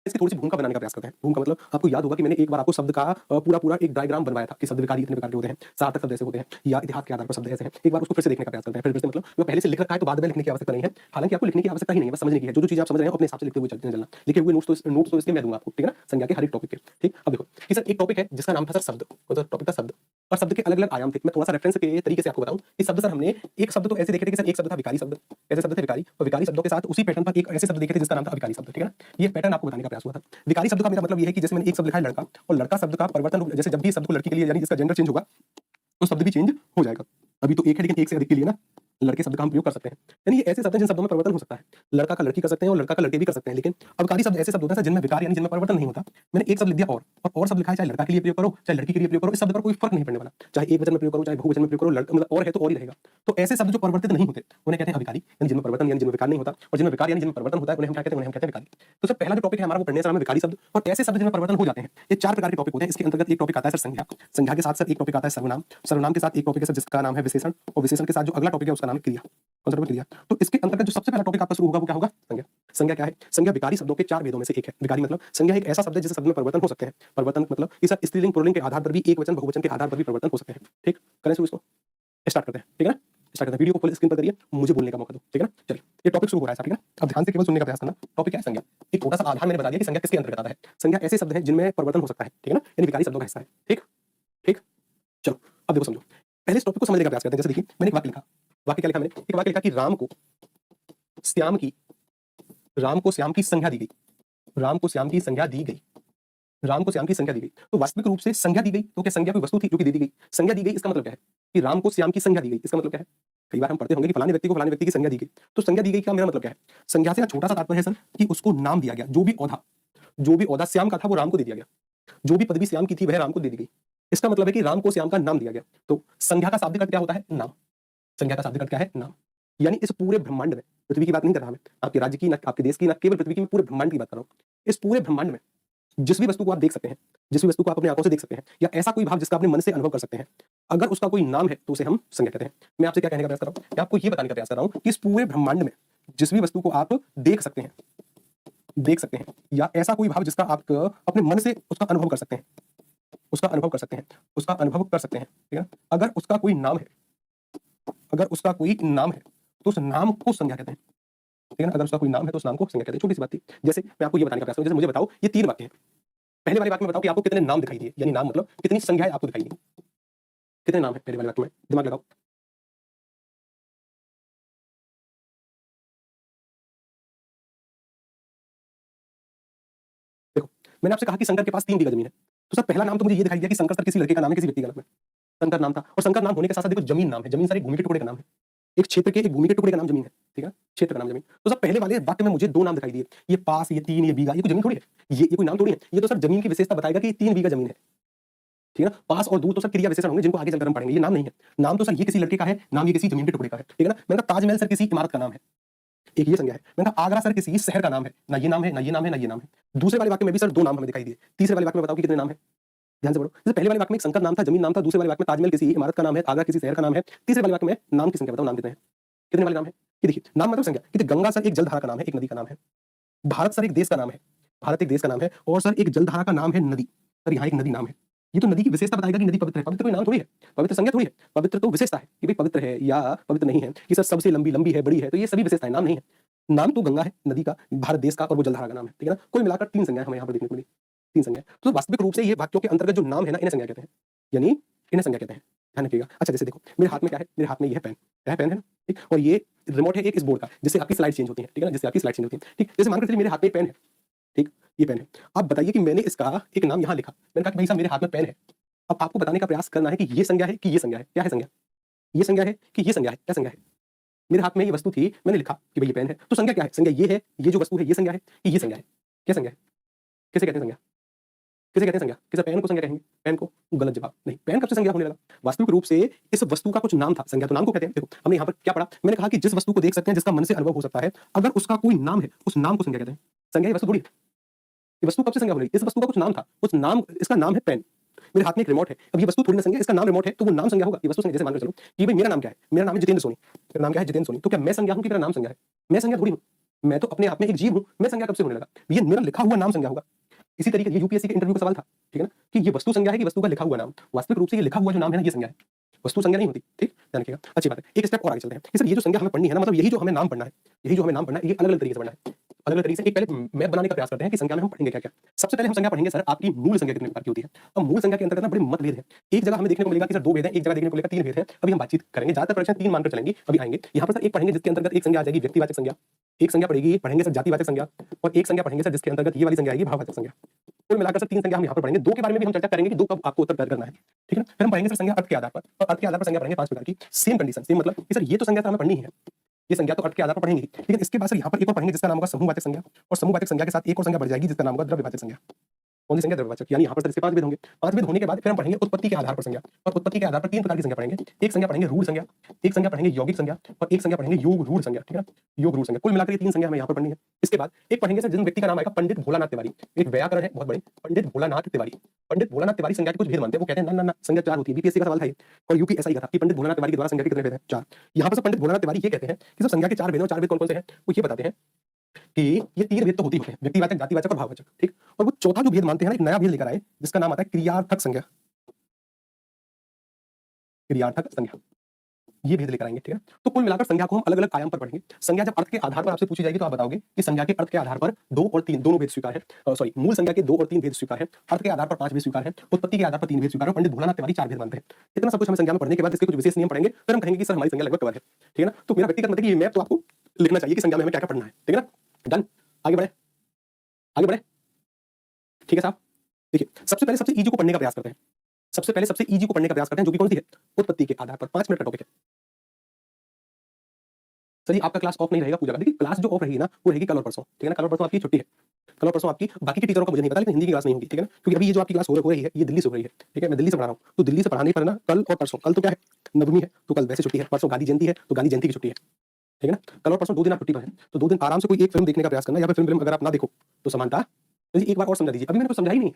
इसकी थोड़ी सी भूमिका बनाने का प्रयास करते हैं। भूमिका मतलब आपको याद होगा कि मैंने एक बार आपको शब्द का पूरा एक डायग्राम बनवाया था कि शब्द विकारी इतने प्रकार के होते हैं, सार्थक शब्द ऐसे होते हैं या इतिहास के आधार पर शब्द ऐसे हैं। एक बार उसको फिर से देखने का प्रयास करते हैं। फिर से मतलब जो पहले से लिख रखा है तो बाद में लिखने की आवश्यकता नहीं है। हालांकि आपको लिखने की आवश्यकता ही नहीं है, बस समझने की है। जो चीज आप समझ रहे हो अपने हिसाब से लिखते हुए चलना। लिखे हुए नोट्स तो इसके मैं दूंगा आपको, ठीक है ना, संज्ञा के हर एक टॉपिक के। ठीक, अब देखो कि सर एक टॉपिक है जिसका नाम था सर शब्द, मतलब टॉपिक का शब्द, और शब्द के अलग अलग आयाम थे। मैं थोड़ा सा रेफरेंस के तरीके से आपको बताऊं कि शब्द सर हमने एक शब्द तो ऐसे देखे थे कि सर एक शब्द था विकारी शब्द, ऐसे शब्द थे विकारी, और विकारी शब्दों के साथ उसी पैटर्न पर एक ऐसे शब्द देखे थे जिसका नाम था अविकारी शब्द, ठीक है ना। ये पैटर्न आपको बताने का प्रयास हुआ था। विकारी शब्द का मेरा मतलब ये है कि जैसे मैंने एक शब्द लिखा है लड़का, और लड़का शब्द का परिवर्तन, जैसे जब भी शब्द को लड़की के लिए यानी इसका जेंडर चेंज होगा तो शब्द भी चेंज हो जाएगा। अभी तो एक है लेकिन एक से अधिक के लिए ना लड़के शब्द का हम प्रयोग कर सकते हैं। यानी ये ऐसे शब्द हैं जिन शब्दों में परिवर्तन हो सकता है। लड़का का लड़की कर सकते हैं और लड़का का लड़के भी कर सकते हैं। लेकिन अविकारी शब्द ऐसे शब्द होते हैं जिनमें विकार यानी जिनमें परिवर्तन नहीं होता। मैंने एक शब्द लिख दिया और शब्द लिखा है, चाहे लड़का के लिए प्रयोग करो चाहे लड़की के लिए प्रयोग करो, इस शब्द पर कोई फर्क नहीं पड़ने वाला। चाहे एक वचन में प्रयोग करो चाहे बहुवचन में प्रयोग करो, मतलब और है तो और ही रहेगा। तो ऐसे शब्द जो परिवर्तित नहीं होते उन्हें कहते हैं अविकारी, यानी जिनमें परिवर्तन यानी जिनमें विकार नहीं होता, और जिनमें विकार यानी जिनमें परिवर्तन होता है उन्हें हम क्या कहते हैं, उन्हें हम कहते हैं विकारी। तो सर पहला जो टॉपिक है हमारा वो पढ़ने से हमें विकारी शब्द और ऐसे शब्द जिनमें परिवर्तन हो जाते हैं। ये चार प्रकार के टॉपिक होते हैं। इसके अंतर्गत एक टॉपिक आता है सर संज्ञा, संज्ञा के साथ सर एक टॉपिक आता है सर्वनाम, सर्वनाम के साथ एक टॉपिक है सर जिसका नाम है विशेषण, और विशेषण के साथ जो अगला टॉपिक है उसका नाम है क्रिया, कौन सा टॉपिक क्रिया। तो इसके अंतर्गत जो सबसे पहला टॉपिक आपका शुरू होगा वो क्या होगा, संज्ञा। संज्ञा क्या है, संज्ञा विकारी शब्दों के चार भेदों में से एक है। विकारी मतलब संज्ञा एक ऐसा शब्द है जिस शब्द में परिवर्तन हो सकते हैं। परिवर्तन मतलब कि सर स्त्रीलिंग पुल्लिंग के आधार पर भी, एक वचन बहुवचन के आधार पर भी परिवर्तन हो सकते हैं। ठीक, करें शुरू, इसको स्टार्ट करते हैं, ठीक है ना। स्टार्ट करते हैं, वीडियो को फुल स्क्रीन पर करिए, मुझे बोलने का मौका दो, ठीक है ना। चलिए ये टॉपिक शुरू हो रहा है, ठीक है ना। अब ध्यान से केवल सुनने का प्रयास करना। टॉपिक क्या है, संज्ञा। एक छोटा सा आधार मैंने बता दिया कि संज्ञा किसके अंतर्गत आता है। संज्ञा ऐसे शब्द है जिनमें परिवर्तन हो सकता है, ठीक है ना, यानी विकारी शब्दों का हिस्सा है। ठीक ठीक, चलो अब देखो समझो, पहले इस टॉपिक को समझने का प्रयास करते हैं। जैसे देखिए मैंने एक वाक्य लिखा, वाक्य क्या लिखा मैंने, एक वाक्य लिखा कि राम को श्याम की संज्ञा दी गई, राम को श्याम की संज्ञा दी गई, राम को श्याम की संज्ञा दी गई। तो वास्तविक रूप से संज्ञा दी गई तो क्या संज्ञा कोई वस्तु थी जो कि दे दी गई। संज्ञा दी गई इसका मतलब क्या है कि राम को श्याम की संज्ञा दी गई, इसका मतलब क्या है। कई बार हम पढ़ते होंगे कि फलाने व्यक्ति की संज्ञा दी गई। तो संज्ञा दी गई का मेरा मतलब क्या है, संज्ञा से छोटा सा तात्पर्य है सर कि उसको नाम दिया गया। जो भी औधा श्याम का था वो राम को दे दिया गया, जो भी पदवी श्याम की थी वह राम को दे दी गई। इसका मतलब है कि राम को श्याम का नाम दिया गया। तो संज्ञा का शाब्दिक अर्थ क्या होता है, नाम। संज्ञा का शाब्दिक अर्थ क्या है, नाम। यानी इस पूरे ब्रह्मांड में, पृथ्वी की बात नहीं कर रहा मैं, आपके राज्य की ना आपके देश की ना केवल पृथ्वी की, पूरे ब्रह्मांड की बात कर रहा हूं। इस पूरे ब्रह्मांड में जिस भी वस्तु को आप देख सकते हैं, जिस भी वस्तु को आप अपनी आंखों से देख सकते हैं, या ऐसा कोई भाव जिसका अपने मन से अनुभव कर सकते हैं, अगर उसका कोई नाम है तो उसे हम संज्ञा कहते हैं। मैं आपसे क्या कहने का प्रयास कर रहा हूं, मैं आपको यह बताने का प्रयास कर रहा हूं कि इस पूरे ब्रह्मांड में जिस भी वस्तु को आप देख सकते हैं, या ऐसा कोई भाव जिसका आप अपने मन से उसका अनुभव कर सकते हैं, ठीक है ना। अगर उसका कोई नाम है, तो उस नाम को संज्ञा कहते हैं, ठीक है ना। अगर उसका कोई नाम है तो उस नाम को संज्ञा कहते हैं। छोटी सी बात थी, जैसे मैं आपको ये बताने का प्रयास करूं, जैसे मुझे बताओ ये तीन वाक्य हैं। पहले वाले वाक्य में बताओ कि आपको कितने नाम दिखाई दिए, यानी नाम मतलब कितनी संज्ञाएं आपको दिखाई दी, कितने नाम है पहले वाले वाक्य में, दिमाग लगाओ। देखो मैंने आपसे कहा कि शंकर के पास 3 बीघा जमीन है, तो सर पहला नाम तो मुझे ये दिखाई दिया कि शंकर सर किसी लड़के का नाम है, किसी व्यक्ति का नाम है। शंकर नाम था, और शंकर नाम होने के साथ साथ देखो जमीन नाम है। जमीन सर एक भूमि के टुकड़े का नाम है, एक क्षेत्र के एक भूमि के टुकड़े का नाम जमीन है, ठीक है, क्षेत्र का नाम जमीन। तो सर पहले वाले वाक्य में मुझे 2 नाम दिखाई दिए, ये पास, ये 3, ये बीघा। ये कोई जमीन थोड़ी है, ये कोई नाम थोड़ी है। ये तो सर जमीन की विशेषता बताएगा कि 3 बीघा जमीन है, ठीक है ना। पास और दूर तो सर क्रिया विशेषण होंगे जिनको आगे चलकर हम पढ़ेंगे। ये नाम नहीं है। नाम तो सर ये किसी लड़के का है, नाम ये किसी जमीन के टुकड़े का है, ठीक है ना। मैंने कहा ताजमहल सर किसी इमारत का नाम है, एक ये संज्ञा है। मैंने कहा आगरा सर किसी शहर का नाम है, ना ये नाम है, ना ये नाम है, ना ये नाम है। दूसरे वाले वाक्य में भी सर 2 नाम हमें दिखाई दिए। तीसरे वाले वाक्य में बताओ कि कितने नाम है, ध्यान से पढ़ो। जैसे पहले वाले वाक्य में शंकर नाम था, जमीन नाम था। दूसरे वाले वाक्य में ताजमहल किसी इमारत का नाम है, आगरा किसी शहर का नाम है। तीसरे वाले वाक्य में नाम की संख्या बताओ, नाम कितने हैं, कितने वाले नाम है। ये देखिए नाम मतलब संज्ञा कि गंगा सर एक जलधारा का नाम है, एक नदी का नाम है। भारत सर एक देश का नाम है, भारत एक देश का नाम है। और सर एक जलधारा का नाम है नदी, सर यहाँ एक नदी नाम है। ये तो नदी की विशेषता बताएगा कि नदी पवित्र है। पवित्र कोई नाम थोड़ी है, पवित्र संज्ञा थोड़ी है। पवित्र तो विशेषता है कि भाई पवित्र है या पवित्र नहीं है, कि सर सबसे लंबी है, बड़ी है। तो ये सभी विशेषताएं, नाम नहीं है। नाम तो गंगा है, नदी का, भारत देश का, और वो जलधारा का नाम है, ठीक है ना। कुल मिलाकर 3 संज्ञाएं हमें यहाँ पर देखने को मिली, 3 संज्ञाएं। तो वास्तविक रूप से ये वाक्यों के अंतर्गत जो नाम है ना, इन्हें संज्ञा कहते हैं, यानी इन्हें संज्ञा कहते हैं। ध्यान रखिएगा। अच्छा जैसे देखो मेरे हाथ में क्या है, मेरे हाथ में ये है पेन, क्या है, पेन है ना, ठीक। और ये रिमोट है एक इस बोर्ड का, जिससे आपकी स्लाइड चेंज होती है, ठीक है ना, जिससे आपकी स्लाइड चेंज होती है, ठीक। जैसे मानकर चलिए मेरे हाथ में पेन है, ठीक, ये पेन है। आप बताइए कि मैंने इसका एक नाम यहाँ लिखा, मैंने कहा कि भाई साहब मेरे हाथ में पेन है। अब आपको बताने का प्रयास करना है कि ये संज्ञा है कि ये संज्ञा है। क्या है संज्ञा, ये संज्ञा है कि ये संज्ञा है, क्या संज्ञा है। मेरे हाथ में ये वस्तु थी, मैंने लिखा कि भाई ये पेन है, तो संज्ञा क्या है, संज्ञा ये है, ये जो वस्तु है ये संज्ञा है कि ये संज्ञा है, क्या संज्ञा है, किसे कहते हैं संज्ञा, किसे कहते हैं संज्ञा, किसे पेन को संज्ञा कहेंगे, पेन को। गलत जवाब, नहीं, पेन कब से संज्ञा होने लगा। वास्तविक रूप से इस वस्तु का कुछ नाम था, संज्ञा तो नाम को कहते हैं। देखो हमने यहाँ पर क्या पढ़ा, मैंने कहा कि जिस वस्तु को देख सकते हैं, जिसका मन से अनुभव हो सकता है, अगर उसका कोई नाम है उस नाम को संज्ञा कहते हैं। संज्ञा वस्तु थोड़ी है, ये वस्तु कब से संज्ञा हो रही है, इस वस्तु का कुछ नाम था, उस नाम, इसका नाम है पेन। मेरे हाथ में एक रिमोट है, अब ये वस्तु थोड़ी ना संज्ञा, इसका नाम रिमोट है तो वो नाम संज्ञा होगा, ये वस्तु संज्ञा। जैसे मानकर चलो कि भाई मेरा नाम क्या है, मेरा नाम है जितेंद्र सोनी, मेरा नाम क्या है, जितेंद्र सोनी। तो क्या मैं संज्ञा हूं कि मेरा नाम संज्ञा है, मैं संज्ञा थोड़ी हूं, मैं तो अपने आप में एक जीव हूँ, मैं संज्ञा कब से होने लगा? ये मेरा लिखा हुआ नाम संज्ञा होगा। इसी तरीके ये यूपीएससी के इंटरव्यू का सवाल था, ठीक है ना? कि ये वस्तु संज्ञा है कि वस्तु का लिखा हुआ नाम? वास्तविक रूप से ये लिखा हुआ जो नाम है ना, ये संज्ञा है। वस्तु संज्ञा नहीं होती, ठीक? ध्यान रखिएगा। अच्छी बात है। एक स्टेप और आगे चलते हैं कि सर ये जो संज्ञा हमें पढ़नी है ना, मतलब यही जो हमें नाम पढ़ना है, यही जो हमें नाम पढ़ना है, ये अलग-अलग तरीके से पढ़ना है। अलग-अलग तरीके से एक पहले मैप बनाने का प्रयास करते हैं कि संज्ञा में हम पढ़ेंगे क्या-क्या। सबसे पहले हम संज्ञा पढ़ेंगे सर आपकी मूल संज्ञा कितने प्रकार की होती है। अब मूल संज्ञा के अंतर्गत ना बड़े मतभेद हैं। एक जगह हमें देखने को मिलेगा कि सर 2 भेद हैं, एक जगह देखने को मिलेगा 3 भेद हैं। अभी हम बातचीत करेंगे, ज़्यादातर परीक्षाएँ 3 मानकर चलेंगी, अभी आएँगे। यहाँ पर सर एक पढ़ेंगे जिसके अंतर्गत एक संज्ञा आ जाएगी व्यक्तिवाचक संज्ञा, एक संज्ञा पढ़ेंगे सर जातिवाचक संज्ञा और एक संज्ञा पढ़ेंगे सर जिसके अंतर्गत ये वाली संज्ञा आएगी भाववाचक संज्ञा। कुल मिलाकर सर 3 संज्ञा हम यहाँ पर पढ़ेंगे। 2 के बारे में भी हम चर्चा करेंगे कि 2 कब आपको उत्तर तैयार करना है, ठीक है ना? फिर हम पढ़ेंगे सर संज्ञा अर्थ के आधार पर और अर्थ के आधार पर संज्ञा पढ़ेंगे 5 प्रकार की। सेम कंडीशन, सेम मतलब कि सर ये तो संज्ञा तो हमें पढ़नी ही है। ये संज्ञा तो अर्थ के आधार पर पढ़ेंगे ही। लेकिन इसके बाद सर यहाँ पर एक और पढ़ेंगे जिसका नाम होगा समूहवाचक संज्ञा और समूहवाचक संज्ञा के साथ एक और संज्ञा बढ़ जाएगी जिसका नाम होगा द्रव्यवाचक संज्ञा। कौन सी संज्ञा? द्रव्यवाचक। यानी यहाँ पर सर इसके 5 भेद होंगे। 5 भेद होने के बाद फिर हम पढ़ेंगे उत्पत्ति के आधार पर संज्ञा और उत्पत्ति के आधार पर 3 प्रकार की संज्ञा पढ़ेंगे। एक संज्ञा पढ़ेंगे रूढ़ संज्ञा, एक संज्ञा पढ़ेंगे यौगिक संज्ञा और एक संज्ञा पढ़ेंगे योग रूढ़ संज्ञा, ठीक है ना? योग रूढ़ संज्ञा। कुल मिलाकर ये 3 संज्ञा हमें यहाँ पर पढ़नी है। इसके बाद एक पढ़ेंगे सर जिस व्यक्ति का नाम आएगा पंडित भोलानाथ तिवारी। एक व्याकरण है बहुत बड़े, पंडित भोलानाथ तिवारी। पंडित भोलानाथ तिवारी संज्ञा के कुछ भेद मानते हैं। वो कहते हैं ना संज्ञा 4 होती है। बीपीएससी का सवाल था ये और यूपीएसआई का था कि पंडित भोलानाथ तिवारी के द्वारा संज्ञा के कितने भेद हैं? 4। यहाँ पर सर पंडित भोलानाथ तिवारी ये कहते हैं कि सर संज्ञा के 4 भेद हैं और 4 भेद कौन-कौन से हैं? वो ये बताते हैं कि ये 3 भेद तो होते ही होते हैं, व्यक्तिवाचक, जातिवाचक और भाववाचक, ठीक? और वो चौथा जो भेद मानते हैं ना, एक नया भेद लेकर आए जिसका नाम आता है क्रियार्थक संज्ञा। क्रियार्थक संज्ञा, ये भेद लेकर आएंगे, ठीक है? तो कुल मिलाकर संज्ञा को हम अलग-अलग आयाम पर पढ़ेंगे। संज्ञा जब अर्थ के आधार पर आपसे पूछी जाएगी तो आप बताओगे कि संज्ञा के अर्थ के आधार पर 2 और 3 दोनों भेद स्वीकार है। सॉरी, मूल संज्ञा के 2 और 3 भेद स्वीकार है, अर्थ के आधार पर 5 भेद स्वीकार है, उत्पत्ति के आधार पर 3 भेद स्वीकार है और पंडित भोलानाथ तिवारी 4 भेद मानते हैं। इतना सब कुछ हमें संज्ञा में पढ़ने के बाद इसके कुछ विशेष नियम पढ़ेंगे, फिर हम कहेंगे कि सर हमारी संज्ञा लगभग कवर है, ठीक है ना? तो मेरा व्यक्तिगत मत है कि ये मैप तो आपको लिखना चाहिए कि संज्ञा में हमें क्या-क्या पढ़ना है, ठीक है ना? डन? आगे बढ़े? आगे बढ़े? ठीक है साहब? देखिए, सबसे पहले सबसे ईज़ी को पढ़ने का प्रयास करते हैं। सबसे पहले सबसे ईज़ी को पढ़ने का प्रयास करते हैं जो कि कौन-सी है? उत्पत्ति के आधार पर 5 मिनट का टॉपिक है। सर जी आपका क्लास ऑफ नहीं रहेगा पूजा का। देखिए क्लास जो ऑफ रहेगी ना वो रहेगी कल और परसों, ठीक है ना? कल और परसों आपकी छुट्टी है। कल और परसों आपकी बाकी के टीचरों का मुझे नहीं पता लेकिन हिंदी की क्लास नहीं होगी, ठीक है ना? क्योंकि अभी ये जो आपकी क्लास हो रही है ये दिल्ली से हो रही है, ठीक है? मैं दिल्ली से पढ़ा रहा हूँ। तो दिल्ली से पढ़ाने पर ना कल और परसों, कल तो क्या है? नवमी है तो कल वैसे छुट्टी है, परसों गांधी जयंती है तो गांधी जयंती की छुट्टी है, ठीक है ना? कल और परसों 2 दिन आप छुट्टी पर हैं। तो 2 दिन आराम से कोई एक फ़िल्म देखने का प्रयास करना या फिर फ़िल्म अगर आप ना देखो तो समानता। तो जी एक बार और समझा दीजिए। अभी मैंने कुछ समझा ही नहीं है।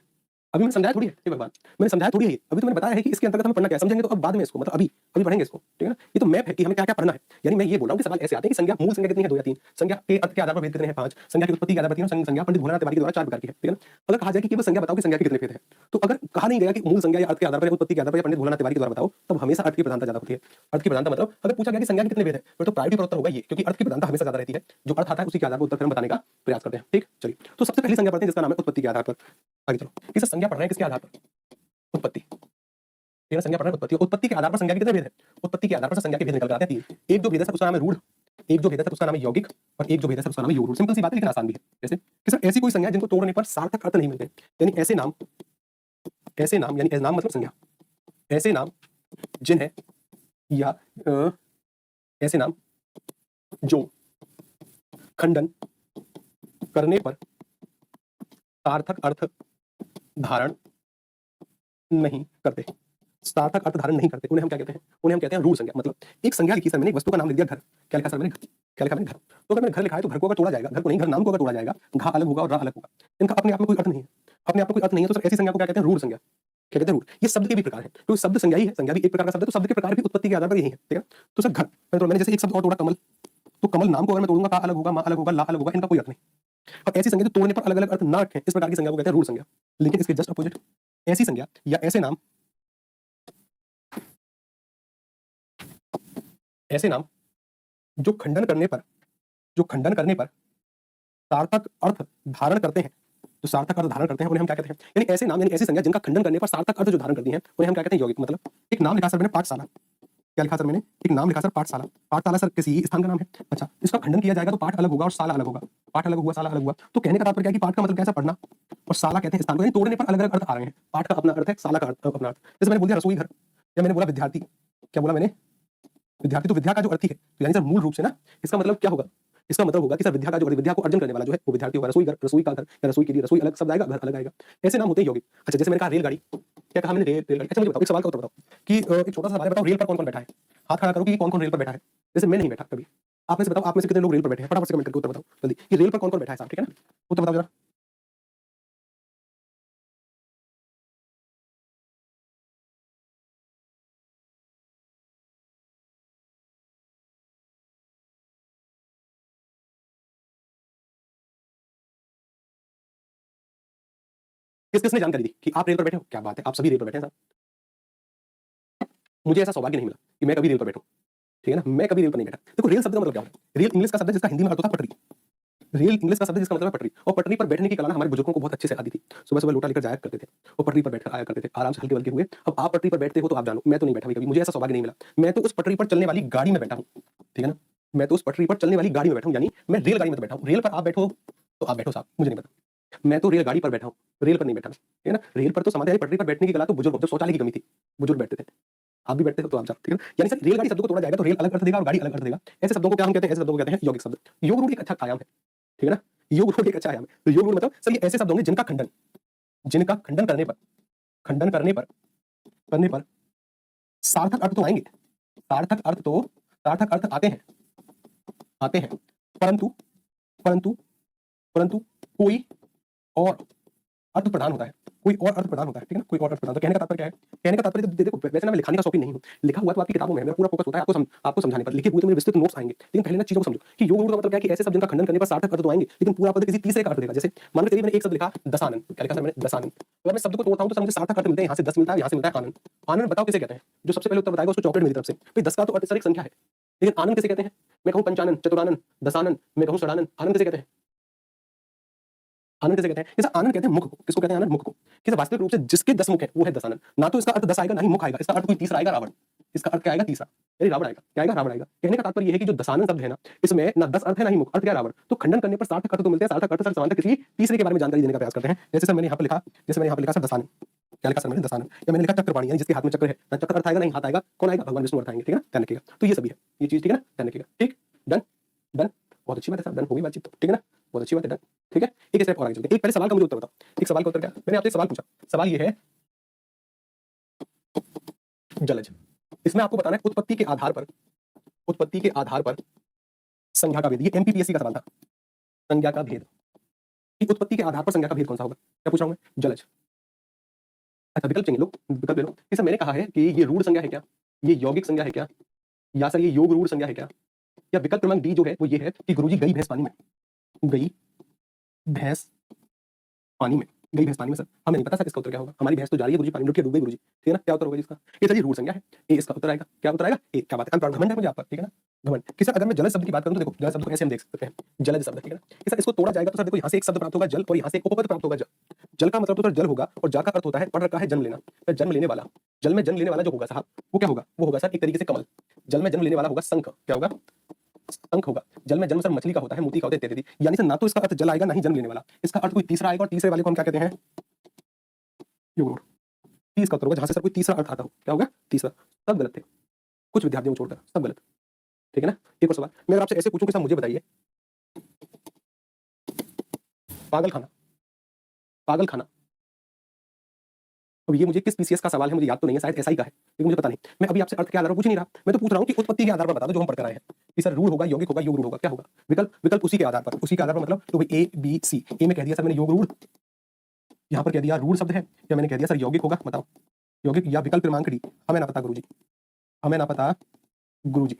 अभी मैंने समझाया थोड़ी है, हे भगवान! मैंने समझाया थोड़ी है ये। अभी तो मैंने बताया है कि इसके अंतर्गत हमें पढ़ना क्या है, समझेंगे तो अब बाद में इसको मतलब अभी पढ़ेंगे इसको, ठीक है ना? ये तो मैप है कि हमें क्या-क्या पढ़ना है। यानी मैं ये बोल रहा हूँ कि सवाल ऐसे आते हैं कि संज्ञा मूल संज्ञा कितनी है 2 या 3, संज्ञा के अर्थ के आधार पर भेद कितने हैं 5, संज्ञा की उत्पत्ति के आधार पर 3 और संज्ञा पंडित भोलानाथ तिवारी के द्वारा 4 प्रकार की है, ठीक है ना? अगर कहा जाए कि केवल संज्ञा बताओ कि संज्ञा के कितने भेद हैं, तो अगर कहा नहीं गया कि मूल संज्ञा या अर्थ के आधार पर या उत्पत्ति के आधार पर या पंडित भोलानाथ तिवारी के द्वारा बताओ, तब हमेशा अर्थ की प्रधानता ज़्यादा होती है। अर्थ की प्रधानता मतलब अगर पूछा गया कि संज्ञा के कितने भेद हैं, फिर तो प्रायोरिटी पर उत्तर होगा ये क्योंकि अर्थ की प्रधानता हमेशा ज़्यादा रहती है। जो अर्थ आता है उसी के आधार पर उत्तर फिर हम बताने का प्रयास करते हैं, ठीक? चलिए, तो सबसे पहली संज्ञा पढ़ते हैं जिसका नाम है उत्पत्ति के आधार पर। आगे चलो, कि सर संज्ञा पढ़ रहे हैं किसके आधार पर? उत्पत्ति। ठीक है, संज्ञा पढ़ रहे हैं उत्पत्ति। उत्पत्ति के आधार पर संज्ञा के कितने भेद हैं? उत्पत्ति के आधार पर संज्ञा के भेद निकल कर आते हैं 3। एक जो भेद है सर उसका नाम है रूढ़, एक जो भेद है सर उसका नाम है यौगिक और एक जो भेद है सर उसका नाम है योग रूढ़। सिंपल सी बात है लेकिन आसान भी है। जैसे कि सर ऐसी कोई संज्ञा जिनको तोड़ने पर सार्थक अर्थ नहीं मिलते। यानी ऐसे नाम यानी नाम मतलब संज्ञा। ऐसे नाम जिन्हें या ऐसे नाम जो खंडन करने पर सार्थक अर्थ धारण नहीं करते। सार्थक अर्थ धारण नहीं करते उन्हें हम क्या कहते हैं? उन्हें हम कहते हैं रूढ़ संज्ञा। मतलब एक संज्ञा लिखी सर मैंने, एक वस्तु का नाम लिख दिया घर। क्या लिखा सर मैंने? क्या लिखा मैंने? घर। तो अगर मैंने घर लिखा है तो घर को अगर तोड़ा जाएगा, घर को नहीं घर नाम को अगर तोड़ा जाएगा, घा अलग होगा और रा अलग होगा। इनका अपने आप में कोई अर्थ नहीं है। अपने आप में कोई अर्थ नहीं है तो सर ऐसी संज्ञा को क्या कहते हैं? रूढ़ संज्ञा। क्या कहते हैं? रूढ़। ये शब्द के भी प्रकार हैं। तो शब्द संज्ञा ही है, संज्ञा भी एक प्रकार का शब्द है तो शब्द के प्रकार भी उत्पत्ति के आधार पर यही है, ठीक है? तो सर घर, तो मैंने जैसे एक शब्द और तोड़ा कमल, तो कमल नाम को अगर मैं तोड़ूंगा का अलग होगा, मा अलग होगा, ला अलग होगा, इनका कोई अर्थ नहीं। अब ऐसी संज्ञा जो तोड़ने पर अलग-अलग अर्थ ना रखें, इस प्रकार की संज्ञा को कहते हैं रूढ़ संज्ञा। लेकिन इसके जस्ट अपोजिट ऐसी संज्ञा या ऐसे नाम जो खंडन करने पर सार्थक अर्थ धारण करते हैं, जो सार्थक अर्थ धारण करते हैं उन्हें हम क्या कहते हैं? यानी ऐसे नाम यानी ऐसी संज्ञा जिनका खंडन करने पर सार्थक अर्थ जो धारण करती हैं उन्हें हम क्या कहते हैं? यौगिक। मतलब एक नाम लिखा सर मैंने पाठशाला। क्या लिखा सर मैंने? एक नाम लिखा सर पाठशाला। पाठशाला सर किसी स्थान का नाम है। अच्छा, इसका खंडन किया जाएगा तो पाठ अलग होगा और शाला अलग होगा। पाठ अलग हुआ, शाला अलग हुआ। तो कहने का तात्पर्य क्या है कि पाठ का मतलब क्या है सर? पढ़ना और शाला कहते हैं स्थान को। यानी तोड़ने पर अलग-अलग अर्थ आ रहे हैं। पाठ का अपना अर्थ है, शाला का अपना अर्थ। जैसे मैंने बोल दिया रसोई घर या मैंने बोला विद्यार्थी। क्या बोला मैंने? विद्यार्थी। तो विद्या का जो अर्थ ही है तो यानी सर मूल रूप से ना इसका मतलब क्या होगा? इसका मतलब होगा कि सर विद्या का जो विद्या को अर्जन करने वाला जो है वो विद्यार्थी होगा। रसोई घर, रसोई का घर या रसोई के लिए रसोई अलग शब्द आएगा, घर अलग आएगा। ऐसे नाम होते हैं यौगिक। अच्छा, जैसे मैंने कहा रेलगाड़ी, क्या कहा मैंने? रेलगाड़ी। अच्छा मुझे बताओ, एक सवाल का उत्तर बताओ कि एक छोटा सा सवाल है, बताओ रेल पर कौन-कौन बैठा है? हाथ खड़ा करो कि कौन-कौन रेल पर बैठा है। जैसे मैं नहीं बैठा कभी। आप में से बताओ, आप में से कितने लोग रेल पर बैठे हैं? फटाफट से कमेंट करके उत्तर बताओ जल्दी कि रेल पर कौन-कौन बैठा है साहब, ठीक है ना? उत्तर बताओ जरा। किसने जानकारी दी कि आप रेल पर बैठे हो? क्या बात है, आप सभी रेल पर बैठे हैं साहब। मुझे ऐसा सौभाग्य नहीं मिला कि मैं कभी रेल पर बैठूं, ठीक है ना, मैं कभी रेल पर नहीं बैठा। देखो रेल शब्द का मतलब क्या होता है? रेल इंग्लिश का शब्द है जिसका हिंदी में अर्थ होता है पटरी। रेल इंग्लिश का शब्द है जिसका मतलब है पटरी, और पटरी पर बैठने की कला ना हमारे बुजुर्गों को बहुत अच्छे से आती थी। सुबह सुबह लोटा लेकर जाया करते थे और पटरी पर बैठकर आया करते थे, आराम से हल्के हल्के हुए। अब आप पटरी पर बैठते हो तो आप जानो, मैं तो नहीं बैठा कभी, मुझे ऐसा सौभाग्य नहीं मिला। मैं तो उस पटरी पर चलने वाली गाड़ी में बैठा हूँ, ठीक है ना, मैं तो उस पटरी पर चलने वाली गाड़ी में बैठा हूँ, यानी मैं रेलगाड़ी में तो बैठा हूँ। रेल पर आप बैठो तो आप बैठो साहब, मुझे नहीं पता। मैं तो रेलगाड़ी पर बैठा हूँ, रेल पर नहीं बैठा, ठीक है ना। रेल पर तो समाज है, पटरी पर बैठने की कला तो बुजुर्ग, जब शौचालय की कमी थी बुजुर्ग बैठते थे, आप भी बैठते हो तो आप जाओ, ठीक है ना। यानी सर रेलगाड़ी शब्द को तोड़ा जाएगा तो रेल अलग अर्थ देगा और गाड़ी अलग अर्थ देगा। ऐसे शब्दों को क्या हम कहते हैं? ऐसे शब्दों को कहते हैं यौगिक शब्द। योग रूढ़ एक अच्छा आयाम है, ठीक है ना। योग रूढ़ एक अच्छा आयाम है। तो योग रूढ़ मतलब सर ये ऐसे शब्द होंगे जिनका खंडन करने पर सार्थक अर्थ तो आएंगे, सार्थक अर्थ आते हैं, परंतु परंतु परंतु कोई और अर्थ प्रदान होता है, कोई और अर्थ प्रदान होता है, ठीक है ना, कोई और अर्थ प्रदान। तो कहने का तात्पर्य क्या है? कहने का तात्पर्य देखो, वैसे ना मैं लिखाने का शौकीन नहीं हूँ, लिखा हुआ तो आपकी किताबों में है, मेरा पूरा फोकस होता है आपको समझाने पर। लिखे हुए तो मेरे विस्तृत नोट्स आएंगे, लेकिन पहले ना चीजों को समझो कि योग रूढ़ का मतलब क्या है कि ऐसे शब्द जिनका खंडन करने पर सार्थक अर्थ तो आएंगे, लेकिन पूरा पद किसी तीसरे का अर्थ देगा। जैसे मान लो चलिए मैंने एक शब्द लिखा दशानन, क्या लिखा सर मैंने? दशानन। अगर मैं शब्द को तोड़ता हूं तो मुझे सार्थक अर्थ मिलते हैं, यहाँ से 10 मिलता है, यहाँ से मिलता है आनंद। आनंद बताओ किसे कहते हैं? जो सबसे पहले उत्तर बताएगा उसको चॉकलेट मेरी तरफ से। भाई 10 का तो अर्थ सर एक संख्या है, लेकिन आनंद किसे कहते हैं? मैं कहूँ पंचानन, चतुरानन, दशानन, मैं कहूँ षडानन, आनंद किसे कहते हैं? आनंद किसे कहते हैं? जैसा आनंद कहते हैं मुख को। किसको कहते हैं आनंद? मुख को। किसी वास्तविक रूप से जिसके 10 मुख है वो है दशानन। ना तो इसका अर्थ 10 आएगा, ना ही मुख आएगा, इसका अर्थ कोई तीसरा आएगा, रावण। इसका अर्थ क्या आएगा? तीसरा, यानी रावण आएगा। क्या आएगा? रावण आएगा। कहने का तात्पर्य यह है कि जो दशानन शब्द है ना, इसमें ना 10 अर्थ है ना ही मुख, अर्थ क्या? रावण। तो खंडन करने पर सार्थक अर्थ तो मिलते हैं, सार्थक अर्थ सर समानतः किसी तीसरे के बारे में जानकारी देने का प्रयास करते हैं। जैसे सर मैंने यहाँ पर लिखा सर दशानन, क्या लिखा सर मैंने? दशानन। या मैंने लिखा चक्रपाणी, यानी जिसके हाथ में चक्र है, ना चक्र अर्थ आएगा, नहीं हाथ आएगा, कौन आएगा? भगवान विष्णु अर्थ आएंगे, ठीक है ना, ध्यान रखिएगा। तो ये सभी है, ये चीज, ठीक है ना, ध्यान रखिएगा। ठीक, डन डन, बहुत अच्छी बात है साहब, डन होगी बातचीत तो, ठीक है ना, बहुत अच्छी बात है, डन, ठीक है। एक स्टेप और आगे चलते हैं। एक पहले सवाल का मुझे उत्तर बताओ। एक सवाल का उत्तर क्या? मैंने आपसे एक सवाल पूछा, सवाल ये है जलज। इसमें आपको बताना है उत्पत्ति के आधार पर संज्ञा का भेद। ये एमपीपीएससी का सवाल था, संज्ञा का भेद, कि उत्पत्ति के आधार पर संज्ञा का भेद कौन सा होगा? क्या पूछ रहा हूं मैं? जलज। अच्छा विकल्प चाहिए, लोग विकल्प ले लो। कि सर मैंने कहा है कि ये रूढ़ संज्ञा है क्या, ये यौगिक संज्ञा है क्या, या सर ये योग रूढ़ संज्ञा है क्या, या विकल्प क्रमांक डी जो है वो ये है कि गुरुजी गई भैंस पानी में, गई भैंस पानी में, गई भैंस पानी में। सर हमें नहीं पता सर इसका उत्तर क्या होगा। हमारी भैंस तो जा रही है गुरुजी, पानी में डूब के डूब गई गुरुजी, ठीक है ना। क्या उत्तर होगा इसका? ये सर ये रूढ़ संज्ञा है, ए इसका उत्तर आएगा। क्या उत्तर आएगा? ए। क्या बात है, घमंड है मुझे आप पर, ठीक है ना, घमंड। कि सर अगर मैं जलज शब्द की बात करूं तो देखो जलज शब्द को ऐसे हम देख सकते हैं, जलज शब्द, ठीक है ना। कि सर इसको तोड़ा जाएगा तो सर देखो यहाँ से एक शब्द प्राप्त होगा जल, और यहाँ से एक उपपद प्राप्त होगा जल। जल का मतलब तो सर जल होगा, और जा का अर्थ होता है, पढ़ रखा है जन्म लेना, तो जन्म लेने वाला, जल में जन्म लेने वाला जो होगा साहब वो क्या होगा? वो होगा सर एक तरीके से कमल। जल में जन्म लेने वाला होगा शंख, क्या होगा? शंख होगा। जल में जन्म सर मछली का होता है, मोती का होता है इत्यादि। यानी सर ना तो इसका अर्थ जल आएगा, ना ही जन्म लेने वाला, इसका अर्थ कोई तीसरा आएगा, और तीसरे वाले को हम क्या कहते हैं? योग रूढ़। इसका उत्तर होगा जहां से सर कोई तीसरा अर्थ आता हो। क्या होगा? तीसरा। सब गलत थे, कुछ विद्यार्थियों को छोड़कर सब गलत, ठीक है ना। एक और सवाल मैं अगर आपसे ऐसे पूछूं कि साहब मुझे बताइए पागल खाना, पागल खाना, अब ये मुझे किस पीसीएस का सवाल है मुझे याद तो नहीं है, शायद एसआई का है, लेकिन मुझे पता नहीं। मैं अभी आपसे अर्थ के आधार पर पूछ नहीं रहा, मैं तो पूछ रहा हूँ कि उत्पत्ति के आधार पर बता दो जो हम पढ़कर आए हैं कि सर रूढ़ होगा, यौगिक होगा, योग रूढ़ होगा, क्या होगा? विकल्प उसी के आधार पर, उसी के आधार पर मतलब तो भाई ए बी सी। ए में कह दिया सर मैंने योग रूढ़, यहाँ पर कह दिया रूढ़ शब्द है, या मैंने कह दिया सर यौगिक होगा, बताओ यौगिक, या विकल्प क्रमांक डी हमें ना पता गुरुजी, हमें ना पता गुरुजी,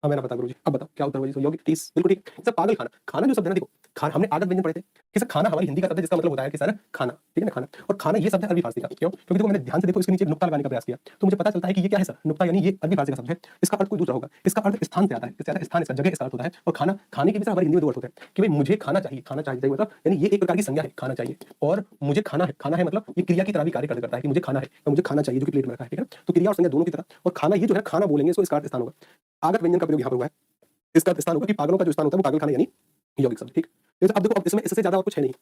हमें ना पता गुरुजी। अब बताओ क्या उत्तर होगा? यौगिक, 30 बिल्कुल ठीक। सर पागल खाना, खाना जो शब्द है ना देखो, खाना हमने आदत व्यंजन पढ़े थे कि सर खाना हमारी हिंदी का शब्द है जिसका मतलब होता है कि सर खाना, ठीक है ना, खाना। और खाना ये शब्द है अरबी फारसी का, क्यों? क्योंकि देखो मैंने ध्यान से देखो इसके नीचे नुक्ता लगाने का प्रयास किया तो मुझे पता चलता है कि ये क्या है सर? नुक्ता, यानी ये अरबी फारसी का शब्द है, इसका अर्थ कोई दूसरा होगा। इसका अर्थ स्थान से आता है, किससे आता है? स्थान, इसका जगह इसका अर्थ होता है। और खाना, खाने के भी सर हमारी हिंदी में दो अर्थ होते हैं कि भाई मुझे खाना चाहिए, खाना चाहिए मतलब यानी ये एक प्रकार की संज्ञा है, खाना चाहिए, और मुझे खाना है, खाना है मतलब ये क्रिया की तरह भी कार्य करता है कि मुझे खाना है और मुझे खाना चाहिए जो कि प्लेट में रखा है, ठीक है ना। तो क्रिया और संज्ञा दोनों की तरह, और खाना ये जो है खाना बोलेंगे इसको, इसका अर्थ स्थान होगा। आगत व्यंजन का प्रयोग यहाँ पर हुआ है, इसका स्थान होगा कि पागलों का जो स्थान होता है वो पागल खाना यानी यौगिक शब्द, ठीक। तो अब देखो अब इसमें इससे ज्यादा और कुछ है नहीं,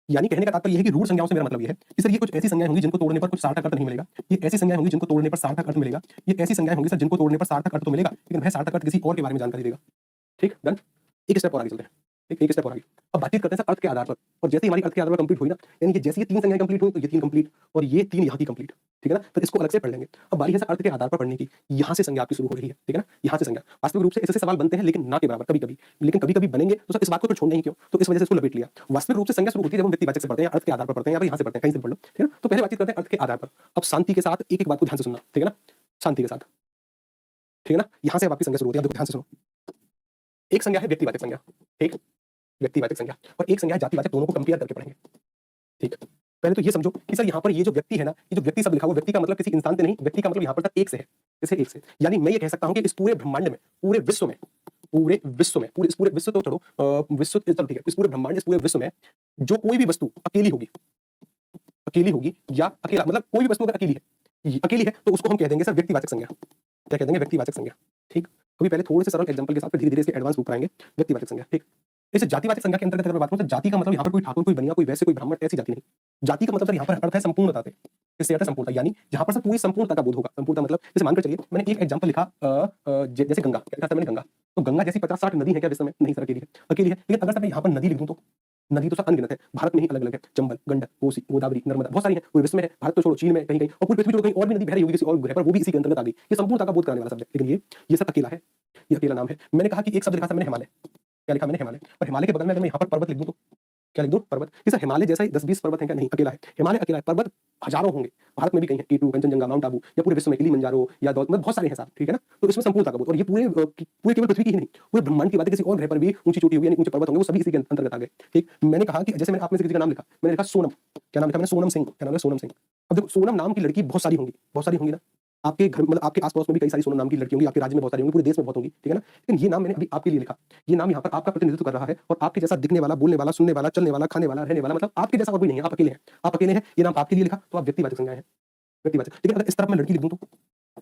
यानी कहने का तात्पर्य यह है कि रूढ़ संज्ञाओं से मेरा मतलब यह है कि सर ये कुछ ऐसी संज्ञाएं होंगी जिनको तोड़ने पर कुछ सार्थक अर्थ नहीं मिलेगा, ये ऐसी संज्ञाएं होंगी जिनको तोड़ने पर सार्थक अर्थ मिलेगा, ये ऐसी संज्ञाएं होंगी सर जिनको तोड़ने पर सार्थक अर्थ तो मिलेगा लेकिन वह सार्थक अर्थ किसी और के बारे में जानकारी देगा, ठीक, डन। एक स्टेप और आगे चलते हैं, एक स्टेप और आगे। अब बातचीत करते हैं सर अर्थ के आधार पर, और जैसे हमारी अर्थ के आधार पर कंप्लीट हुई ना, यानी कि जैसे ये 3 संज्ञाएं कंप्लीट हुई तो ये 3 कंप्लीट और ये 3 यहाँ की कंप्लीट, ठीक है ना। तो इसको अलग से पढ़ लेंगे। अब बारी है सर अर्थ के आधार पर पढ़ने की, यहाँ से संज्ञा आपकी शुरू हो रही है, ठीक है ना, यहाँ से संज्ञा। वास्तविक रूप से ऐसे सवाल बनते हैं लेकिन ना के बराबर, कभी कभी, लेकिन कभी कभी बनेंगे तो सर इस बात को तो छोड़ना ही क्यों, तो इस वजह से इसको लपेट लिया। वास्तविक रूप से संज्ञा शुरू होती है जब हम व्यक्तिवाचक से पढ़ते हैं, अर्थ के आधार पर पढ़ते हैं, या यहाँ से पढ़ते हैं, कहीं से पढ़ लो, ठीक है ना। तो पहले बातचीत करते हैं अर्थ के आधार पर। अब शांति के साथ एक एक बात को ध्यान से सुनना, ठीक है ना, शांति के साथ, ठीक है ना। यहाँ से आपकी संज्ञा शुरू होती है, देखो ध्यान से सुनो। एक संज्ञा है व्यक्तिवाचक संज्ञा, ठीक, व्यक्तिवाचक संज्ञा, और एक संज्ञा है जातिवाचक, दोनों को कंपेयर करके पढ़ेंगे, ठीक। पहले तो ये समझो कि सर यहाँ पर ये जो व्यक्ति है ना, ये जो व्यक्ति शब्द लिखा हुआ, व्यक्ति का मतलब किसी इंसान से नहीं, व्यक्ति का मतलब यहाँ पर सर एक से है, जैसे एक से। यानी मैं ये कह सकता हूँ कि इस पूरे ब्रह्मांड में, पूरे विश्व में, इस पूरे विश्व तो छोड़ो, विश्व चलो ठीक है, इस पूरे ब्रह्मांड, इस पूरे विश्व में जो कोई भी वस्तु अकेली होगी या अकेला, मतलब कोई भी वस्तु अगर अकेली है तो उसको हम कह देंगे सर व्यक्तिवाचक संज्ञा। क्या कह देंगे? व्यक्तिवाचक संज्ञा। ठीक। अभी पहले थोड़े से सरल एग्जांपल के साथ फिर धीरे-धीरे इसके एडवांस रूप कराएंगे। व्यक्तिवाचक संज्ञा। ठीक। इस जातिवाचक संज्ञा के अंतर्गत अगर मैं बात करूं तो जाति का मतलब यहाँ पर कोई ठाकुर, कोई बनिया, कोई वैश्य, कोई ब्राह्मण, ऐसी जाति नहीं। जाति का मतलब सर यहाँ पर अर्थ है संपूर्णता से। इससे अर्थ है संपूर्णता, यानी जहां पर सर पूरी संपूर्णता का बोध होगा। संपूर्णता मतलब जैसे मानकर चलिए मैंने एक एग्जांपल लिखा, जैसे गंगा। क्या लिखा था मैंने? गंगा। तो गंगा जैसी 50-60 नदी है क्या विश्व में? नहीं सर, अकेली है। लेकिन अगर सर मैं यहाँ पर नदी लिख दूं तो नदी तो सब अनगिनत है, भारत में ही अलग-अलग है। चंबल, गंडक, कोसी, गोदावरी, नर्मदा, बहुत सारी हैं, पूरे विश्व में है। भारत तो छोड़ो, चीन में कहीं-कहीं, और पूरी पृथ्वी छोड़ो कहीं और भी नदी बह रही होगी किसी और ग्रह पर, वो भी इसी के अंतर्गत आ गई। ये संपूर्णता का बोध कराने वाला शब्द है। लेकिन ये सब अकेला है, ये अकेला नाम है। मैंने कहा कि एक शब्द लिखा था मैंने हिमालय। क्या लिखा मैंने? हिमालय। और हिमालय के बगल में अगर मैं यहाँ पर पर्वत लिख दूं तो क्या लिख दूं? पर्वत। ये सर हिमालय जैसा ही 10-20 पर्वत हैं क्या? नहीं, अकेला है। हिमालय अकेला है, पर्वत हजारों होंगे, भारत में भी कहीं है, K2, कंचनजंगा, माउंट आबू, या पूरे विश्व में किलिमंजारो या मतलब बहुत सारे हैं साहब, ठीक है ना? तो इसमें संपूर्णता का बोध, और ये पूरे केवल पृथ्वी की ही नहीं, पूरे ब्रह्मांड की बात है, किसी और ग्रह पर भी ऊंची चोटी होगी यानी ऊंचे पर्वत होंगे, वो सभी इसी के अंतर्गत आ गए। ठीक। मैंने कहा कि जैसे मैंने आप में से किसी का नाम लिखा, मैंने लिखा सोनम। क्या नाम लिखा मैंने? सोनम सिंह। क्या नाम है? सोनम सिंह। अब देखो सोनम नाम की लड़की बहुत सारी होंगी ना, आपके घर मतलब आपके आस-पास में भी कई सारी सोनम नाम की लड़की होंगी, आपके राज्य में बहुत सारी होंगी, पूरे देश में बहुत होंगी, ठीक है ना? लेकिन ये नाम मैंने अभी आपके लिए लिखा। ये नाम यहाँ पर आपका प्रतिनिधित्व कर रहा है, और आपके जैसा दिखने वाला, बोलने वाला, सुनने वाला, चलने वाला, खाने वाला, रहने वाला, मतलब आपके जैसा और कोई नहीं है, आप अकेले हैं। आप अकेले हैं, ये नाम आपके लिए लिखा, तो आप व्यक्तिवाचक संज्ञा है, व्यक्तिवाचक। लेकिन अगर इस तरफ मैं लड़की लिख दूं तो,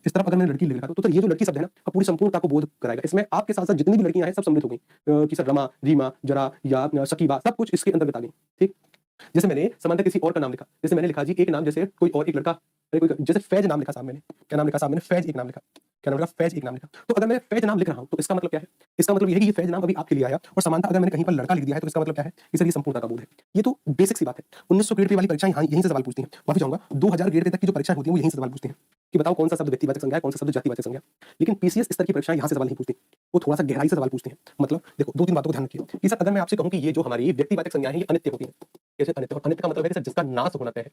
इस तरफ अगर मैंने लड़की लिख लिखा तो सर ये जो लड़की शब्द है ना, अब पूरी संपूर्णता को बोध कराएगा। इसमें आपके साथ-साथ जितनी भी लड़कियां हैं सब सम्मिलित हो गई, कि सर रमा, रीमा, जरा या शकीबा, सब कुछ इसके अंतर्गत आ गई। ठीक। जैसे मैंने समानतः किसी और का नाम लिखा, जैसे मैंने लिखा जी एक नाम, जैसे कोई और एक लड़का, अरे कोई जैसे फैज नाम लिखा साहब मैंने। क्या नाम लिखा साहब मैंने? फैज एक नाम लिखा। क्या नाम लिखा? फैज एक नाम लिखा। तो अगर मैं फैज नाम लिख रहा हूं तो इसका मतलब क्या है? इसका मतलब ये है कि ये फैज नाम अभी आपके लिए आया, और समानतः अगर मैंने कहीं पर लड़का लिख दिया है तो इसका मतलब क्या है? कि सर ये संपूर्णता का बोध है। ये तो बेसिक सी बात है। 1900 ग्रेड पे वाली परीक्षाएं यहाँ यहीं से सवाल पूछती हैं। माफी चाहूंगा, 2000 ग्रेड तक की जो परीक्षाएं होती हैं वो यहीं से सवाल पूछती हैं कि बताओ कौन सा शब्द व्यक्तिवाचक संज्ञा है, कौन सा शब्द जातिवाचक संज्ञा है। लेकिन पीसीएस स्तर की परीक्षाएं यहाँ से सवाल नहीं पूछती, वो थोड़ा सा गहराई से सवाल पूछती हैं। मतलब देखो 2-3 बातों को ध्यान रखिए कि सर अगर मैं आपसे कहूं कि ये जो हमारी व्यक्तिवाचक संज्ञाएं हैं ये अनित्य होती हैं, कैसे अनित्य? और अनित्य का मतलब है कि सर जिसका नाश होना तय है,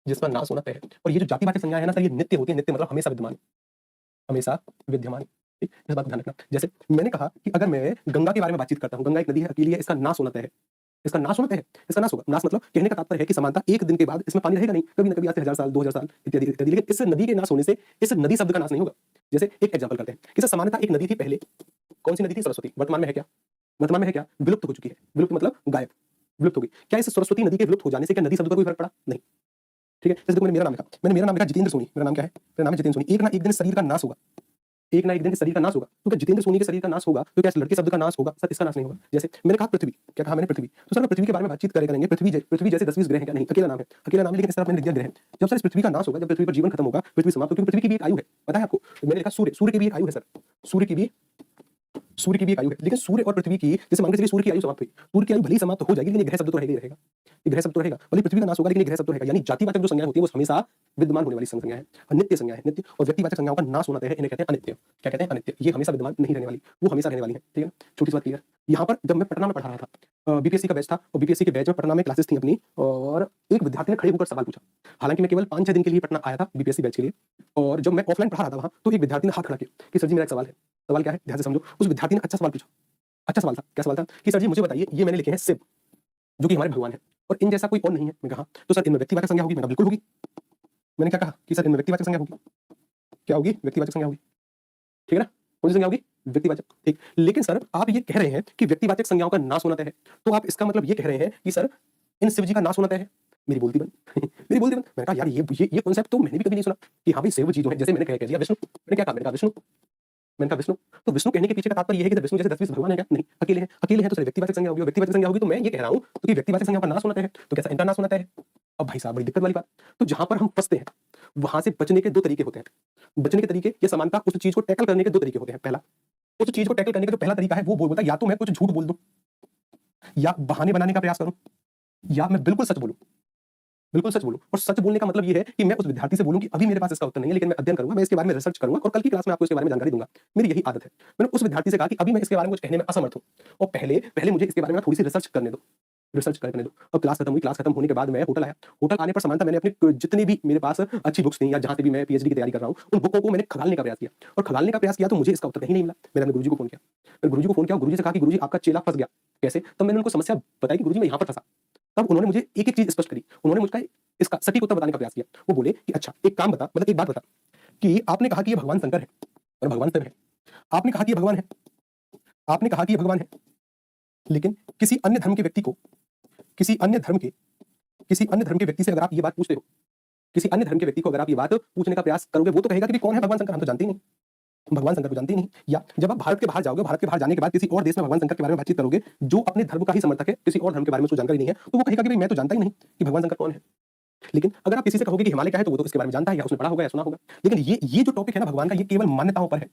जिसका नाश होना तय है। और ये जो जातिवाचक संज्ञाएं है ना सर, ये नित्य होती है। नित्य मतलब हमेशा विद्यमान, हमेशा विद्यमान। ठीक। इस बात को ध्यान रखना। जैसे मैंने कहा कि अगर मैं गंगा के बारे में बातचीत करता हूं, गंगा एक नदी है, अकेली है, इसका नाश होना तय है, इसका नाश होना तय है, इसका नाश होगा। नाश मतलब कहने का तात्पर्य है कि समानता एक दिन के बाद इसमें पानी रहेगा नहीं, कभी ना कभी आज से 1000 साल, 2000 साल इत्यादि इत्यादि। लेकिन इस नदी के नाश होने से इस नदी शब्द का नाश नहीं होगा। जैसे एक एग्जांपल करते हैं कि सर समानता एक नदी थी पहले, कौन सी नदी थी? सरस्वती। वर्तमान में है क्या? वर्तमान में है क्या? विलुप्त हो चुकी है। विलुप्त मतलब गायब, विलुप्त हो गई। क्या इस सरस्वती नदी के विलुप्त हो जाने से क्या नदी शब्द पर कोई फर्क पड़ा? नहीं। ठीक है। जैसे देखो मैंने मेरा नाम लिखा, मैंने मेरा नाम लिखा जितेंद्र सोनी। मेरा नाम क्या है? मेरा नाम है जितेंद्र सोनी। एक ना एक दिन शरीर का नाश होगा, एक ना एक दिन शरीर का नाश होगा। तो क्या जितेंद्र सोनी के शरीर का नाश होगा तो क्या इस लड़के शब्द का नाश होगा? सर इसका नाश नहीं होगा। जैसे मैंने कहा पृथ्वी। क्या कहा मैंने? पृथ्वी। तो सर पृथ्वी के बारे में बातचीत करेंगे। पृथ्वी जैसे 10-20 ग्रह हैं क्या? नहीं, अकेला नाम है, अकेला नाम है। लेकिन इस तरफ मैंने लिख दिया ग्रह। जब सर इस पृथ्वी का नाश होगा, जब पृथ्वी पर जीवन खत्म होगा, पृथ्वी समाप्त होगी, पृथ्वी की भी एक आयु है, पता है आपको? मैंने लिखा सूर्य। सूर्य की भी एक आयु है सर, सूर्य की भी एक आयु है। लेकिन सूर्य और पृथ्वी की, जैसे मान के चलिए सूर्य की आयु समाप्त हुई, सूर्य की आयु भले ही समाप्त हो जाएगी लेकिन ये ग्रह शब्द तो रहेगा ही रहेगा, ये ग्रह शब्द तो रहेगा। भले पृथ्वी का नाश होगा लेकिन ये ग्रह शब्द तो रहेगा। यानी जातिवाचक जो संज्ञाएं होती है वो हमेशा विद्यमान होने वाली संज्ञा है, नित्य संज्ञा है, नित्य। और व्यक्तिवाचक संज्ञाओं का नाश होना तय है, इन्हें कहते हैं अनित्य। क्या कहते हैं? अनित्य। ये हमेशा विद्यमान नहीं रहने वाली, वो हमेशा रहने वाली है। ठीक है ना? छोटी सी बात क्लियर। यहाँ पर जब मैं पटना में पढ़ा रहा था, बीपीएससी का बैच था, और बीपीएससी के बैच में पटना में क्लासेस थी अपनी, और एक विद्यार्थी ने खड़े होकर सवाल पूछा। हालांकि मैं केवल 5-6 दिन के लिए पटना आया था बीपीएससी बैच के लिए, और जब मैं ऑफलाइन पढ़ा रहा था वहां, तो एक विद्यार्थी ने हाथ खड़ा किया कि सर जी मेरा एक सवाल है। सवाल क्या है? ध्यान से समझो। उस विद्यार्थी ने अच्छा सवाल पूछा, अच्छा सवाल था। क्या सवाल था? कि सर जी मुझे बताइए, ये मैंने लिखे हैं शिव, जो कि हमारे भगवान है, और इन जैसा कोई और नहीं है। मैं कहा तो सर इनमें व्यक्तिवाचक संज्ञा होगी? मैंने कहा बिल्कुल होगी। मैंने क्या कहा कि सर इनमें व्यक्तिवाचक संज्ञा होगी। क्या होगी? व्यक्तिवाचक संज्ञा होगी। ठीक है ना? कौन सी संज्ञा होगी? व्यक्तिवाचक। ठीक। लेकिन सर आप ये कह रहे हैं कि व्यक्तिवाचक संज्ञाओं का नाश होना तय है, तो आप इसका मतलब ये कह रहे हैं कि सर इन शिव जी का नाश होना तय है। मेरी बोलती बंद मेरी बोलती बंद। मैंने कहा यार ये कॉन्सेप्ट तो मैंने भी कभी नहीं सुना कि हाँ भाई शिव जी जो है, जैसे मैंने कह दिया विष्णु। मैंने क्या कहा? मैंने कहा विष्णु। मैंने कहा विष्णु। तो विष्णु कहने के पीछे का तात्पर्य ये है कि विष्णु जैसे 10-20 भगवान है क्या? नहीं, अकेले हैं। अकेले हैं तो सर व्यक्तिवाचक संज्ञा होगी, व्यक्तिवाचक संज्ञा होगी तो मैं ये कह रहा हूं तो कि व्यक्तिवाचक संज्ञा का नाश होना तय है, तो कैसा इनका नाश होना तय है? अब भाई साहब बड़ी दिक्कत वाली बात। तो जहां पर हम फंसते हैं वहां से बचने के 2 तरीके होते हैं। बचने के तरीके, ये समानता उस चीज को टैकल करने के 2 तरीके होते हैं। पहला, उस चीज को टैकल करने का जो पहला तरीका है वो बोलता है या तो मैं कुछ झूठ बोल दूं, या बहाने बनाने का प्रयास करूं, या मैं बिल्कुल सच बोलूं। बिल्कुल सच बोलूं। और सच बोलने का मतलब ये है कि मैं उस विद्यार्थी से बोलूं कि अभी मेरे पास इसका उत्तर नहीं है, लेकिन मैं अध्ययन करूंगा, मैं इसके बारे में रिसर्च करूंगा और कल की क्लास में आपको इसके बारे में जानकारी दूंगा। मेरी यही आदत है। मैंने उस विद्यार्थी से कहा कि अभी मैं इसके बारे में कुछ कहने में असमर्थ हूं, और पहले मुझे इसके बारे में थोड़ी सी रिसर्च करने दो। और क्लास खत्म हुई। क्लास खत्म होने के बाद मैं होटल आया। होटल आने पर समानता मैंने अपनी जितनी भी मेरे पास अच्छी बुक्स थी, या जहां से भी मैं पीएचडी की तैयारी कर रहा हूं, उन बुकों को मैंने खंगालने का प्रयास किया, और खंगालने का प्रयास किया तो मुझे इसका उत्तर कहीं नहीं मिला। मैंने अपने गुरुजी को फोन किया। गुरुजी से कहा कि गुरुजी आपका चेला फंस गया। कैसे? तब मैंने उनको समस्या बताई कि गुरुजी मैं यहाँ पर फंसा। तब उन्होंने मुझे एक-एक चीज़ स्पष्ट करी। उन्होंने मुझका इसका सटीक उत्तर बताने का प्रयास किया। वो बोले कि अच्छा एक काम बता मतलब एक बात बता कि आपने कहा कि ये भगवान शंकर है और भगवान शिव है। आपने कहा कि ये भगवान है। आपने कहा कि ये भगवान है। लेकिन किसी अन्य धर्म के व्यक्ति को किसी अन्य धर्म के किसी अन्य धर्म के व्यक्ति से अगर आप ये बात पूछते हो, किसी अन्य धर्म के व्यक्ति को अगर आप ये बात पूछने का प्रयास करोगे, वो तो कहेगा कि कौन है भगवान शंकर? हम तो जानते ही नहीं। भगवान शंकर को जानते ही नहीं। या जब आप भारत के बाहर जाओगे, भारत के बाहर जाने के बाद किसी और देश में भगवान शंकर के बारे में बातचीत करोगे, जो अपने धर्म का ही समर्थक है, किसी और धर्म के बारे में उसको जानकारी नहीं है, तो वो कहेगा कि भई मैं तो जानता ही नहीं कि भगवान शंकर कौन है। लेकिन अगर आप किसी से कहोगे कि हिमालय क्या है, तो वो तो इसके बारे में जानता है या उसने पढ़ा होगा या सुना होगा। लेकिन ये जो टॉपिक है ना भगवान का, ये केवल मान्यताओं पर है।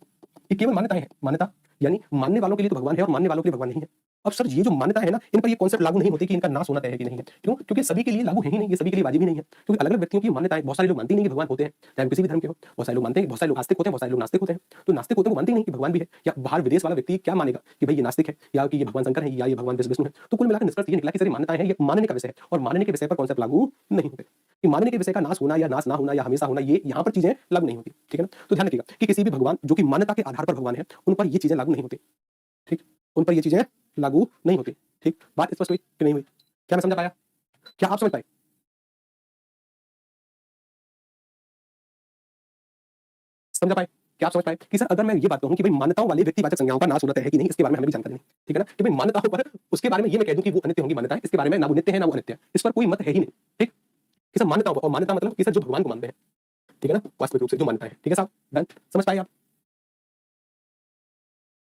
ये केवल मान्यताएँ हैं। मान्यता यानी मानने वालों के लिए तो भगवान है और मानने वालों के लिए भगवान नहीं है। अब सर ये जो मान्यता है ना, इन पर ये कॉन्सेप्ट लागू नहीं होते कि इनका नाश होना तय है कि नहीं है। क्यों? क्योंकि सभी के लिए लागू है ही नहीं, ये सभी के लिए वाजिब ही नहीं है। क्योंकि अलग-अलग व्यक्तियों की मान्यताएँ बहुत सारे लोग मानते ही नहीं कि भगवान होते हैं, चाहे वो किसी भी धर्म के हों। बहुत सारे लोग मानते हैं, बहुत सारे लोग आस्तिक होते हैं, बहुत सारे लोग नास्तिक होते हैं। तो नास्तिक होते हैं वो मानते ही नहीं कि भगवान भी है। या बाहर विदेश वाला व्यक्ति क्या मानेगा कि भई ये नास्तिक है या कि ये भगवान शंकर है या ये भगवान विष्णु है। तो कुल मिलाकर निष्कर्ष ये निकला कि सारी मान्यताएँ हैं, ये मानने का विषय है और मानने के विषय पर कॉन्सेप्ट लागू नहीं होते। कि मानने के विषय का नाश होना या नाश ना होना या हमेशा होना, ये यहाँ पर चीज़ें लागू नहीं होती। ठीक है ना? तो ध्यान रखिएगा कि किसी भी भगवान जो कि मान्यता के आधार पर भगवान है, उन पर ये चीज़ें लागू नहीं होती। ठीक? उन पर ये चीज़ें लागू नहीं होती। ठीक? बात स्पष्ट हुई कि नहीं हुई? क्या मैं समझा पाया? क्या आप समझ पाए? समझ पाए? क्या आप समझ पाए कि सर अगर मैं ये बात कहूँ कि भई मान्यताओं वाले व्यक्तिवाचक संज्ञाओं का नाश होना तय है कि नहीं, इसके बारे में हमें भी जानकारी नहीं। ठीक है ना? कि भई मान्यताओं पर उसके बारे में ये मैं कह दूँ कि वो अनित्य होंगी मान्यताएँ, इसके बारे में ना वो नित्य है, ना वो अनित्य है। इस पर कोई मत है ही नहीं। ठीक? कि सर मान्यताओं पर और मान्यता मतलब कि सर जो भगवान को मानते हैं। ठीक है ना? वास्तविक रूप से जो मान्यता है। ठीक है साहब? डन? समझ पाए आप?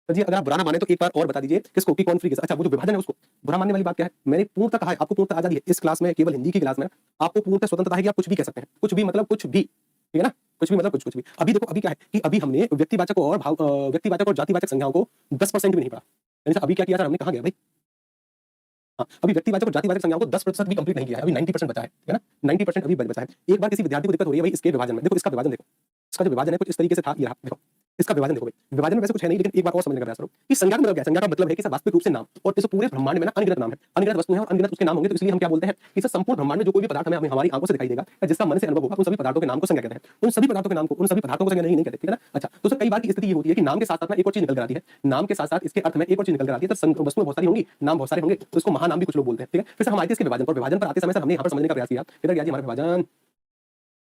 सर जी अगर आप बुरा ना माने तो एक बार और बता दीजिए किसको कि कौन फ्री केस? अच्छा वो जो विभाजन है उसको। बुरा मानने वाली बात क्या है? मैंने पूर्णतः कहा है, आपको पूर्णतः आज़ादी है। इस क्लास में केवल हिंदी की क्लास में आपको पूर्णतः स्वतंत्रता है कि आप कुछ भी कह सकते हैं। कुछ भी मतलब कुछ भी। ठीक है ना? कुछ भी मतलब कुछ भी। अभी देखो अभी क्या है कि अभी हमने व्यक्तिवाचक और व्यक्तिवाचक और जातिवाचक संज्ञाओं को 10% भी नहीं पढ़ा। यानी सर अभी क्या किया सर हमने कहाँ गया भाई? हाँ, अभी व्यक्तिवाचक और जातिवाचक संज्ञाओं को 10% भी कंप्लीट नहीं किया है। अभी 90% बचा है। ठीक है ना? 90% अभी बचा है। एक बार किसी विद्यार्थी को दिक्कत हो रही है भाई इसके विभाजन में। देखो इसका विभाजन देखो। इसका जो विभाजन है कुछ इस तरीके से था, ये रहा देखो। इसका विभाजन देखो भाई। विभाजन में वैसे कुछ है नहीं लेकिन एक बार और समझने का प्रयास करो। कि संज्ञा का मतलब क्या है? संज्ञा का मतलब है कि सर वास्तविक रूप से नाम और इस पूरे ब्रह्मांड में ना अनगिनत नाम है। अनगिनत वस्तुएं हैं और अनगिनत उसके नाम होंगे तो इसलिए हम क्या बोलते हैं कि सर संपूर्ण ब्रह्मांड में जो कोई भी पदार्थ हमें हमारी आंखों से दिखाई देगा या जिसका मन से अनुभव होगा उन सभी पदार्थों के नाम को संज्ञा कहते हैं। उन सभी पदार्थों के नाम को उन सभी पदार्थों को संज्ञा नहीं कहते। ठीक है ना? अच्छा तो सर कई बार की स्थिति ये होती है कि नाम के साथ-साथ में एक और चीज़ निकल कर आती है। नाम के साथ-साथ इसके अर्थ में एक और चीज़ निकल कर आती है। तो वस्तुएं बहुत सारी होंगी, नाम बहुत सारे होंगे तो इसको महानाम भी कुछ लोग बोलते हैं। ठीक है? फिर से हम आए थे इसके विभाजन पर। विभाजन पर आते समय सर हमने यहाँ पर समझने का प्रयास किया। इधर गया जी हमारा विभाजन।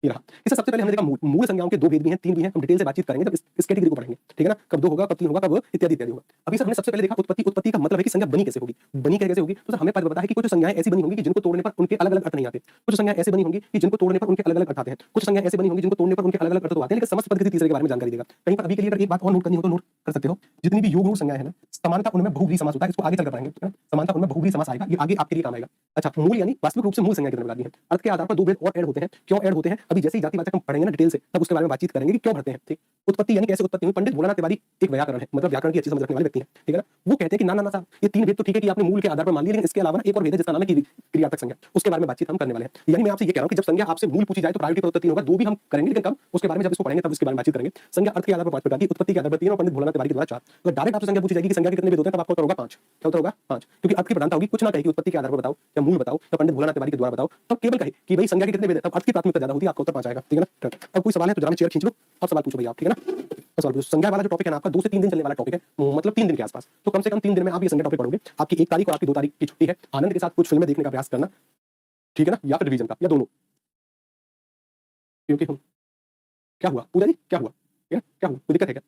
ये रहा। इससे सबसे पहले हमने देखा मूल संज्ञाओं के 2 भेद भी हैं, 3 भी हैं। हम डिटेल से बातचीत करेंगे तब इस कैटेगरी को पढ़ेंगे। ठीक है ना? कब 2 होगा, कब 3 होगा, कब इत्यादि इत्यादि होगा। अभी सर हमने सबसे पहले देखा उत्पत्ति। उत्पत्ति का मतलब है कि संज्ञा बनी कैसे होगी? बनी कैसे होगी? तो सर हमें पता है कि कुछ संज्ञाएँ ऐसी बनी होंगी कि जिनको तोड़ने पर उनके अलग-अलग अर्थ नहीं आते। कुछ संज्ञाएँ ऐसी बनी होंगी कि जिनको तोड़ने पर उनके अलग-अलग अर्थ आते हैं। कुछ संज्ञाएँ ऐसी बनी होंगी जिनको तोड़ने पर उनके अलग-अलग अर्थ तो आते हैं लेकिन समस्त पद किसी तीसरे के बारे में जानकारी देगा। कहीं पर अभी के लिए अगर एक बात और नोट करनी हो तो नोट कर सकते हो। जितनी भी योग संज्ञाएँ हैं ना, समानता उनमें बहुव्रीहि समास होता है। इसको आगे चलकर पढ़ेंगे। ठीक है? समानता उनमें बहुव्रीहि समास आएगा। ये आगे आपके लिए काम आएगा। अच्छा मूल यानी वास्तविक रूप से मूल संज्ञा कितने प्रकार की हैं? अर्थ के आधार पर 2 भेद और ऐड होते हैं। क्यों ऐड होते हैं? अभी जैसे ही जातिवाचक हम पढ़ेंगे ना डिटेल से तब उसके बारे में बातचीत करेंगे कि क्यों भरते हैं। ठीक? उत्पत्ति यानी कैसे उत्पत्ति हुई? पंडित भोलानाथ तिवारी एक व्याकरण है, मतलब व्याकरण की अच्छी समझ रखने वाले व्यक्ति हैं। ठीक है ना? वो कहते हैं कि ना साहब ये 3 भेद तो ठीक है कि आपने मूल के आधार पर मान लिया लेकिन इसके अलावा ना एक और भेद है जिसका नाम है क्रियार्थक संज्ञा। उसके बारे में बातचीत हम करने वाले हैं। यानी मैं आपसे ये कह रहा हूं कि जब संज्ञा आपसे मूल पूछी जाए तो प्रायोरिटी पर उत्पत्ति होगा। 2 भी हम करेंगे लेकिन कब? उसके बारे में जब इसको पढ़ेंगे तब उसके बारे में बातचीत करेंगे। संज्ञा अर्थ के आधार पर 5 प्रकार की, उत्पत्ति के आधार पर 3 और पंडित भोलानाथ तिवारी के द्वारा 4। अगर डायरेक्ट आपसे संज्ञा पूछी जाएगी कि संज्ञा के कितने भेद होते हैं तब आपका उत्तर होगा 5। क्या उत्तर होगा? 5 क्योंकि अर्थ की प्रधानता होगी। कुछ ना कहे कि उत्पत्ति के आधार पर बताओ या मूल बताओ या पंडित भोलानाथ तिवारी के द्वारा बताओ, तब केवल कहे कि भाई संज्ञा के कितने भेद हैं तब अर्थ की प्राथमिकता ज्यादा होती है, आपका उत्तर 5 आएगा। ठीक है ना? अब कोई सवाल है तो जरा चेयर खींच लो और सवाल पूछो भैया आप। ठीक है ना? सवाल पूछो। संज्ञा वाला जो टॉपिक है ना आपका 2 से 3 दिन चलने वाला टॉपिक है, मतलब 3 दिन के आसपास। तो कम से कम 3 दिन में आप ये संज्ञा टॉपिक पढ़ोगे। आपकी 1 तारीख और आपकी 2 तारीख की छुट्टी है। आनंद के साथ कुछ फिल्में देखने का प्रयास करना। ठीक है ना? या फिर रिवीजन का या दोनों। क्योंकि हम क्या हुआ? पूजा जी क्या हुआ? क्या हुआ? कोई दिक्कत है क्या?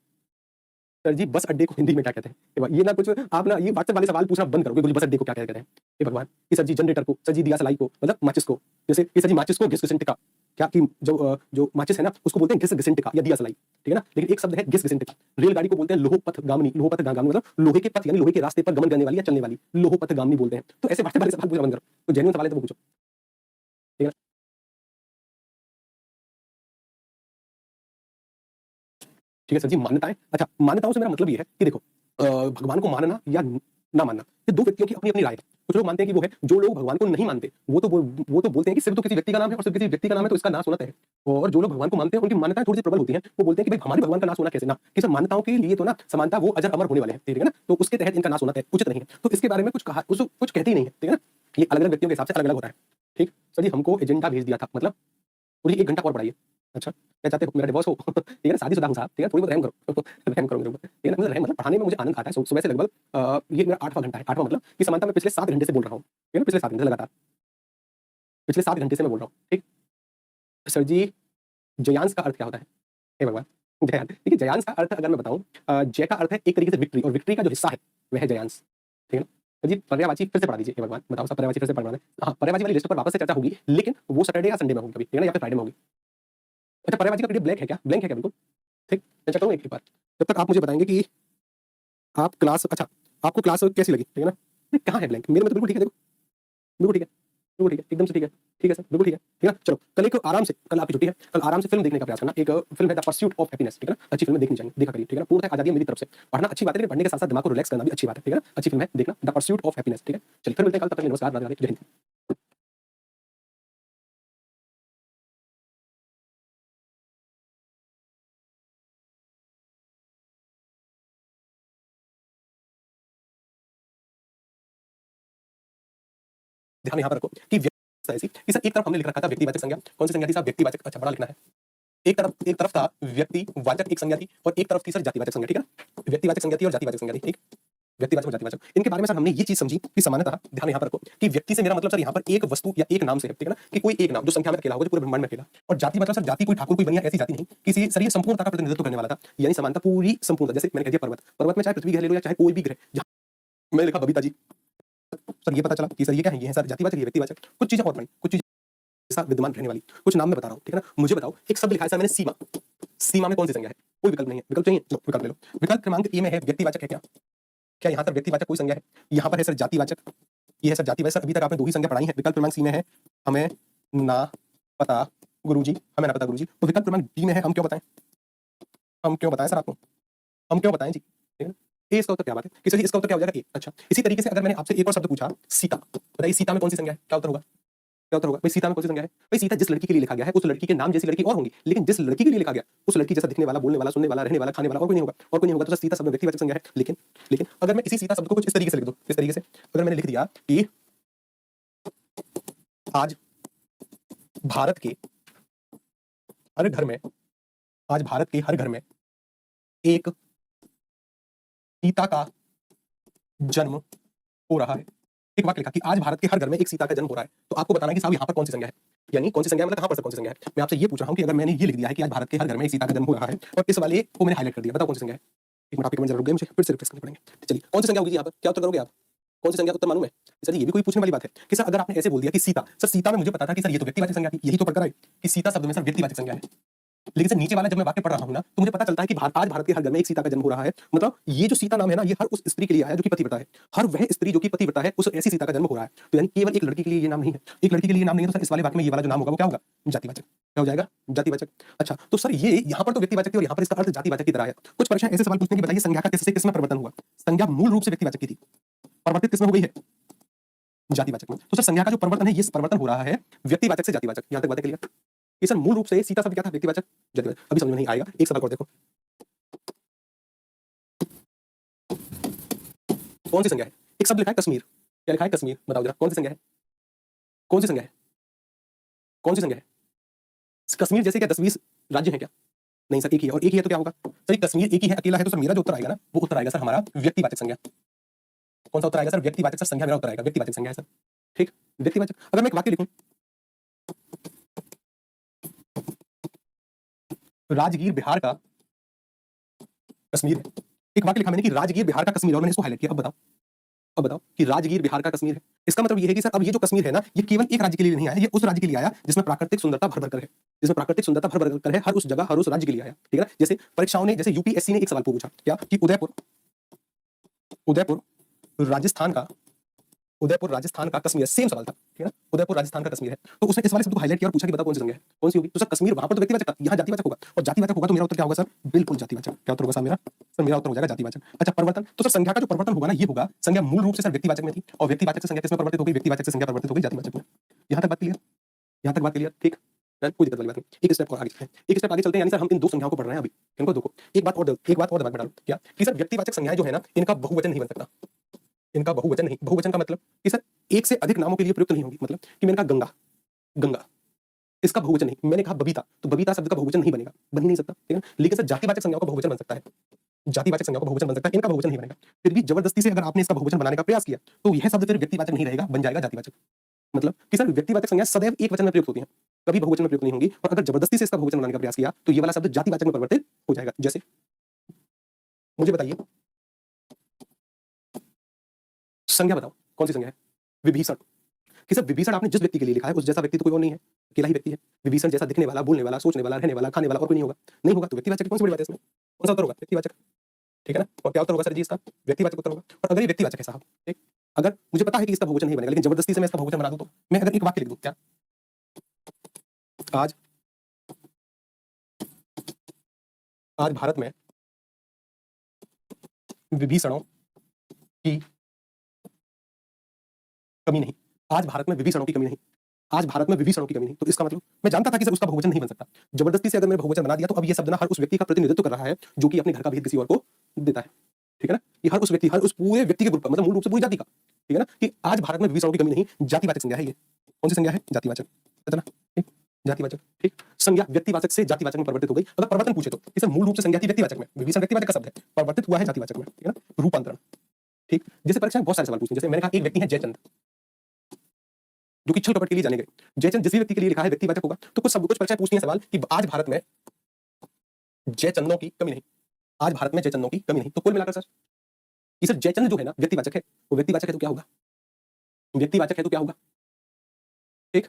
सर जी बस अड्डे को हिंदी में क्या कहते हैं? ये ना कुछ आप ना ये व्हाट्सएप वाले सवाल पूछना बंद करोगे। बस अड्डे को क्या कहते हैं? हे भगवान! कि सर जी जनरेटर को, सर जी दिया सलाई को, मतलब माचिस को। जैसे कि सर जी माचिस को घिस घिसनटिका। क्या कि जो माचिस है ना उसको बोलते हैं घिस घिसनटिका या दिया सलाई। ठीक है ना? लेकिन एक शब्द है घिस घिसनटिका। रेलगाड़ी को बोलते हैं लोहपथगामिनी। लोहपथगामिनी मतलब लोहे के पथ यानी लोहे के रास्ते पर गमन करने वाली या चलने वाली लोहपथगामिनी बोलते हैं। तो ऐसे व्हाट्सएप वाले सवाल पूछना बंद करो। तो जेन्युइन सवाल है तो वो पूछो। ठीक है? ठीक है सर जी मान्यताएं। अच्छा मान्यताओं से मेरा मतलब ये है कि देखो भगवान को मानना या ना मानना ये 2 व्यक्तियों की अपनी अपनी राय है। कुछ लोग मानते हैं कि वो है, जो लोग भगवान को नहीं मानते वो तो बोलते हैं कि सिर्फ तो किसी व्यक्ति का नाम है और सिर्फ किसी व्यक्ति का नाम है तो इसका नाश होना तय है। और जो लोग भगवान को मानते हैं उनकी मान्यताएं थोड़ी सी प्रबल होती हैं। वो बोलते हैं कि भाई हमारे भगवान का नाश होना कैसे ना, कि सब मान्यताओं के लिए तो ना समानता वो अजर अमर होने वाले हैं। ठीक है ना? तो उसके तहत इनका नाश होना तय उचित नहीं है। तो इसके बारे में कुछ कहते ही नहीं है। ठीक है ना? ये अलग अलग व्यक्तियों के हिसाब से अलग अलग होता है। ठीक सर जी हमको एजेंडा भेज दिया था, मतलब पूरी 1 घंटा और बढ़ाइए। अच्छा, क्या चाहते हो मेरा डिवोर्स हो? ठीक है ना? शादीशुदा हूँ साहब, ठीक है? थोड़ी बहुत रहम करो। रहम करो मेरे ऊपर। ठीक है ना? मुझे रहम मतलब पढ़ाने में मुझे आनंद आता है। सुबह से लगभग ये मेरा 8वां घंटा है। 8वां मतलब कि समानता मैं पिछले 7 घंटे से बोल रहा हूँ। ठीक है ना? पिछले 7 घंटे से लगातार। पिछले 7 घंटे से मैं बोल रहा हूँ, ठीक? सर जी, जयांश का अर्थ क्या होता है? हे भगवान! जयांश, देखिए जयांश का अर्थ अगर मैं बताऊँ, जय का अर्थ है एक तरीके से विक्ट्री, और विक्ट्री का जो हिस्सा है, वह है जयांश, ठीक है ना? सर जी, पर्यायवाची फिर से पढ़ा दीजिए, हे भगवान! बताओ सब पर्यायवाची फिर से पढ़वाना है। हाँ, पर्यायवाची वाली लिस्ट पर वापस से चर्चा होगी, लेकिन वो सैटरडे या संडे में होगी कभी, ठीक है ना? या फिर फ्राइडे में होगी। अच्छा, पर्यायवाची का पीडीएफ ब्लैंक है क्या? ब्लैंक है क्या बिल्कुल? ठीक, मैं चेक करूँ एक बार। जब तक आप मुझे बताएँगे कि आप क्लास, अच्छा, आपको क्लास कैसी लगी, ठीक है ना? ये कहाँ है ब्लैंक? मेरे में तो बिल्कुल ठीक है, देखो, बिल्कुल ठीक है। बिल्कुल ठीक है, एकदम से ठीक है। ठीक है सर, बिल्कुल ठीक है। ठीक है, चलो कल एक आराम से, कल आपकी छुट्टी है, कल आराम से फ़िल्म देखने का प्रयास करना। एक फ़िल्म है द परस्यूट ऑफ हैप्पीनेस, ठीक है ना? अच्छी फ़िल्म है, देखनी चाहिए, देखा करिए, ठीक है ना? पूर्णतः आज़ादी है मेरी तरफ से। पढ़ना अच्छी बात है, लेकिन पढ़ने के साथ-साथ दिमाग को रिलैक्स करना भी अच्छी बात है, ठीक है ना? अच्छी फ़िल्म है, देखना द परस्यूट ऑफ हैप्पीनेस, ठीक है? चलिए फिर मिलते हैं कल, तब तक के लिए नमस्कार, राधे-राधे, जय हिंद। ध्यान यहाँ पर रखो कि व्यक्ति ऐसी कि सर एक तरफ हमने लिख रखा था व्यक्तिवाचक संज्ञा, कौन सी संज्ञा थी साहब? व्यक्तिवाचक, अच्छा बड़ा लिखना है। एक तरफ था व्यक्तिवाचक एक संज्ञा थी, और एक तरफ थी सर जातिवाचक संज्ञा, ठीक है? व्यक्तिवाचक संज्ञा थी और जातिवाचक संज्ञा थी, ठीक? व्यक्तिवाचक और जातिवाचक, इनके बारे में सर हमने ये चीज समझी कि सामान्यतः, ध्यान यहाँ पर रखो कि व्यक्ति से मेरा मतलब सर यहाँ पर एक वस्तु या एक नाम से है, ठीक है ना? कि कोई एक नाम जो संख्या में अकेला होगा, जो पूरे ब्रह्मांड में अकेला। और जाति मतलब सर जाति कोई ठाकुर कोई बनिया ऐसी जाति नहीं, किसी सर ये संपूर्णता का प्रतिनिधित्व करने वाला था, यानी समानता पूरी संपूर्णता। जैसे मैंने कह दिया पर्वत, पर्वत में चाहे पृथ्वी ग्रह ले लो या चाहे कोई भी ग्रह, जहाँ मैंने लिखा बबीता जी, सर ये पता चला कि सर ये क्या है? ये है सर जातिवाचक, ये व्यक्तिवाचक। कुछ चीजें और पढ़ी, कुछ चीजें साथ विद्यमान रहने वाली, कुछ नाम मैं बता रहा हूँ, ठीक है ना? मुझे बताओ, एक शब्द लिखा है सर मैंने सीमा, सीमा में कौन सी संज्ञा है? कोई विकल्प नहीं है, विकल्प चाहिए? लो विकल्प ले लो। विकल्प क्रमांक ए में है व्यक्तिवाचक है क्या? क्या यहाँ पर व्यक्तिवाचक कोई संज्ञा है? यहाँ पर है सर जातिवाचक, ये है सर जातिवाचक। सर अभी तक आपने 2 ही संज्ञा पढ़ाई है। विकल्प क्रमांक सी में है हमें ना पता गुरुजी, हमें ना पता गुरुजी। तो विकल्प क्रमांक डी में है हम क्यों बताएं? हम क्यों बताएं सर आपको? हम क्यों बताएं जी? ठीक है ना? ए इसका उत्तर क्या बात है? कि सर जी इसका उत्तर क्या हो जाएगा? ए। अच्छा, इसी तरीके से अगर मैंने आपसे एक और शब्द पूछा सीता, बताइए सीता में कौन सी संज्ञा है? क्या उत्तर होगा? क्या उत्तर होगा? भाई सीता में कौन सी संज्ञा है? भाई सीता जिस लड़की के लिए लिखा गया है, उस लड़की के नाम जैसी लड़की और होंगी, लेकिन जिस लड़की के लिए लिखा गया, उस लड़की जैसा दिखने वाला, बोलने वाला, सुनने वाला, रहने वाला, खाने वाला और कोई नहीं होगा, और कोई नहीं होगा। तो सर सीता शब्द व्यक्तिवाचक संज्ञा है। लेकिन लेकिन अगर मैं इसी सीता शब्द को कुछ इस तरीके से लिख दूं, इस तरीके से अगर मैंने लिख दिया कि आज भारत के हर घर में, आज भारत के हर घर में एक सीता का जन्म हो रहा है। एक वाक्य लिखा कि आज भारत के हर घर में एक सीता का जन्म हो रहा है। तो आपको बताना है कि साहब यहाँ पर कौन सी संज्ञा है? यानी कौन सी संज्ञा है, मतलब कहाँ पर से कौन सी संज्ञा है? मैं आपसे ये पूछ रहा हूँ कि अगर मैंने ये लिख दिया है कि आज भारत के हर घर में एक सीता का जन्म हो रहा है, और इस वाले को मैंने हाईलाइट कर दिया, बताओ कौन सी संज्ञा है? एक मिनट, आप एक मिनट जरा रुक गए, मुझे फिर से रिफ्रेश करने पड़ेंगे। चलिए कौन सी संज्ञा होगी जी यहाँ पर? क्या उत्तर करोगे आप? कौन सी संज्ञा उत्तर मालूम है? सर ये भी कोई पूछने वाली बात है कि सर अगर आपने ऐसे बोल दिया कि सीता, सर सीता में मुझे पता था कि सर ये तो व्यक्तिवाचक संज्ञा थी, यही तो पढ़कर आए कि सीता शब्द में सर व्यक्तिवाचक संज्ञा है। लेकिन सर नीचे वाला जब मैं वाक्य पढ़ रहा हूँ ना, तो मुझे पता चलता है कि आज भारत के हर घर में एक सीता का जन्म हो रहा है। मतलब ये जो सीता नाम है ना, ये हर उस स्त्री के लिए आया जो कि पतिव्रता है। हर वह स्त्री जो कि पतिव्रता है, उस ऐसी सीता का जन्म हो रहा है। तो यानी केवल एक लड़की के लिए ये नाम नहीं है, एक लड़की के लिए नाम नहीं है। तो सर इस वाले वाक्य में ये वाला जो नाम होगा वो क्या होगा? जातिवाचक। क्या हो जाएगा? जातिवाचक। अच्छा, तो सर ये यहाँ पर तो व्यक्तिवाचक थी और यहाँ पर इसका अर्थ जातिवाचक की तरह है। कुछ परीक्षाएं ऐसे सवाल पूछने की बताइए संज्ञा का किससे किसमें परिवर्तन हुआ? संज्ञा मूल रूप से व्यक्तिवाचक की थी, परिवर्तित किसमें हो गई है? जातिवाचक में। तो सर संज्ञा का जो परिवर्तन है, ये परिवर्तन हो रहा है व्यक्तिवाचक से जातिवाचक। यहाँ तक बातें क्लियर? ये सर मूल रूप से सीता शब्द क्या था? व्यक्तिवाचक, जातिवाचक। अभी समझ में नहीं आएगा, एक सवाल और देखो। कौन सी संज्ञा है? एक शब्द लिखा है कश्मीर, क्या लिखा है? कश्मीर। बताओ जरा कौन सी संज्ञा है? कौन सी संज्ञा है? कौन सी संज्ञा है? कश्मीर जैसे क्या 10-20 राज्य हैं क्या? नहीं सर, एक ही है, और एक ही है तो क्या होगा? सर कश्मीर एक ही है, अकेला है, तो सर मेरा जो उत्तर आएगा ना, वो उत्तर आएगा सर हमारा व्यक्तिवाचक संज्ञा। कौन सा उत्तर आएगा सर? व्यक्तिवाचक। सर संज्ञा मेरा उत्तर आएगा, व्यक्तिवाचक संज्ञा है सर। ठीक, व्यक्तिवाचक। अगर मैं एक वाक्य लिखूं, राजगीर बिहार का कश्मीर है। एक वाक्य लिखा मैंने कि राजगीर बिहार का कश्मीर है, और मैंने इसको हाईलाइट किया। अब बताओ कि राजगीर बिहार का कश्मीर है। इसका मतलब ये है कि सर अब ये जो कश्मीर है ना, ये केवल एक राज्य के लिए नहीं आया, ये उस राज्य के लिए आया जिसमें प्राकृतिक सुंदरता भर भर कर है, जिसमें प्राकृतिक सुंदरता भर भर कर है, हर उस जगह, हर उस राज्य के लिए आया। ठीक है ना? जैसे परीक्षाओं ने, जैसे यूपीएससी ने एक सवाल पूछा क्या कि उदयपुर, उदयपुर राजस्थान का, उदयपुर राजस्थान का कश्मीर, सेम सवाल था। ठीक है ना? उदयपुर राजस्थान का कश्मीर है, तो उसने इस वाले शब्द को हाईलाइट किया और पूछा कि बताओ कौन सी संज्ञा है, कौन सी होगी? तो सर कश्मीर वहां पर तो व्यक्तिवाचक था, यहाँ जातिवाचक होगा, और जातिवाचक होगा तो मेरा उत्तर क्या होगा सर? बिल्कुल जातिवाचक। क्या उत्तर होगा सर मेरा? सर मेरा उत्तर हो जाएगा जातिवाचक। अच्छा, परिवर्तन, तो सर संज्ञा का जो परिवर्तन होगा ना, ये होगा संज्ञा मूल रूप से सर व्यक्तिवाचक में थी, और व्यक्तिवाचक से संज्ञा किसमें परिवर्तित हो गई? व्यक्तिवाचक से संज्ञा परिवर्तित हो गई जातिवाचक में। यहाँ तक बात क्लियर? यहाँ तक बात क्लियर? ठीक, कोई दिक्कत वाली बात नहीं। एक स्टेप और आगे चलते हैं, एक स्टेप आगे चलते हैं। यानी सर हम इन दो संज्ञाओं को पढ़ रहे हैं अभी, इनको देखो। एक बात और दिमाग में डालो, क्या कि सर व्यक्तिवाचक संज्ञाएं जो है ना, इनका बहुवचन नहीं बन सकता, इनका बहुवचन नहीं। बहुवचन का मतलब कि सर एक से अधिक नामों के लिए प्रयुक्त नहीं होगी। मतलब कि मैंने कहा गंगा, गंगा, इसका बहुवचन नहीं। मैंने कहा बबीता, तो बबीता शब्द का बहुवचन नहीं बनेगा, बन ही नहीं सकता। ठीक है? लेकिन सर जातिवाचक संज्ञाओं का बहुवचन बन सकता है, जातिवाचक संज्ञाओं का बहुवचन बन सकता है, इनका बहुवचन नहीं बनेगा। फिर भी जबरदस्ती से अगर आपने इसका बहुवचन बनाने का प्रयास किया, तो यह शब्द फिर व्यक्तिवाचक नहीं रहेगा, बन जाएगा जातिवाचक। मतलब कि सर व्यक्तिवाचक संज्ञा सदैव एक वचन में प्रयुक्त होती हैं, कभी बहुवचन में प्रयुक्त नहीं होंगी, और अगर जबरदस्ती से इसका बहुवचन बनाने का प्रयास किया तो ये वाला शब्द जातिवाचक में परिवर्तित हो जाएगा। जैसे मुझे बताइए, संज्ञा बताओ कौन सी संज्ञा है? विभीषण। कि सर विभीषण आपने जिस व्यक्ति के लिए लिखा है उस जैसा व्यक्ति तो कोई और नहीं है, अकेला ही व्यक्ति है। विभीषण जैसा दिखने वाला, बोलने वाला, सोचने वाला, रहने वाला, खाने वाला और कोई नहीं होगा। नहीं होगा तो व्यक्तिवाचक कौन सी बड़ी बात है इसमें? कौन सा उत्तर होगा? व्यक्तिवाचक। ठीक है ना? और क्या उत्तर होगा सर जी इसका? व्यक्तिवाचक उत्तर होगा। और अगर ये व्यक्तिवाचक है साहब, ठीक, अगर मुझे पता है कि इसका बहुवचन नहीं बनेगा लेकिन जबरदस्ती से मैं इसका बहुवचन बना दूं तो मैं अगर एक वाक्य लिख दूं, क्या आज आज भारत में विभीषणों की कमी नहीं, आज भारत में विभीषणों की कमी नहीं, आज भारत में विभीषणों की कमी नहीं, तो इसका मतलब मैं जानता था कि सर उसका बहुवचन नहीं बन सकता। जबरदस्ती से अगर मैंने बहुवचन बना दिया तो अब ये शब्द ना हर उस व्यक्ति का प्रतिनिधित्व कर रहा है जो कि अपने घर का भेद किसी और को देता है। ठीक है ना? ये हर उस व्यक्ति, हर उस पूरे व्यक्ति के ग्रुप का, मतलब मूल रूप से पूरी जाति का। ठीक है ना? कि आज भारत में विभीषणों की कमी नहीं, जातिवाचक संज्ञा है ये। कौन सी संज्ञा है? जातिवाचक। पता ना? ठीक? जातिवाचक। ठीक, संज्ञा व्यक्तिवाचक से जातिवाचक में परिवर्तित हो गई। अगर परिवर्तन पूछे तो इसे मूल रूप से संज्ञा थी व्यक्तिवाचक में, विभीषण व्यक्तिवाचक का शब्द है, परिवर्तित हुआ है जातिवाचक में। ठीक है ना? रूपांतरण। ठीक, जैसे परीक्षा में बहुत सारे सवाल पूछते हैं। जैसे मैंने कहा एक व्यक्ति है जयचंद, जो कि छल कपट के लिए जाने गए। जयचंद जिस भी व्यक्ति के लिए लिखा है व्यक्तिवाचक होगा। तो कुछ परीक्षाएं पूछती हैं सवाल कि आज भारत में जयचंदों की कमी नहीं, आज भारत में जयचंदों की कमी नहीं, तो कुल मिलाकर सर ये सर जयचंद जो है ना व्यक्तिवाचक है, वो व्यक्तिवाचक है तो क्या होगा? व्यक्तिवाचक है तो क्या होगा? ठीक,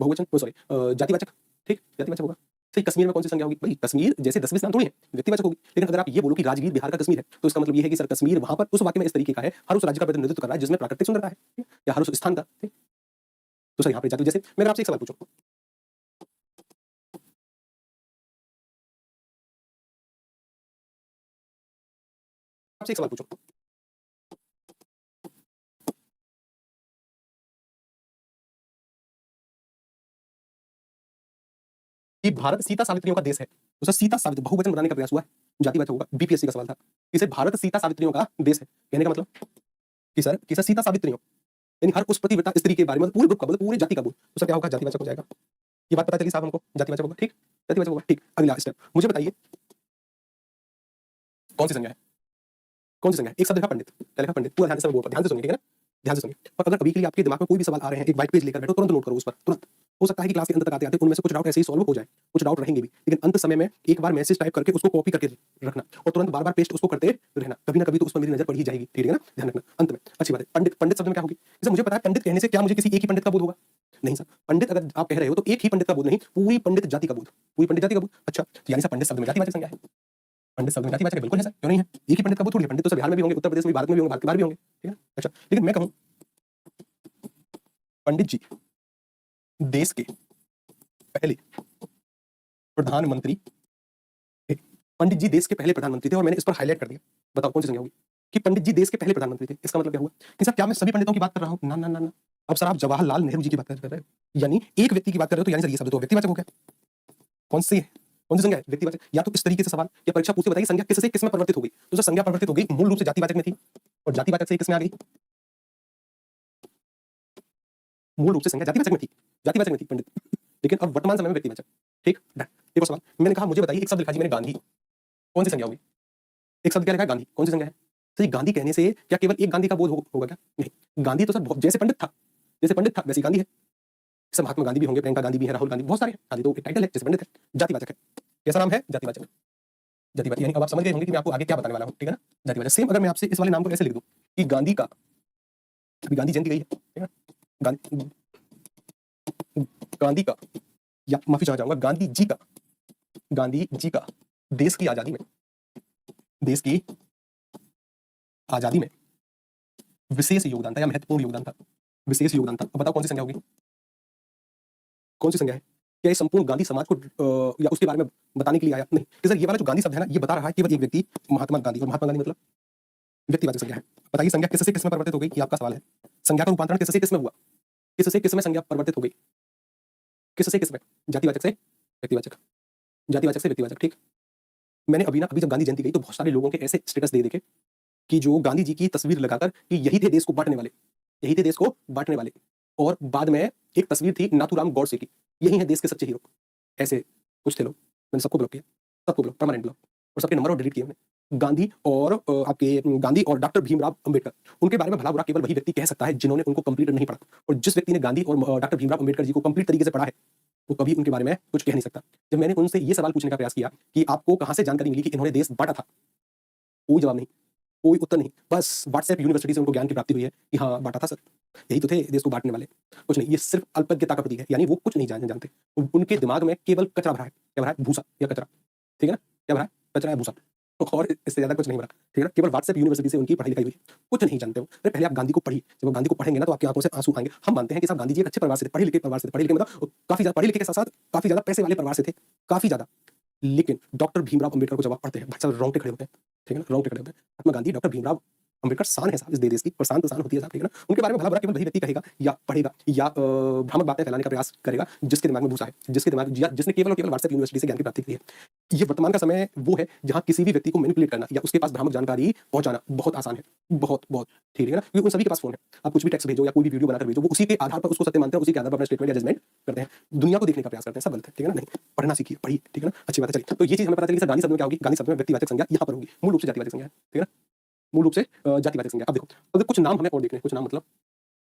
बहुवचन, सॉरी, जातिवाचक। ठीक, जातिवाचक होगा। सही, कश्मीर में कौन सी संज्ञा होगी? भाई कश्मीर जैसे 10वें स्थान थोड़ी है, व्यक्तिवाचक होगी। लेकिन अगर आप ये बोलो कि राजगीर बिहार का कश्मीर है तो इसका मतलब ये है कि सर कश्मीर वहां पर उस वाक्य में इस तरीके का है, हर उस राज्य का प्रतिनिधित्व कर रहा है जिसमें प्राकृतिक सुंदरता है, ठीक? या हर उस स्थान का। ठीक? तो सर यहाँ पे जाति, जैसे मैं अगर आपसे एक सवाल पूछूं, आपसे एक सवाल पूछूं कि भारत सीता सावित्रियों का देश है, तो सर सीता सावित्री बहुवचन बनाने का प्रयास हुआ है, जातिवाचक होगा। बीपीएससी का सवाल था कि सर भारत सीता सावित्रियों का देश है, कहने का मतलब कि सर सीता सावित्रियों यानी हर उस पतिव्रता स्त्री के बारे में, मतलब पूरे ग्रुप का, मतलब पूरे जाति का बोल, तो सर क्या होगा? जातिवाचक हो जाएगा। ये बात पता चली साहब हमको? जातिवाचक होगा। ठीक, जातिवाचक होगा। ठीक, अगला स्टेप मुझे बताइए कौन सी संज्ञा है? कौन सी संज्ञा है? एक शब्द लिखा पंडित, क्या लिखा? पंडित। पूरा ध्यान से बोल, ध्यान से सुनिए, ठीक है ना? ध्यान से सुनिए। और अगर अभी के लिए आपके दिमाग में कोई भी सवाल आ रहे हैं, एक व्हाइट पेज लेकर बैठो, तुरंत नोट करो उस पर, तुरंत। हो सकता है कि क्लास के अंत तक आते आते उनमें से कुछ डाउट ऐसे ही सॉल्व हो जाए, कुछ डाउट रहेंगे भी, लेकिन अंत समय में एक बार मैसेज टाइप करके उसको कॉपी करके रखना और तुरंत बार बार पेस्ट उसको करते रहना, कभी ना कभी तो उस पर मेरी नजर पड़ ही जाएगी। ठीक है ना? ध्यान रखना। अंत में अच्छी बात है, पंडित, पंडित शब्द में क्या होगी? जैसे मुझे पता है पंडित कहने से क्या मुझे किसी एक ही पंडित का बोध होगा? नहीं सर, पंडित अगर आप कह रहे हो तो एक ही पंडित का बोध नहीं, पूरी पंडित जाति का बोध, पूरी पंडित जाति का बोध। अच्छा, तो यानी सर पंडित शब्द में जातिवाचक संज्ञा है, पंडित शब्द में जातिवाचक है, बिल्कुल है सर, क्यों नहीं है? एक ही पंडित का बोध थोड़ी है, पंडित तो सर बिहार में भी होंगे, उत्तर प्रदेश में भी, भारत में भी होंगे, भारत के बाहर भी होंगे। ठीक है? अच्छा, लेकिन मैं कहूं पंडित जी देश के पहले प्रधानमंत्री थे, पंडित जी देश के पहले प्रधानमंत्री थे और मैंने इस पर हाईलाइट कर दिया। बताओ कौन सी संज्ञा होगी? कि पंडित जी देश के पहले प्रधानमंत्री थे। इसका मतलब क्या हुआ कि सर क्या मैं सभी पंडितों की बात कर रहा हूं? ना ना ना ना, अब सर आप जवाहरलाल नेहरू जी की बात कर रहे हो, यानी एक व्यक्ति की बात कर रहे हो, तो यानी सर ये शब्द तो व्यक्तिवाचक हो गया। कौन सी है? कौन सी संज्ञा है? व्यक्तिवाचक। या तो इस तरीके से सवाल या परीक्षा पूछते बताइए संज्ञा किससे किस में परिवर्तित हो गई, तो सर संज्ञा परिवर्तित हो गई, मूल रूप से जातिवाचक में थी और जातिवाचक से किस में आ गई? मूल रूप से संज्ञा जातिवाचक में थी, जातिवाचक में थी पंडित, लेकिन अब वर्तमान समय में व्यक्तिवाचक। ठीक, एक और सवाल मैंने कहा, मुझे बताइए एक शब्द लिखा जी मैंने गांधी, कौन सी संज्ञा होगी? एक शब्द क्या लिखा है? गांधी, कौन सी संज्ञा है? तो ये गांधी कहने से क्या केवल एक गांधी का बोध होगा क्या? नहीं, गांधी तो सर जैसे पंडित था, जैसे पंडित था वैसे ही गांधी है। जैसे महात्मा गांधी भी होंगे, प्रियंका गांधी भी है, राहुल गांधी, बहुत सारे हैं। गांधी तो एक टाइटल है, जैसे पंडित है, जातिवाचक है। कैसा नाम है? जातिवाचक। जातिवाचक यानी अब आप समझ गए होंगे कि मैं आपको आगे क्या बताने वाला हूँ। ठीक है ना? जातिवाचक। सेम अगर मैं आपसे इस वाले नाम को ऐसे लिख दूं कि गांधी का, अभी गांधी जयंती गई है, ठीक है? गांधी, गांधी का, या माफी चाह जाऊंगा, गांधी जी का, गांधी जी का देश की आजादी में, देश की आजादी में विशेष योगदान था या महत्वपूर्ण योगदान था, विशेष योगदान था। अब बताओ कौन सी संज्ञा होगी? कौन सी संज्ञा है? क्या ये संपूर्ण गांधी समाज को या उसके बारे में बताने के लिए आया? नहीं, कि सर ये वाला जो गांधी शब्द है ना, ये बता रहा है केवल एक व्यक्ति, महात्मा गांधी, और महात्मा गांधी मतलब व्यक्तिवाचक संज्ञा है। बताइए संज्ञा किससे किस में परिवर्तित हो गई? ये आपका सवाल है। संज्ञा का रूपांतरण किससे किस में हुआ? किससे किस में संज्ञा परिवर्तित हो गई? किससे किस में? जातिवाचक से व्यक्तिवाचक, जातिवाचक से व्यक्तिवाचक। ठीक, मैंने अभी ना अभी जब गांधी जयंती गई तो बहुत सारे लोगों के ऐसे स्टेटस दे देखे कि जो गांधी जी की तस्वीर लगाकर कि यही थे देश को बांटने वाले, यही थे देश को बांटने वाले, और बाद में एक तस्वीर थी नाथूराम गॉडसे की, यही है देश के सच्चे हीरो। ऐसे कुछ थे लोग, मैंने सबको ब्लॉक किया, सबको ब्लॉक, परमानेंट ब्लॉक, और सबके नंबर और डिलीट किए मैंने। गांधी और आपके गांधी और डॉक्टर भीमराव अंबेडकर, उनके बारे में भला बुरा केवल वही व्यक्ति कह सकता है जिन्होंने उनको कंप्लीट नहीं पढ़ा। और जिस व्यक्ति ने गांधी और डॉक्टर भीमराव अंबेडकर जी को कंप्लीट तरीके से पढ़ा है, वो कभी उनके बारे में कुछ कह नहीं सकता। जब मैंने उनसे ये सवाल पूछने का प्रयास किया कि आपको कहाँ से जानकारी मिली कि इन्होंने देश बांटा था, कोई जवाब नहीं, कोई उत्तर नहीं। बस व्हाट्सएप यूनिवर्सिटी से उनको ज्ञान की प्राप्ति हुई है कि हाँ बांटा था सर, यही तो थे देश को बांटने वाले, कुछ नहीं। ये सिर्फ अल्पज्ञता का प्रतीक है, यानी वो कुछ नहीं जानते। उनके दिमाग में केवल कचरा भरा है। क्या भरा है? भूसा या कचरा, ठीक है ना? क्या भरा है? कचरा या भूसा, और इससे ज्यादा कुछ नहीं भरा, ठीक है ना? केवल व्हाट्सएप यूनिवर्सिटी से उनकी पढ़ाई लिखाई हुई है, कुछ नहीं जानते हो। अरे पहले आप गांधी को पढ़िए, जब आप गांधी को पढ़ेंगे ना तो आपकी आंखों से आंसू आएंगे। हम मानते हैं कि साहब गांधी जी एक अच्छे परिवार से थे, पढ़े लिखे परिवार से थे, पढ़े लिखे मतलब काफी ज्यादा पढ़े लिखे के साथ साथ काफी ज्यादा पैसे वाले परिवार से थे, काफी ज्यादा। लेकिन डॉक्टर भीमराव अंबेडकर को जब आप पढ़ते हैं, भाई साहब रोंगटे खड़े होते हैं, ठीक है ना? रोंगटे खड़े होते हैं। महात्मा गांधी, डॉक्टर भीमराव अंबेडकर शान है साहब इस देश की, और शान तो शान होती है साहब, ठीक है ना? उनके बारे में भला बुरा केवल वही व्यक्ति कहेगा या पढ़ेगा या भ्रामक बातें फैलाने का प्रयास करेगा जिसके दिमाग में भूसा है, जिसके दिमाग या जिसने केवल और केवल व्हाट्सएप यूनिवर्सिटी से ज्ञान की प्राप्ति की है। ये वर्तमान का समय वो है जहां किसी भी व्यक्ति को मैनिपुलेट करना या उसके पास भ्रामक जानकारी पहुंचाना बहुत आसान है, बहुत बहुत, ठीक है ना? क्योंकि उन सभी के पास फोन है, आप कुछ भी टेक्स्ट भेजो या कोई भी वीडियो बनाकर भेजो, वो उसी के आधार पर उसको सत्य मानते हैं, उसी के आधार पर अपना स्टेटमेंट या जजमेंट करते हैं, दुनिया को देखने का प्रयास करते हैं। सब गलत है, ठीक है ना? नहीं, पढ़ना सीखिए, पढ़िए, ठीक है ना? अच्छी बात है। चलिए, तो ये चीज हमें पता चली कि सर गांधी शब्द में क्या होगी? गांधी शब्द में व्यक्तिवाचक संज्ञा यहाँ पर होगी, मूल रूप से जातिवाचक संज्ञा है, ठीक है ना? मूल रूप से जातिवाचक संज्ञा। अब देखो, अगर कुछ नाम हमें और देखने हैं, कुछ नाम मतलब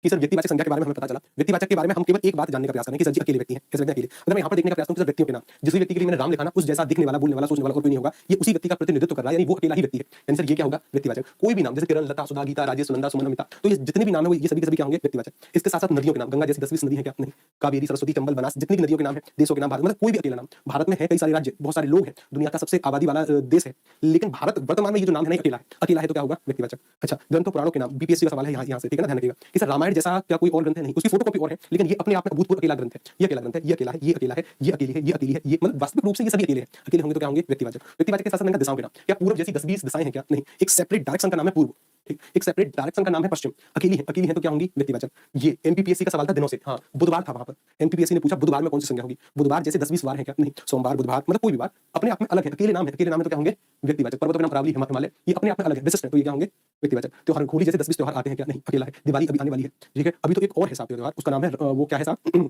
कि सर व्यक्तिवाचक संज्ञा के बारे में हमें पता चला, व्यक्तिवाचक के बारे में हम केवल एक बात जानने का प्रयास करें कि सर जी अकेले व्यक्ति हैं, इस व्यक्ति अकेले। अगर मैं यहाँ पर देखने का प्रयास करूँ कि सर व्यक्तियों के नाम, जिस भी व्यक्ति के लिए मैंने राम लिखा ना, उस जैसा दिखने वाला, बोलने वाला, सोचने वाला और कोई नहीं होगा, ये उसी व्यक्ति का प्रतिनिधित्व कर रहा है, यानी वो अकेला ही व्यक्ति है। यानी सर ये क्या होगा? व्यक्तिवाचक। कोई भी नाम जैसे किरण, लता, सुधा, गीता, राजेश, सुनंदा, सुमन, अमिता, तो ये जितने भी नाम है ये सभी के सभी क्या होंगे? व्यक्तिवाचक। इसके साथ साथ नदियों के नाम, गंगा जैसी 10-20 नदी है क्या? नहीं। कावेरी, सरस्वती, चंबल, बनास, जितनी भी नदियों के नाम है, देशों के नाम, भारत मतलब कोई भी अकेला नाम। भारत में है कई सारे राज्य, बहुत सारे लोग हैं, दुनिया का सबसे आबादी वाला देश है, लेकिन भारत वर्तमान में ये जो नाम है नहीं अकेला है, अकेला है तो क्या होगा? व्यक्तिवाचक। अच्छा, ग्रंथों पुराणों के नाम, बीपीएससी का सवाल है यहाँ से, ठीक है ना? ध्यान रखिएगा कि सर रामायण जैसा क्या कोई और ग्रंथ है? नहीं, उसकी फोटोकॉपी और है, लेकिन ये अपने आप में अभूतपूर्व अकेला ग्रंथ है। ये अकेला ग्रंथ है, ये अकेला है, ये अकेला है, ये अकेली है, ये अकेली है, ये मतलब वास्तविक रूप से ये सभी अकेले हैं। अकेले होंगे तो क्या होंगे? व्यक्तिवाचक। व्यक्तिवाचक के साथ साथ दिशाओं के नाम, क्या पूर्व जैसी 10-20 दिशाएं हैं क्या? नहीं। एक सेपरेट डायरेक्शन का नाम है पूर्व, ठीक, एक सेपरेट डायरेक्शन का नाम है पश्चिम। अकेली है तो क्या होंगी? व्यक्तिवाचक। ये एमपीपीएससी का सवाल था दिनों से, हाँ बुधवार था वहां पर, एमपीपीएससी ने पूछा बुधवार में कौन सी संज्ञा होगी? बुधवार जैसे 10-20 वार है क्या? नहीं। सोमवार, बुधवार मतलब कोई भी वार अपने आप में अलग है, अकेले नाम है, अकेले नाम है तो क्या होंगे? व्यक्तिवाचक। पर्वतों के नाम अरावली, हिमालय, ये अपने आप में अलग है, विशिष्ट है, तो ये क्या होंगे? व्यक्तिवाचक। त्योहार, होली जैसे 10-20 त्योहार आते हैं क्या? नहीं, अकेला है। दिवाली अभी आने वाली है, ठीक है? अभी तो एक और है साहब त्योहार, उसका नाम है वो क्या है साहब?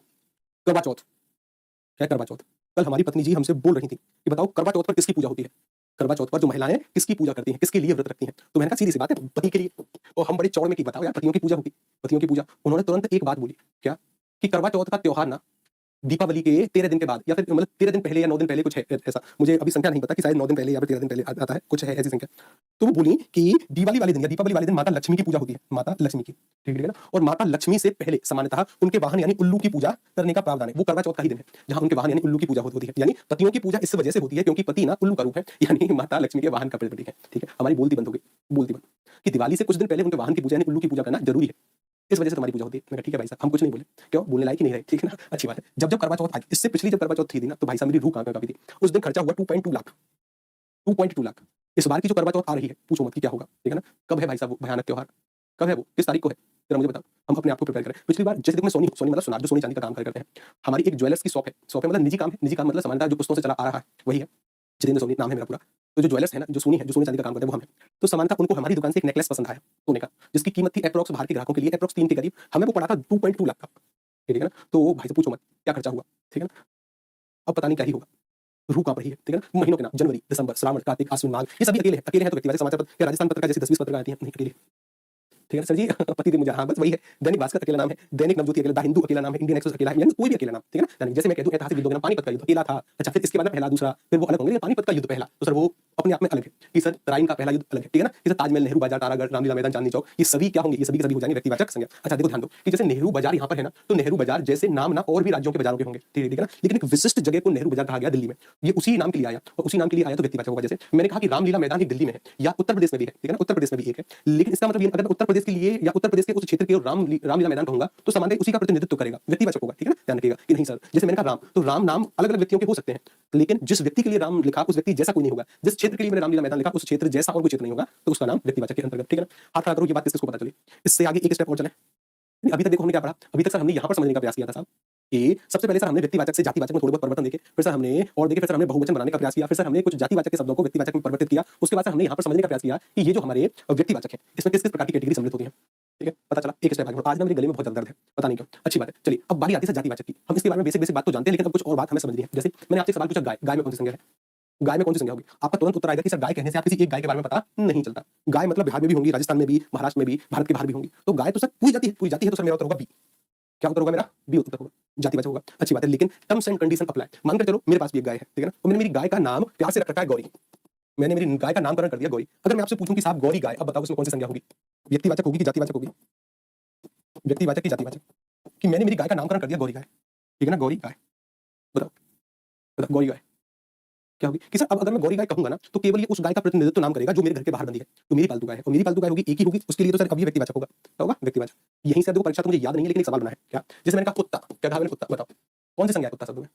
करवा चौथ है, करवा चौथ। कल हमारी पत्नी जी हमसे बोल रही थी कि बताओ करवा चौथ पर किसकी पूजा होती है? करवा चौथ पर जो महिलाएं किसकी पूजा करती हैं, किसके लिए व्रत रखती हैं? तो मैंने कहा सीधी सी बात है, पति के लिए। और हम बड़े चौड़ में की बताओ यार, पतियों की पूजा होगी, पतियों की पूजा। उन्होंने तुरंत एक बात बोली, क्या? कि करवा चौथ का त्योहार ना दीपावली के 13 दिन के बाद या फिर मतलब 13 दिन पहले या 9 दिन पहले कुछ है ऐसा, मुझे अभी संख्या नहीं पता कि शायद 9 दिन पहले या फिर 13 दिन पहले आता है, कुछ है ऐसी संख्या। तो वो बोली कि दिवाली वाले दिन या दीपावली वाले दिन माता लक्ष्मी की पूजा होती है, माता लक्ष्मी की, ठीक है ना? और माता लक्ष्मी से पहले सामान्यतः उनके वाहन यानी उल्लू की पूजा करने का प्रावधान है। वो करवा चौथ का ही दिन है जहां उनके वाहन यानी उल्लू की पूजा होती है। यानी पतियों की पूजा इस वजह से होती है क्योंकि पति ना उल्लू का रूप है, यानी माता लक्ष्मी के वाहन का प्रतीक है, ठीक है? हमारी बोलती बंद हो गई, बोलती बंद, कि दिवाली से कुछ दिन पहले उनके वाहन की पूजा यानी उल्लू की पूजा करना जरूरी है, इस वजह से तुम्हारी पूजा होती है। मैं कहा ठीक है भाई साहब, हम कुछ नहीं बोले, क्यों बोलने लायक ही नहीं रहे, ठीक है ना? अच्छी बात है। जब करवा चौथ आई, इससे पिछली जब करवा चौथ थी ना, तो भाई साहब मेरी रूह कांपने लगी थी। उस दिन खर्चा हुआ 2.2 लाख, 2.2 लाख। इस बार की जो करवा चौथ आ रही है, पूछो मत कि क्या होगा, ठीक है ना? कब है भाई साहब वो भयानक त्योहार? कब है वो? किस तारीख को है? जरा मुझे बताओ, हम अपने आप को प्रिपेयर करें। पिछली बार जैसे देखो मैं सोनी मतलब सोनार, जो सोने चांदी का काम करते हैं, हमारी एक ज्वेलर्स की शॉप है मतलब निजी काम है, निजी काम मतलब सामान्यतः जो पुस्तकों से चला आ रहा है वही है, जितेंद्र सोनी नाम है मेरा पूरा। तो जो ज्वेलर्स है ना, जो सोनी है, जो सोने चांदी का काम करते हैं वो हम हैं। तो सामान्यतः उनको हमारी दुकान से एक नेकलेस पसंद आया सोने का, जिसकी कीमत थी अप्रॉक्स बाहर के ग्राहकों के लिए अप्रॉक्स 3 के करीब, हमें वो पड़ा था 2.2 लाख का, ठीक है ना? तो भाई से पूछो मत क्या खर्चा हुआ, ठीक है ना? अब पता नहीं क्या ही होगा, रूह कांप रही है, ठीक है ना? महीनों के नाम जनवरी, दिसंबर, श्रावण, कार्तिक, आश्विन, माघ, ये सभी अकेले हैं तो व्यक्तिवाचक समाचार पत्र या राजस्थान पत्रिका जैसी 10-20 पत्रिका आती हैं, नहीं अकेले, ठीक है सर जी? पति थे मुझे, हाँ बस वही है। दैनिक भास्कर अकेला नाम है, दैनिक नवज्योति अकेला, द हिंदू अकेला नाम है, इंडियन एक्सप्रेस अकेला है, यानी कोई भी अकेला नाम, ठीक है ना? जैसे मैं कह दूं ऐतिहासिक युद्धों के नाम, पानीपत का युद्ध अकेला था, अच्छा फिर इसके बाद में पहला दूसरा, फिर वो अलग होंगे, पानीपत का युद्ध पहला, तो सर वो अपने आप में अलग है कि सर तराइन का पहला युद्ध अलग है, ठीक है ना? जैसे ताजमहल, नेहरू बाजार, तारागढ़, रामलीला मैदान, चांदनी चौक, ये सभी क्या होंगे? ये सभी के सभी हो जाएंगे व्यक्तिवाचक संज्ञा। अच्छा देखो ध्यान दो कि जैसे नेहरू बाजार यहाँ पर है ना, तो नेहरू बाजार जैसे नाम ना और भी राज्यों के बाजारों के होंगे, ठीक है ना? लेकिन एक विशिष्ट जगह को नेहरू बाजार कहा गया दिल्ली में, ये उसी नाम के लिए आया, और उसी नाम के लिए आया तो व्यक्तिवाचक होगा। जैसे मैंने कहा कि रामलीला मैदान ही दिल्ली में है या उत्तर प्रदेश में भी है, ठीक है ना? उत्तर प्रदेश में भी एक है, लेकिन इसका मतलब ये अगर उत्तर प्रदेश के लिए या उत्तर प्रदेश के उस क्षेत्र के रामलीला मैदान कहूंगा तो सामान्य उसी का प्रतिनिधित्व करेगा, व्यक्तिवाचक होगा, ठीक है ना? ध्यान रखिएगा कि नहीं सर जैसे मैंने कहा राम, तो राम नाम अलग अलग व्यक्तियों के हो सकते हैं, लेकिन जिस व्यक्ति के लिए राम लिखा उस व्यक्ति जैसा कोई नहीं होगा, जिस क्षेत्र के लिए मैंने रामलीला मैदान लिखा उस क्षेत्र जैसा और कोई क्षेत्र नहीं होगा, तो उसका नाम व्यक्तिवाचक के अंतर्गत, ठीक है ना? हाथ खड़ा करो, ये बात किसको पता चली? इससे आगे एक स्टेप और चले। अभी तक देखो हमने क्या पढ़ा, अभी तक सर हमने यहाँ पर समझने का प्रयास किया था साहब कि सबसे पहले सर हमने व्यक्तिवाचक से जातिवाचक में थोड़े बहुत परिवर्तन देखे, फिर सर हमने और देखे, फिर सर हमने बहुवचन बनाने का प्रयास किया, फिर सर हमने कुछ जातिवाचक के शब्दों को व्यक्तिवाचक में परिवर्तित किया, उसके बाद सर हमने यहाँ पर समझने का प्रयास किया कि ये जो हमारे व्यक्तिवाचक है इसमें किस किस प्रकार की कैटेगरी सम्मिलित होती है, ठीक है? पता चला एक स्टेप आगे। आज ना मेरे गले में बहुत ज्यादा दर्द है, पता नहीं क्यों, अच्छी बात है। चलिए अब बारी आती है जातिवाचक की। हम इसके बारे में बेसिक बात तो जानते हैं, लेकिन अब कुछ और बात हमें समझनी है। जैसे मैंने आपसे सवाल पूछा गाय, गाय में कौन सी संज्ञा है? गाय में कौन सी संज्ञा होगी? आपका तुरंत उत्तर आएगा कि सर गाय कहने से आप किसी एक गाय के बारे में पता नहीं चलता। गाय मतलब बिहार में भी होंगी, राजस्थान में भी, महाराष्ट्र में भी, भारत के बाहर भी होंगी। तो गाय तो सर पूरी जाति है, पूरी जाति है, तो सर मेरा उत्तर होगा बी। क्या उत्तर होगा मेरा? बी उत्तर होगा, जातिवाचक होगा। अच्छी बात है, लेकिन टर्म्स एंड कंडीशन अप्लाई। मानकर चलो मेरे पास भी एक गाय है, ठीक है ना, और मैंने मेरी गाय का नाम प्यार से रख रखा है गौरी। मैंने मेरी गाय का नामकरण कर दिया गौरी। अगर मैं आपसे पूछूं कि साहब गौरी गाय, अब बताओ उसमें कौन सी संज्ञा होगी? व्यक्तिवाचक होगी कि जातिवाचक होगी? व्यक्तिवाचक की जातिवाचक? कि मैंने मेरी गाय का नामकरण कर दिया गौरी गाय, ठीक है ना, गौरी गाय। बताओ, बताओ गौरी गाय क्या होगी? कि सर अब अगर मैं गौरी गाय कहूंगा ना, तो केवल ये उस गाय का प्रतिनिधित्व नाम करेगा जो मेरे घर के बाहर बंधी है, तो मेरी पालतू गाय है, और मेरी पालतू गाय होगी, एक ही होगी, उसके लिए तो सर अब ये व्यक्तिवाचक होगा। क्या होगा? व्यक्तिवाचक। यहीं से देखो, परीक्षा तो मुझे याद नहीं है, लेकिन एक सवाल बना है क्या, जैसे मैंने कहा कुत्ता, क्या कहा मैंने? कुत्ता। बताओ कौन सी संज्ञा है कुत्ता शब्द में?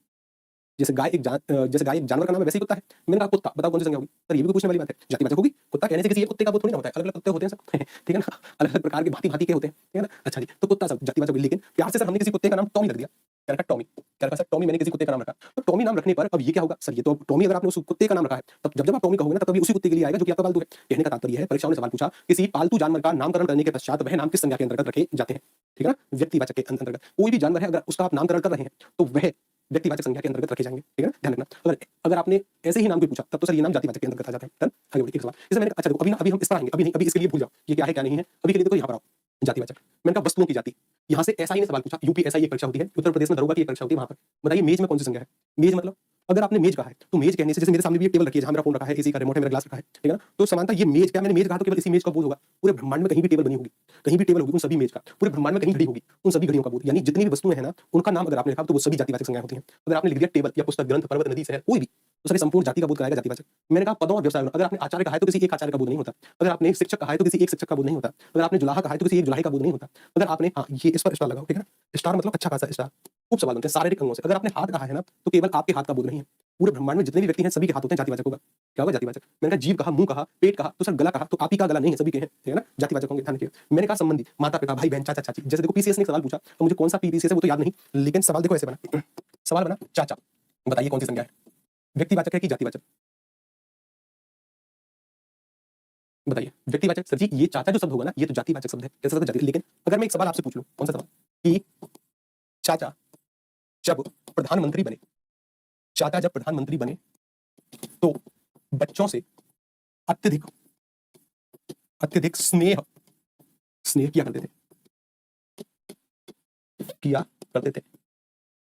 जैसे गाय एक जैसे गाय एक जानवर का नाम है, वैसे ही कुत्ता है। मैंने कहा कुत्ता, बताओ कौन सी संज्ञा होगी? सर ये भी पूछने वाली बात है, जातिवाचक होगी। कुत्ता कहने से किसी एक कुत्ते का बोध थोड़ी ना होता है, अलग अलग कुत्ते होते हैं सर ठीक है ना, अलग अलग प्रकार के भांति भांति के होते हैं, ठीक है ना। अच्छा जी, तो कुत्ता शब्द जातिवाचक, लेकिन प्यार से सर हमने किसी कुत्ते का नाम टॉमी रख दिया। क्या रखा? टॉमी। क्या रखा सर? टॉमी। मैंने किसी कुत्ते का नाम रखा, तो टॉमी नाम रखने पर अब ये क्या होगा सर? ये तो टॉमी अगर आपने उस कुत्ते का नाम रखा है, तब जब जब आप टॉमी कहोगे ना, तभी उसी कुत्ते के लिए आएगा जो कि आपका पालतू है। कहने का तात्पर्य है, परीक्षाओं ने सवाल पूछा, किसी पालतू जानवर का नामकरण करने के पश्चात वह नाम किस संज्ञा के अंतर्गत रखे जाते हैं? ठीक है ना, व्यक्तिवाचक के अंतर्गत। कोई भी जानवर है, अगर उसका आप नामकरण कर रहे हैं, तो वह व्यक्तिवाचक संज्ञा के अंतर्गत रखे जाएंगे, ठीक है ना, ध्यान रखना। अगर अगर आपने ऐसे ही नाम भी पूछा, तब तो सर ये नाम जातिवाचक के अंतर्गत आ जाते हैं। डन, आगे बढ़िए। एक सवाल जैसे मैंने, अच्छा देखो, अभी हम इस पर आएंगे, अभी नहीं, अभी इसके लिए भूल जाओ ये क्या है क्या नहीं है, अभी के लिए देखो यहाँ पर आओ। जातिवाचक, मैंने कहा वस्तुओं की जाति। यहाँ से ऐसा ही ने सवाल पूछा, यूपी ऐसा ही एक परीक्षा होती है, उत्तर प्रदेश में दरोगा की एक परीक्षा होती है, वहां पर बताइए मेज में कौन सी संज्ञा है? मेज मतलब अगर आपने मेज कहा है, तो मेज कहने से, जैसे मेरे सामने भी एक टेबल रखी है जहां मेरा फोन रखा है, एसी का रिमोट है, मेरा ग्लास रखा है, ठीक है ना, तो समानता ये मेज, क्या मैंने मेज कहा तो केवल इसी मेज का बोध होगा? पूरे ब्रह्मांड में कहीं भी टेबल बनी होगी, कहीं भी टेबल होगी, उन सभी मेज का, पूरे ब्रह्मांड में कहीं घड़ी होगी, उन सभी घड़ियों का बोध, यानी जितनी भी वस्तुएं हैं ना, उनका नाम अगर आपने लिखा तो वो सभी जातिवाचक संज्ञा होती हैं। अगर आपने लिख दिया टेबल या पुस्तक, ग्रंथ, पर्वत, नदी, शहर, कोई भी, तो सर संपूर्ण जाति का बोध कराएगा जातिवाचक। मैंने कहा पदों और व्यवसाय, अगर आपने आचार्य कहा है तो किसी एक आचार्य का बोध नहीं होता, अगर आपने शिक्षक कहा है तो किसी एक शिक्षक का बोध नहीं होता, अगर आपने जुलाहा कहा है तो किसी एक जुलाहे का बोध नहीं होता, अगर आपने, हाँ ये इस पर स्टार लगाओ, ठीक है ना, स्टार मतलब अच्छा खासा स्टार। खूब सवाल बनते हैं शारीरिक अंगों से, अगर आपने हाथ कहा है ना, तो केवल आपके हाथ का बोध नहीं है, पूरे ब्रह्मांड में जितने भी व्यक्ति हैं सभी के हाथ होते हैं, जातिवाचक होगा। क्या होगा? जातिवाचक। मैंने कहा जीभ कहा, मुंह कहा, पेट कहा, तो सर गला कहा, तो आप ही का गला नहीं है, सभी के हैं, ठीक है ना, जातिवाचक होंगे, ध्यान रखिए। मैंने कहा संबंधी, माता पिता, भाई बहन, चाचा चाची। जैसे देखो पीसीएस ने एक सवाल पूछा, तो मुझे कौन सा पीसीएस है वो तो याद नहीं, लेकिन सवाल देखो ऐसे बना, सवाल बना चाचा, बताइए कौन सी संज्ञा है? व्यक्तिवाचक है कि जातिवाचक? बताइए। व्यक्तिवाचक सर जी, ये चाचा जो शब्द होगा ना, ये तो जातिवाचक शब्द है, कैसे जाति। लेकिन अगर मैं एक सवाल आपसे पूछ लूं, कौन सा सवाल, कि चाचा जब प्रधानमंत्री बने, चाचा जब प्रधानमंत्री बने तो बच्चों से अत्यधिक अत्यधिक स्नेह स्नेह किया करते थे, किया करते थे।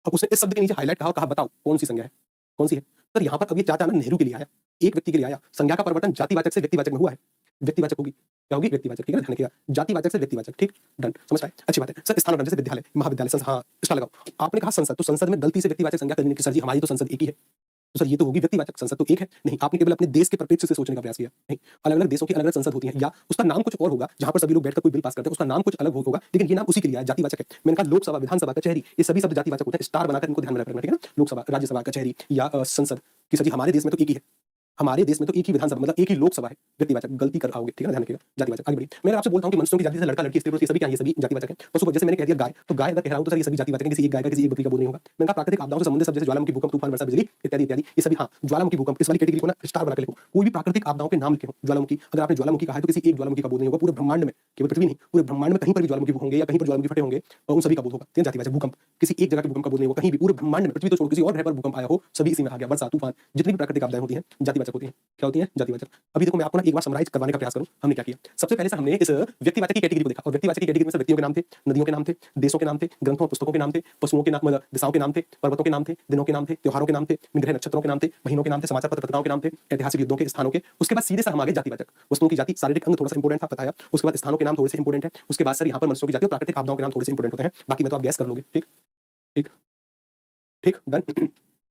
अब उसने इस शब्द के नीचे हाईलाइट कहा और कहा बताओ कौन सी संज्ञा है, कौन सी है? सर यहाँ पर अब ये चाचा ना नेहरू के लिए आया, एक व्यक्ति के लिए आया, संज्ञा का परिवर्तन जातिवाचक से व्यक्तिवाचक में हुआ है, व्यक्तिवाचक होगी, क्या होगी? व्यक्तिवाचक, ठीक है, ध्यान रखिएगा, जातिवाचक से व्यक्तिवाचक, ठीक, डन, समझ पाए, अच्छी बात है। सर स्थानांतरण, जैसे विद्यालय, महाविद्यालय, संस्थान, हाँ इसका लगाओ। आपने कहा संसद, तो संसद में गलती से व्यक्तिवाचक संज्ञा करने की, सर जी हमारी तो संसद एक ही है, तो सर ये तो होगी व्यक्तिवाचक, संसद तो एक है नहीं। आपने केवल अपने देश के परिप्रेक्ष्य से सोचने का प्रयास किया, नहीं, अलग अलग देशों की अलग अलग संसद होती है, या उसका नाम कुछ और होगा, जहां पर सभी लोग बैठकर कोई बिल पास करते हैं, उसका नाम कुछ अलग होगा, लेकिन ये नाम उसी के लिए जातिवाचक है। मैंने कहा लोकसभा, विधानसभा, कचहरी, ये सभी शब्द जातिवाचक होते हैं, स्टार बनाकर इनको ध्यान में रखना, ठीक है ना, लोकसभा, राज्यसभा, कचहरी या संसद की, सर जी हमारे देश में तो एक ही है, हमारे देश में तो एक ही विधानसभा, मतलब एक ही लोकसभा है, व्यक्तिवाचक, गलती कर आओगे, ठीक है ना, ध्यान रखिएगा, जातिवाचक। आगे बढ़िए, मैं आपसे बोलता हूं कि मनुष्यों की जाति से लड़का लड़की स्त्री पुरुष ये सभी क्या है? ये सभी जातिवाचक है। पशु, जैसे मैंने कह दिया गाय, तो गाय अगर कह रहा हूं तो सर ये सभी जातिवाचक है, किसी एक गाय का किसी एक बकरी का बोध नहीं होगा। मैंने कहा प्राकृतिक आपदाओं से संबंधित सब, जैसे ज्वालामुखी, भूकंप, तूफान, वर्षा, बिजली इत्यादि इत्यादि, ये सभी, हाँ ज्वालामुखी, भूकंप, इस वाली कैटेगरी को ना स्टार बना के लिखो। कोई भी प्राकृतिक आपदाओं के नाम लिखे हो, ज्वालामुखी, अगर आपने ज्वालामुखी कहा है तो किसी एक ज्वालामुखी का बोध नहीं होगा, पूरे ब्रह्मांड में, केवल पृथ्वी नहीं, पूरे ब्रह्मांड में कहीं पर भी ज्वालामुखी होंगे या कहीं पर ज्वालामुखी फटे होंगे, उन सभी का बोध होगा, ठीक है, जातिवाचक। भूकंप, किसी एक जगह के भूकंप का बोध नहीं होगा, कहीं भी पूरे ब्रह्मांड में, पृथ्वी तो छोड़ किसी और ग्रह पर भूकंप आया हो, सभी इसी में आ गया। वर्षा, तूफान, जितनी भी प्राकृतिक आपदाएं होती हैं जातिवाचक होती हैं, क्या होती हैं? जातिवाचक। अभी देखो मैं आपको ना एक बार समराइज करवाने का प्रयास करूं, हमने क्या किया। सबसे पहले से हमने इस व्यक्तिवाचक की कैटेगरी को देखा, और व्यक्तिवाचक की कैटेगरी में से व्यक्तियों के नाम थे, नदियों के नाम थे, देशों के नाम थे, ग्रंथों और पुस्तकों के नाम थे, पशुओं के नाम, दिशाओं के नाम थे, पर्वतों के नाम थे, दिनों के नाम थे, त्योहारों के नाम थे, ग्रह नक्षत्रों के नाम थे, महीनों के नाम थे, समाचार पत्र पत्रिकाओं के नाम थे, ऐतिहासिक युद्धों के, स्थानों के। उसके बाद सीधे सर हम आगे जातिवाचक, वस्तुओं की जाति, शारीरिक अंग थोड़ा सा इंपोर्टेंट था, बताया। उसके बाद स्थानों के नाम थोड़े से इंपोर्टेंट है, उसके बाद सर यहाँ पर मनुष्यों की जाति और प्राकृतिक आपदाओं के नाम थोड़े से इंपोर्टेंट होते हैं, बाकी मैं तो आप गैस कर लोगे, ठीक ठीक ठीक, डन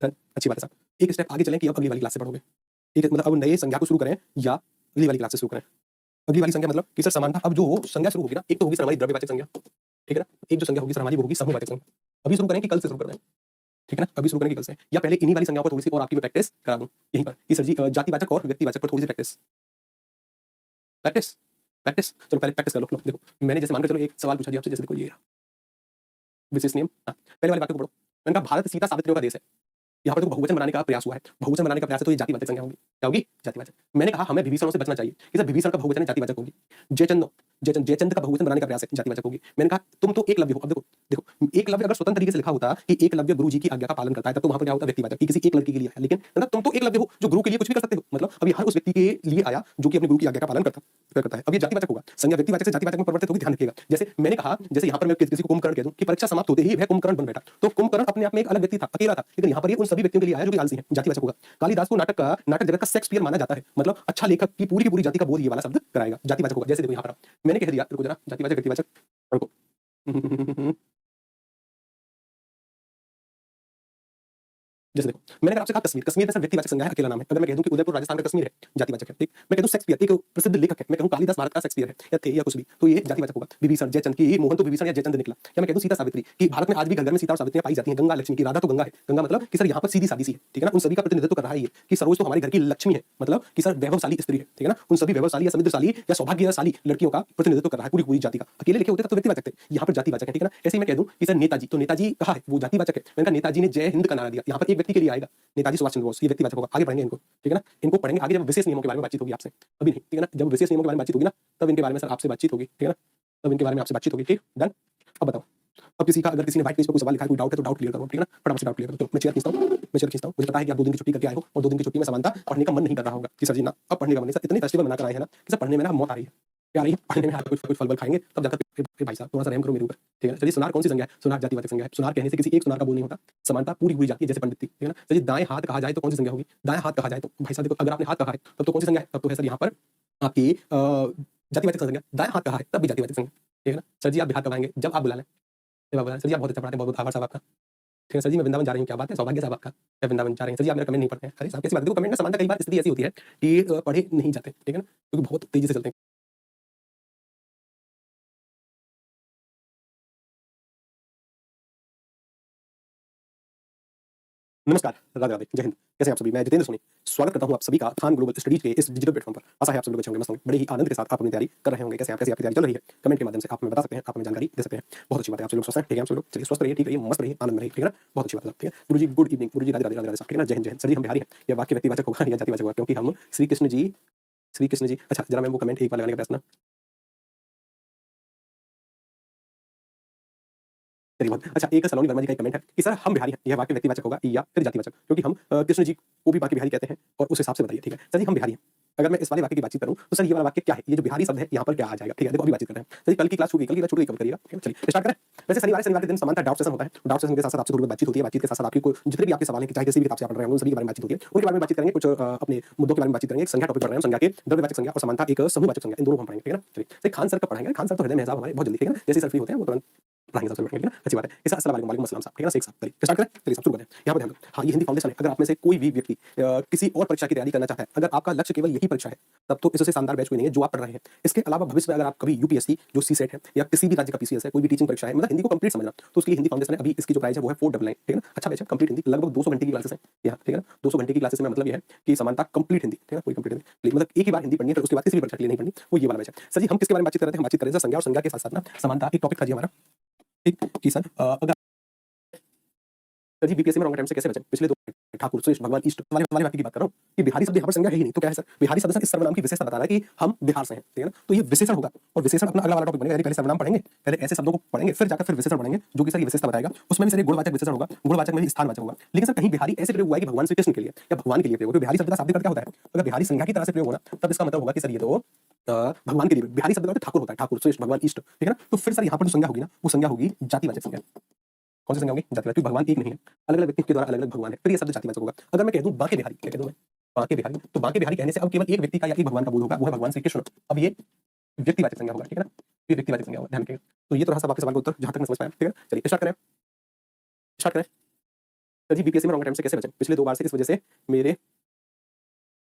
डन, अच्छी बात है साहब। एक स्टेप आगे चलें कि अब अगली वाली क्लास से पढ़ोगे, एक मतलब अब नए संज्ञा को शुरू करें या अगली वाली क्लास से शुरू करें? अगली वाली संज्ञा मतलब कि सर समानता, अब जो संज्ञा शुरू होगी ना, एक तो होगी सर हमारी द्रव्यवाचक संज्ञा, ठीक है ना, एक जो संज्ञा होगी सर हमारी वो होगी समूहवाचक संज्ञा। अभी शुरू करें कि कल से शुरू कर दें? ठीक है ना, अभी शुरू करें कि कल से, या पहले इन्हीं वाली संज्ञाओं पर थोड़ी सी और आपकी मैं प्रैक्टिस करा दूं यहीं पर कि सर जी जातिवाचक और व्यक्तिवाचक पर थोड़ी सी प्रैक्टिस प्रैक्टिस प्रैक्टिस चलो पहले प्रैक्टिस कर लो। देखो मैंने जैसे मानकर चलो एक सवाल पूछा जी आपसे, जैसे देखो ये विशेष नियम, हाँ पहले वाली बात को पढ़ो। मैंने कहा भारत सीता सावित्रियों का देश है, यहाँ पर तो बहुवचन बनाने का प्रयास हुआ है, बहुवचन बनाने का प्रयास है, तो ये जातिवाचक संज्ञा होगी, क्या होगी? जातिवाचक। मैंने कहा हमें विभीषणों से बचना चाहिए, कि सर विभीषण का बहुवचन है, जातिवाचक होगी। जयचंदो, जयचंद का बहुवचन बनाने का प्रयास है, जातिवाचक होगी। मैंने कहा तुम तो एकलव्य हो। अब देखो देखो एकलव्य अगर स्वतंत्र तरीके से लिखा होता कि एकलव्य गुरु जी की आज्ञा का पालन करता है, तब तो वहां पर क्या होता व्यक्तिवाचक कि किसी एक लड़के के लिए है, लेकिन मतलब तुम तो एकलव्य हो जो गुरु के लिए कुछ भी कर सकते हो, मतलब अब ये हर उस व्यक्ति के लिए आया जो कि अपने गुरु की आज्ञा का पालन करता है। अब ये जातिवाचक होगा, संज्ञा व्यक्तिवाचक से जातिवाचक में परिवर्तित होगी, ध्यान रखिएगा। जैसे मैंने कहा, जैसे यहाँ पर मैं किसी को कुंभकर्ण कह दूं कि परीक्षा समाप्त होते ही वह कुंभकर्ण बन बैठा, तो कुंभकर्ण अपने आप में एक अलग व्यक्ति था, अकेला था, लेकिन यहाँ पर ये उन सभी व्यक्तियों के लिए आया जो कि आलसी है, जातिवाचक होगा। कालिदास को नाटक जगत का शेक्सपियर माना जाता है, मतलब अच्छा लेखक की पूरी जाति का बोध ये वाला शब्द कराएगा, जातिवाचक होगा। जैसे देखो यहाँ पर मैंने कह दिया, रुको जरा, जातिवाचक व्यक्तिवाचक रुको जैसे देखो मैंने अगर आपसे कहा कश्मीर, कश्मीर में सर व्यक्तिवाचक संज्ञा है, अकेला नाम है। अगर मैं कह दूं कि उदयपुर राजस्थान का कश्मीर है, जातिवाचक है। ठीक, मैं कह दूं शेक्सपियर एक प्रसिद्ध लेखक है, मैं कहूं कालिदास भारत का शेक्सपियर है या थे या कुछ भी, तो ये जातिवाचक होगा। विभीषण जयचंद की मोहन तो विभीषण या जयचंद निकला, या मैं कह दूं सीता सावित्री कि भारत में आज भी घर घर में सीता और सावित्रियां पाई जाती हैं, गंगा लक्ष्मी की, राधा तो गंगा है, गंगा मतलब कि सर यहाँ पर सीधी सादी सी है, ठीक है ना, उन सभी का प्रतिनिधित्व कर रहा है ये कि सरोज तो हमारे घर की लक्ष्मी है, मतलब कि सर वैभवशाली स्त्री है, ठीक है ना, उन सभी वैभवशाली या समृद्धशाली या सौभाग्यशाली लड़कियों का प्रतिनिधित्व कर रहा है पूरी जाति का। अकेले लिखे होते तो व्यक्तिवाचक थे, यहाँ पर जातिवाचक है, ठीक है ना। ऐसे ही मैं कह दूं कि सर नेताजी, तो नेताजी कहा है वो जातिवाचक है, मैंने कहा नेताजी ने जय हिंद का नारा दिया, यहाँ पर एक व्यक्ति के लिए आएगा, नेताजी सुभाष चंद्र बोस, ये व्यक्तिवाचक होगा। आगे पढ़ेंगे इनको, ठीक है ना, इनको पढ़ेंगे आगे जब विशेष नियमों के बारे में बातचीत होगी आपसे, अभी नहीं, ठीक है ना, जब विशेष नियमों के बारे में बातचीत होगी ना, तब इनके बारे में सर आपसे बातचीत होगी, ठीक है ना, तब इनके बारे में आपसे बातचीत होगी। ठीक, डन। अब बताओ, अब किसी का अगर किसी ने व्हाइट पेज पर कोई सवाल लिखा है, कोई डाउट है तो डाउट क्लियर करो, ठीक है ना, फटाफट से डाउट क्लियर करो। मैं चेयर खींचता हूं, मुझे पता है कि आप 2 दिन की छुट्टी करके आए हो और 2 दिन की छुट्टी में समानता पढ़ने का मन नहीं कर रहा होगा कि सर जी ना अब पढ़ने का मन नहीं, सर इतने फेस्टिवल मना कर आए हैं ना कि सर पढ़ने में ना मौत आ रही है, क्या आ रही है, पढ़ने में कुछ फल खाएंगे तब जाकर फिर भाई साहब थोड़ा सा रहम करो मेरे ऊपर, ठीक है। चलिए सुनार कौन सी संज्ञा है, सुनार जातिवाचक संज्ञा है, सुनार कहने से किसी एक सुनार का बोल नहीं होता, समानता पूरी जाती है, जैसे पंडित थी, ठीक है ना। चलिए दाएं हाथ कहा जाए तो कौन सी संज्ञा होगी, दाएं हाथ कहा जाए तो भाई साहब देखो अगर आपने हाथ कहा है तब तो कौन सी संज्ञा है, तब तो है सर यहाँ पर आपकी जातिवाचक संज्ञा, दाएं हाथ कहा है तब भी जातिवाचक संज्ञा, ठीक है ना। सर जी आप बिहार कब आएंगे, जब आप बुला लें, जब आप बुला लें। सर जी आप बहुत अच्छा पढ़ाते हैं, बहुत बहुत आभार साहब आपका, ठीक है। सर जी मैं वृंदावन जा रही हूँ, क्या बात है, सौभाग्य साहब आपका, मैं वृंदावन जा रही हूँ। सर जी आप मेरा कमेंट नहीं पढ़ते हैं, अरे साहब कैसी बात है, देखो कमेंट में समानता कई बार स्थिति ऐसी होती है कि पढ़े नहीं जाते, ठीक है ना, क्योंकि बहुत तेजी से चलते हैं। नमस्कार, राधे राधे, जय हिंद। कैसे हैं आप सभी? मैं जितेंद्र सोनी स्वागत करता हूँ आप सभी का खान ग्लोबल स्टडीज के इस डिजिटल प्लेटफॉर्म पर। आशा है आप सभी लोग अच्छे होंगे, मस्त होंगे, बड़े ही आनंद के साथ आप अपनी तैयारी कर रहे होंगे। कैसे आपकी तैयारी चल रही है, कमेंट के माध्यम से आप हमें बता सकते हैं, आप हमें जानकारी दे सकते हैं। बहुत अच्छी बात है, आप सभी लोग स्वस्थ हैं, ठीक है, आप सभी लोग चलिए स्वस्थ रहिए, ठीक रहिए, मस्त रहिए, आनंद में रहिए, ठीक है ना, बहुत अच्छी बात है, ठीक है। गुरुजी गुड इवनिंग, गुरुजी राधे राधे राधे राधे साहब, ठीक है ना, जय हिंद जय हिंद। सर जी हम बिहारी हैं, यह वाक्य व्यक्तिवाचक होगा या जातिवाचक होगा, क्योंकि हम श्री कृष्ण जी, अच्छा जरा मैं वो कमेंट एक बार लगाने का प्रयास करना। चलिए बहुत अच्छा, एक सलोनी वर्मा जी का एक कमेंट है कि सर हम बिहारी हैं, यह वाक्य व्यक्तिवाचक होगा या फिर जातिवाचक, क्योंकि हम कृष्ण जी को भी बाकी बिहारी कहते हैं और उस हिसाब से बताइए, ठीक है। सर जी हम बिहारी हैं, अगर मैं इस वाले वाक्य की बातचीत करूं तो सर ये वाला वाक्य क्या है, ये जो बिहारी शब्द है यहाँ पर क्या आ जाएगा, ठीक है। देखो अभी बातचीत करते हैं। सर जी कल की क्लास छूट गई, कब करिएगा, ठीक है। चलिए स्टार्ट करें। वैसे शनिवार के दिन समानता डाउट सेशन होता है, डाउट सेशन के साथ साथ आपसे थोड़ी बातचीत होती है, बातचीत के साथ साथ आपकी जितने भी आपके सवाल हैं, चाहे किसी भी किताब से आप पढ़ रहे हैं उन सभी के बारे में बातचीत होती है, उनके बारे में बातचीत करेंगे, कुछ अपने मुद्दों के बारे में बातचीत करेंगे। संज्ञा टॉपिक पढ़ रहे हैं, संज्ञा के द्रव्यवाचक संज्ञा और समानता एक समूहवाचक संज्ञा, इन दोनों को हम पढ़ेंगे, ठीक है ना। चलिए खान सर का पढ़ाएंगे, खान सर तो हृदय में है साहब हमारे, बहुत जल्दी, ठीक है ना, जैसे सर फ्री होते हैं वो तुरंत पढ़ाएंगे, सबसे बढ़िया, ठीक है ना, अच्छी बात है। इस अस्सलाम वालेकुम, वालेकुम अस्सलाम साहब, ठीक है ना, शेख साहब, चलिए स्टार्ट करें। चलिए सब शुरू करें, यहाँ पर ध्यान दो। हाँ ये हिंदी फाउंडेशन है, अगर आप में से कोई भी व्यक्ति किसी और परीक्षा की तैयारी करना चाहता है, अगर आपका लक्ष्य केवल यही परीक्षा है, तब तो इससे शानदार बैच कोई नहीं है जो आप पढ़ रहे हैं। इसके अलावा भविष्य में अगर आप कभी यूपीएससी जो सीसेट है या किसी भी राज्य का पीसीएस है, कोई भी टीचिंग परीक्षा है, मतलब हिंदी को कंप्लीट समझना, तो उसके लिए हिंदी फाउंडेशन है, अभी इसकी जो प्राइस है वो है 499, ठीक है ना, अच्छा बैच है, कंप्लीट हिंदी, लगभग 200 घंटे की क्लासेस है यहाँ, ठीक है ना, 200 घंटे की क्लासेस में मतलब ये है कि समानता कंप्लीट हिंदी, ठीक है, पूरी कंप्लीट हिंदी, मतलब एक ही बार हिंदी पढ़नी है, फिर उसके बाद किसी भी परीक्षा के लिए नहीं पढ़नी, वो ये वाला बैच है। सर जी हम किसके बारे में बातचीत कर रहे थे, हम बातचीत कर रहे थे संज्ञा और संज्ञा के साथ साथ ना समानता एक टॉपिक था जी हमारा, ठीक कि सर अगर जी बीपीएससी में रॉन्ग अटेम्प्ट से कैसे बचें, पिछले 2 ठाकुर सुरेश भगवान ईस्ट वाले वाक्य की बात कर रहा हूँ कि बिहारी शब्द यहाँ पर संज्ञा है ही नहीं, तो क्या है सर, बिहारी शब्द सर इस सर्वनाम की विशेषता बता रहा है कि हम बिहार से हैं, ठीक है ना, तो ये विशेषण होगा और विशेषण अपना अगला वाला टॉपिक बनेगा, पहले सर्वनाम पढ़ेंगे, पहले ऐसे शब्दों को पढ़ेंगे, फिर जाकर फिर विशेषण पढ़ेंगे, जो कि सर ये विशेषता बताएगा, उसमें भी सर गुणवाचक विशेषण होगा, गुणवाचक में भी स्थानवाचक होगा। लेकिन सर कहीं बिहारी ऐसे प्रयोग हुआ है कि भगवान श्री कृष्ण के लिए या भगवान के लिए प्रयोग, तो बिहारी शब्द का शाब्दिक अर्थ क्या होता है, अगर बिहारी संज्ञा की तरह से प्रयोग होना तब इसका मतलब होगा कि सर ये तो भगवान के लिए, बिहारी शब्द का ठाकुर होता है, ठाकुर सुरेश भगवान ईस्ट, ठीक है ना, तो फिर सर यहाँ पर जो संज्ञा होगी ना वो संज्ञा होगी जातिवाचक संज्ञा। कौन सी संज्ञा होगी, जातिवाचक, क्योंकि भगवान एक नहीं है, अलग अलग व्यक्ति के द्वारा अलग अलग भगवान है, फिर ये शब्द जातिवाचक होगा। अगर मैं कह दूं बांके बिहारी, क्या कह दूं मैं, बांके बिहारी, तो बांके बिहारी कहने से अब केवल एक व्यक्ति का या एक भगवान का बोध होगा, वो है भगवान श्री कृष्ण, अब ये व्यक्तिवाचक संज्ञा होगा, ठीक है ना, ये व्यक्तिवाचक संज्ञा होगा, ध्यान रखिएगा। तो ये तो रहा सब आपके सवाल का उत्तर जहां तक मैं समझ पाया, ठीक है। चलिए स्टार्ट करें, स्टार्ट करें। सर जी बीपीएससी में रॉन्ग अटेम्प्ट से कैसे बचें, पिछले 2 बार से इस वजह से मेरे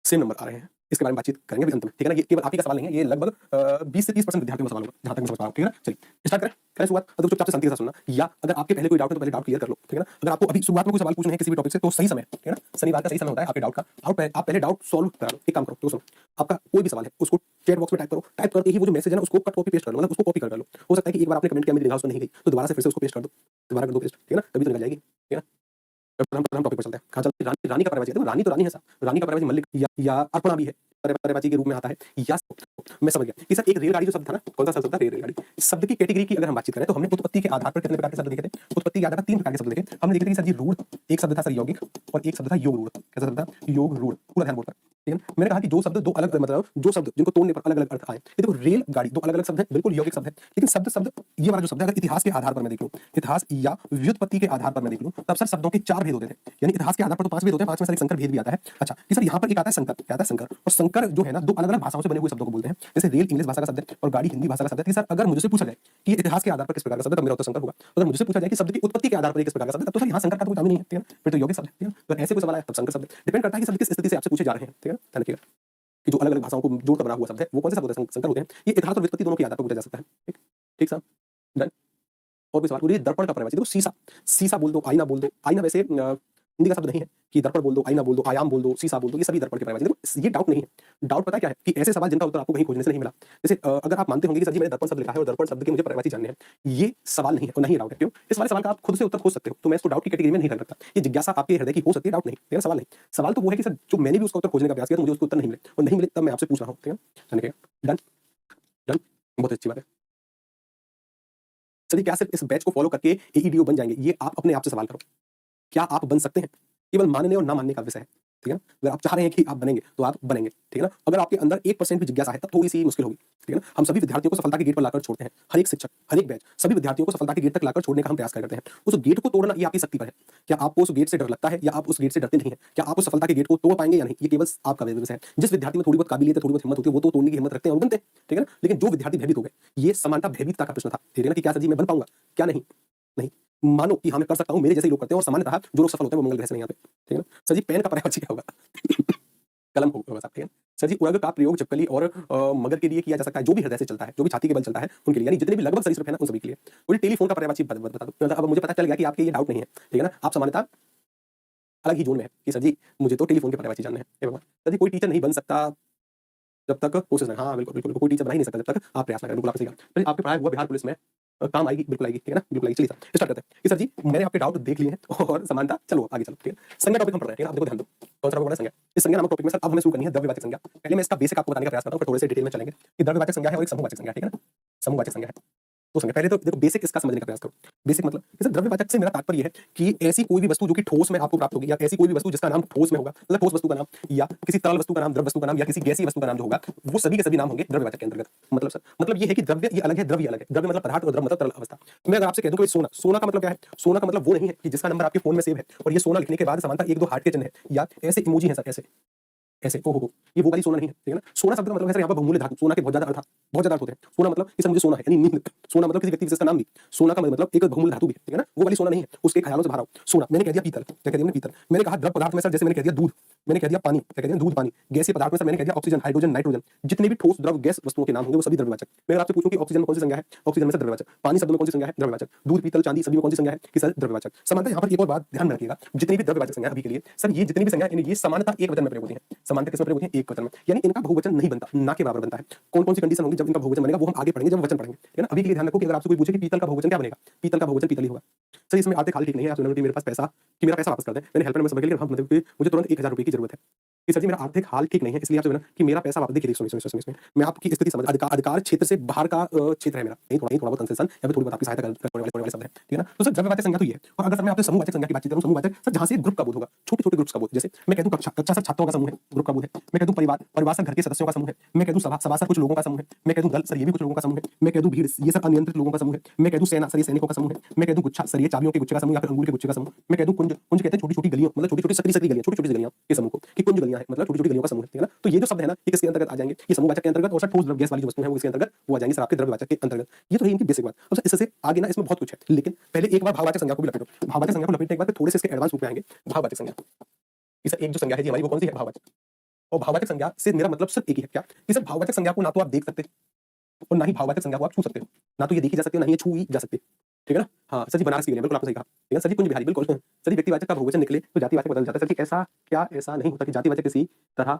सेम नंबर आ रहे हैं, इसके बारे में बातचीत करेंगे अभी अंत में, ठीक है ना। ये केवल आप ही का सवाल नहीं है, ये लगभग 20 से 30% विद्यार्थियों का सवाल होगा, जहां तक मैं समझ पा रहा हूं, ठीक है ना। चलिए स्टार्ट करें शुरुआत, तो चुपचाप से शांति के साथ सुनना, या अगर आपके पहले कोई डाउट है तो पहले डाउट क्लियर कर लो, ठीक है ना। अगर आपको अभी शुरुआत में कोई सवाल पूछना है किसी भी टॉपिक से तो सही समय, ठीक है ना, शनिवार का सही समय होता है आपके डाउट का, आप पहले डाउट सॉल्व करा लो। एक काम करो, तो सुनो, आपका कोई भी सवाल है उसको चैट बॉक्स में टाइप करो, टाइप करके ही वो जो मैसेज है ना उसको कट कॉपी पेस्ट कर लो, मतलब उसको कॉपी कर लो। हो सकता है कि एक बार आपने कमेंट किया मेरी निगाह उसमें नहीं गई, तो दोबारा से फिर से उसको पेस्ट कर दो, दोबारा कर दो पेस्ट, ठीक है ना, तभी तो निकल जाएगी, ठीक है ना। हम टॉपिक पर चलते हैं, कहाँ चलते हैं, रानी का पर्यायवाची, रानी तो रानी है साहब, रानी का पर्यायवाची मल्लिक या अर्पणा भी है, पर्यायवाची के रूप में आता है, या मैं समझ गया कि सर एक रेलगाड़ी जो शब्द था ना, कौन सा शब्द था? रेलगाड़ी। इस शब्द की कैटेगरी की अगर हम बातचीत करें तो हमने उत्पत्ति के आधार पर कितने प्रकार के शब्द देखे थे? उत्पत्ति के आधार पर 3 प्रकार के शब्द देखे। हमने देखे थे कि सर जी रूढ़, एक शब्द था सर यौगिक और एक शब्द था योग रूढ़। कैसा शब्द था? योग रूढ़। पूरा ध्यान बोलकर, ठीक है ना? मैंने कहा कि जो शब्द 2 अलग मतलब जो शब्द जिनको तोड़ने पर अलग-अलग अर्थ आए। ये देखो रेलगाड़ी 2 अलग-अलग शब्द हैं, बिल्कुल यौगिक शब्द है। लेकिन शब्द ये वाला जो शब्द है अगर इतिहास के आधार पर मैं देख लूँ, इतिहास या व्युत्पत्ति के आधार पर मैं देख लूँ, तब सर शब्दों के 4 भेद होते थे। यानी इतिहास के आधार पर तो 5 भेद होते हैं, 5 में सर एक संकर भेद भी आता है। अच्छा, कि सर यहाँ पर एक आता है संकर, क्या आता है संकर? और संकर जो है ना 2 अलग-अलग भाषाओं से बने हुए शब्दों को बोलते हैं। जैसे रेल इंग्लिश भाषा का शब्द है और गाड़ी हिंदी भाषा का शब्द है। कि सर अगर मुझसे पूछा जाए कि ये इतिहास के आधार पर किस प्रकार का शब्द है, तब मेरा उत्तर संकर होगा। अगर मुझसे पूछा जाए कि शब्द की उत्पत्ति के आधार पर ये किस प्रकार का शब्द है, तब तो सर यहाँ संकर का तो कोई काम ही नहीं है, ठीक है ना? फिर तो यौगिक शब्द है, ठीक है ना? अगर ऐसे कोई सवाल आया तब संकर शब्द है। डिपेंड करता है कि शब्द किस स्थिति से आपसे पूछे जा रहे हैं, ठीक है ना? ध्यान रखिएगा कि जो अलग-अलग भाषाओं को जोड़कर बना हुआ शब्द है, वो कौन से शब्द होते हैं? संकर होते हैं। ये इतिहास और व्युत्पत्ति दोनों के आधार पर पूछा जा सकता है। ठीक, ठीक साहब, डन। और कोई सवाल? बोलिए दर्पण का पर्यायवाची देखो शीशा, शीशा बोल दो, आईना बोल दो। आईना वैसे हिंदी का शब्द नहीं है कि दर्पण बोल दो, आईना बोल दो, आयाम बोल दो, शीशा बोल दो, ये सभी दर्पण के पर्यायवाची। देखो ये डाउट नहीं है। डाउट पता है क्या है? कि ऐसे सवाल जिनका उत्तर आपको कहीं खोजने से नहीं मिला। जैसे अगर आप मानते होंगे कि सर जी मैंने दर्पण शब्द लिखा है और दर्पण शब्द के मुझे पर्यायवाची जानने हैं। ये सवाल नहीं है और नहीं डाउट है। क्यों? इस वाले सवाल का आप खुद से उत्तर खोज सकते हो। तो मैं इसको डाउट की कैटेगरी में नहीं रखता। ये जिज्ञासा आपके हृदय की हो सकती है, डाउट नहीं। मेरा सवाल नहीं। सवाल तो वो है कि सर जो मैंने भी उसका उत्तर खोजने का प्रयास किया तो मुझे उसका उत्तर नहीं मिले और नहीं मिले तब मैं आपसे पूछ रहा हूँ, ठीक है? ध्यान रखिएगा। डन, डन, बहुत अच्छी बात है। चलिए क्या सिर्फ इस बैच को फॉलो करके एईडीओ बन जाएंगे? ये आप अपने आप से सवाल करो। क्या आप बन सकते हैं? केवल मानने और ना मानने का विषय है, ठीक है ना? अगर आप चाह रहे हैं कि आप बनेंगे, तो आप बनेंगे, ठीक है ना? अगर आपके अंदर 1% भी जिज्ञासा है, तब थोड़ी-सी मुश्किल होगी, ठीक है ना? हम सभी विद्यार्थियों को सफलता के गेट पर लाकर छोड़ते हैं। हर एक शिक्षक, हर एक बैच, सभी विद्यार्थियों को सफलता के गेट तक लाकर छोड़ने का हम प्रयास करते हैं। उस गेट को तोड़ना ये आपकी शक्ति पर है। क्या आपको उस गेट से डर लगता है या आप उस गेट से डरते नहीं हैं? क्या आप उस सफलता के गेट को तोड़ पाएंगे या नहीं? ये केवल आपका विषय है। जिस विद्यार्थी में थोड़ी बहुत काबिलियत है, थोड़ी बहुत हिम्मत होती है, वो तो तोड़ने की हिम्मत रखते हैं और बनते हैं, ठीक है ना? लेकिन जो विद्यार्थी भयभीत हो गए, ये समानता भयभीतता का प्रश्न था, ठीक है ना? कि क्या सर जी मैं बन पाऊंगा? क्या नहीं? नहीं। मानो कि हाँ, मैं कर सकता हूँ, मेरे जैसे ही लोग करते हैं और सामान्यतः जो लोग सफल होते हैं वो मंगल ग्रह से नहीं आते, ठीक है ना? सर जी पेन का पर्यायवाची क्या होगा? कलम होगा साहब, ठीक है? सर जी उरग का प्रयोग छिपकली और मगर के लिए किया जा सकता है, जो भी हृदय से चलता है, जो भी छाती के बल चलता है, उनके लिए, यानी जितने भी लगभग सरीसृप है ना, उन सभी के लिए। मुझे टेलीफोन का पर्यायवाची बता दो। मतलब अब मुझे पता चल गया कि आपके ये डाउट नहीं है, ठीक है ना? आप सामान्यतः अलग ही जोन में है कि सर जी मुझे तो टेलीफोन के पर्यायवाची जानना है। हे भगवान! सर जी कोई टीचर नहीं बन सकता जब तक कोशिश ना, हाँ, बिल्कुल, बिल्कुल, कोई टीचर बना ही नहीं सकता जब तक आप प्रयास ना करें। बिल्कुल आपने सही कहा। चलिए आपके पढ़ाया हुआ बिहार पुलिस में काम आएगी, बिल्कुल आएगी, ठीक है ना? बिल्कुल आएगी। चलिए साहब स्टार्ट करते हैं कि सर जी मैंने आपके डाउट देख लिए हैं और समानता चलो आगे चलो, ठीक है? संज्ञा टॉपिक हम पढ़ रहे हैं, ठीक है ना? आप देखो ध्यान दो। कौन सा टॉपिक पढ़ रहे हैं? संज्ञा। इस संज्ञा नामक टॉपिक में सर अब हमें शुरू करनी है द्रव्यवाचक संज्ञा। पहले मैं इसका बेसिक आपको बताने का प्रयास करता हूँ, फिर थोड़े से डिटेल में चलेंगे कि द्रव्यवाचक संज्ञा है और एक समूहवाचक संज्ञा है, ठीक है ना? समूहवाचक संज्ञा है। तो समझे पहले तो देखो बेसिक इसका समझने का प्रयास करो। बेसिक मतलब इस द्रव्यवाचक से मेरा तात्पर्य है कि ऐसी कोई भी वस्तु जो कि ठोस में आपको प्राप्त होगी या ऐसी कोई भी वस्तु जिसका नाम ठोस में होगा, मतलब ठोस वस्तु का नाम या किसी तरल वस्तु का नाम, द्रव वस्तु का नाम या किसी गैसीय वस्तु का नाम जो होगा, वो सभी के सभी नाम होंगे द्रव्यवाचक के अंतर्गत। मतलब सर मतलब ये है कि द्रव्य ये अलग है, द्रव्य अलग है। द्रव्य मतलब पदार्थ और द्रव मतलब तरल अवस्था। मैं अगर आपसे कह दूं कि सोना, सोना का मतलब क्या है? सोना का मतलब वो नहीं है कि जिसका नंबर आपके फोन में सेव है और ये सोना लिखने के बाद समानता 1-2 हार्ट के चिन्ह है या ऐसे इमोजी है सर, ऐसे ऐसे ओ हो, ये वो वाली सोना नहीं है, ठीक है ना? सोना शब्द का मतलब है सर यहाँ पर बहुमूल्य धातु। सोना के बहुत ज्यादा अर्थ होते हैं। सोना मतलब कि सर मुझे सोना है यानी नींद। सोना मतलब किसी व्यक्ति विशेष का नाम भी। सोना का मतलब एक बहुमूल्य धातु भी है, ठीक है ना? वो वाली सोना नहीं है। उसके ख्यालों से बाहर आओ। सोना मैंने कह दिया पीतल, क्या कह दिया मैंने? पीतल। मैंने कहा द्रव पदार्थ में सर जैसे मैंने कह दिया दूध, मैंने कह दिया पानी, क्या कह दिया? दूध पानी। गैसीय पदार्थ में सर मैंने कह दिया ऑक्सीजन, हाइड्रोजन, नाइट्रोजन। जितने भी ठोस द्रव गैस वस्तुओं के नाम होंगे वो सभी द्रव्यवाचक। मैं अगर आपसे पूछूं कि ऑक्सीजन में कौन सी संज्ञा है? ऑक्सीजन में सर द्रव्यवाचक। पानी शब्द में कौन सी संज्ञा है? द्रव्यवाचक। दूध, पीतल, चांदी सभी में कौन सी संज्ञा है? कि सर द्रव्यवाचक। समानता यहाँ पर एक और बात ध्यान में रखिएगा, जितनी भी द्रव्यवाचक संज्ञा अभी के लिए सर ये जितनी भी संज्ञा ये समानता एक वचन में प्रयोग होती है। समानता किसमें प्रयोग होती है? एक वचन में। यानी इनका बहुवचन नहीं बनता, ना के बराबर बनता है। कौन-कौन सी कंडीशन होगी जब इनका बहुवचन बनेगा वो हम आगे पढ़ेंगे जब वचन पढ़ेंगे, ठीक है ना? अभी के लिए ध्यान रखो कि अगर आपसे कोई पूछे कि पीतल का बहुवचन क्या बनेगा? पीतल का बहुवचन पीतल ही होगा। सर इसमें आर्थिक हाल ठीक नहीं है। आप सुन रहे हो कि मेरे पास पैसा कि मेरा पैसा वापस कर दें। मैंने हेल्पर में समझ लिया मतलब कि मुझे तुरंत 1000 रुपए की जरूरत है। कि सर जी मेरा आर्थिक हाल ठीक नहीं है इसलिए आपसे बोला कि मेरा पैसा वापस देखिए सुनिए मैं आपकी स्थिति समझ अधिकार क्षेत्र से बाहर का क्षेत्र है मेरा। यही थोड़ा बहुत कंसेशन या फिर थोड़ी बहुत आपकी सहायता करने वाले शब्द है, ठीक है ना? तो सर द्रव्यवाचक संज्ञा तो ये है। और अगर सर मैं आपसे समूहवाचक संज्ञा की बातचीत करूं, समूहवाचक सर जहां से ग्रुप का बोध होगा, छोटे-छोटे ग्रुप्स का बोध। जैसे मैं कह दूं कक्षा सर छात्रों का समूह है, ग्रुप का बोध है। मैं कह दूं परिवार सर घर के सदस्यों का समूह है। मैं कह दूं सभा सर कुछ लोगों का समूह है। मैं कह दूं दल सर ये भी कुछ लोगों का समूह है। मैं कह दूं भीड़ ये सर अनियंत्रित लोगों का समूह है। मैं कह दूं सेना सर ये सैनिकों का समूह है। मैं कह दूं गुच्छा सर ये चाबियों के गुच्छे का समूह या फिर अंगूर के गुच्छे का समूह। मैं कह दूं कुंज कहते हैं छोटी-छोटी गलियों मतलब छोटी-छोटी सकरी गलियां, छोटी-छोटी गलियां के समूह को कि कुंज गलियां है मतलब छोटी-छोटी गलियों का समूह है, ठीक है ना? तो ये जो शब्द है ना ये किसके अंतर्गत आ जाएंगे? ये समूहवाचक के अंतर्गत और सर ठोस द्रव गैस वाली जो वस्तु है वो इसके अंतर्गत वो आ जाएंगे सर आपके द्रव्यवाचक के अंतर्गत। ये तो है इनकी बेसिक बात। अब सर इससे आगे ना इसमें बहुत कुछ है, लेकिन पहले एक बार भाववाचक संज्ञा को भी लपेटो। भाववाचक संज्ञा को लपेटने के बाद फिर थोड़े से इसके एडवांस रूप में आएंगे। भाववाचक संज्ञा ये सर एक जो संज्ञा है जी हमारी वो कौन सी है? भाववाचक। और भाववाचक संज्ञा से मेरा मतलब सिर्फ एक ही है, क्या? कि सर भाववाचक संज्ञा को ना तो आप देख सकते और ना ही भाववाचक संज्ञा को आप छू सकते हो। ना तो ये देखी जा सकती है ना ही ये छुई जा सकती है, ठीक है ना? हाँ सर जी बनारस की गलियां बिल्कुल आपने सही कहा, ठीक है सर जी कुंज बिहारी बिल्कुल। सर जी व्यक्तिवाचक का बहुवचन निकले तो जातिवाचक बदल जाता है। सर जी ऐसा क्या ऐसा नहीं होता कि जातिवाचक किसी तरह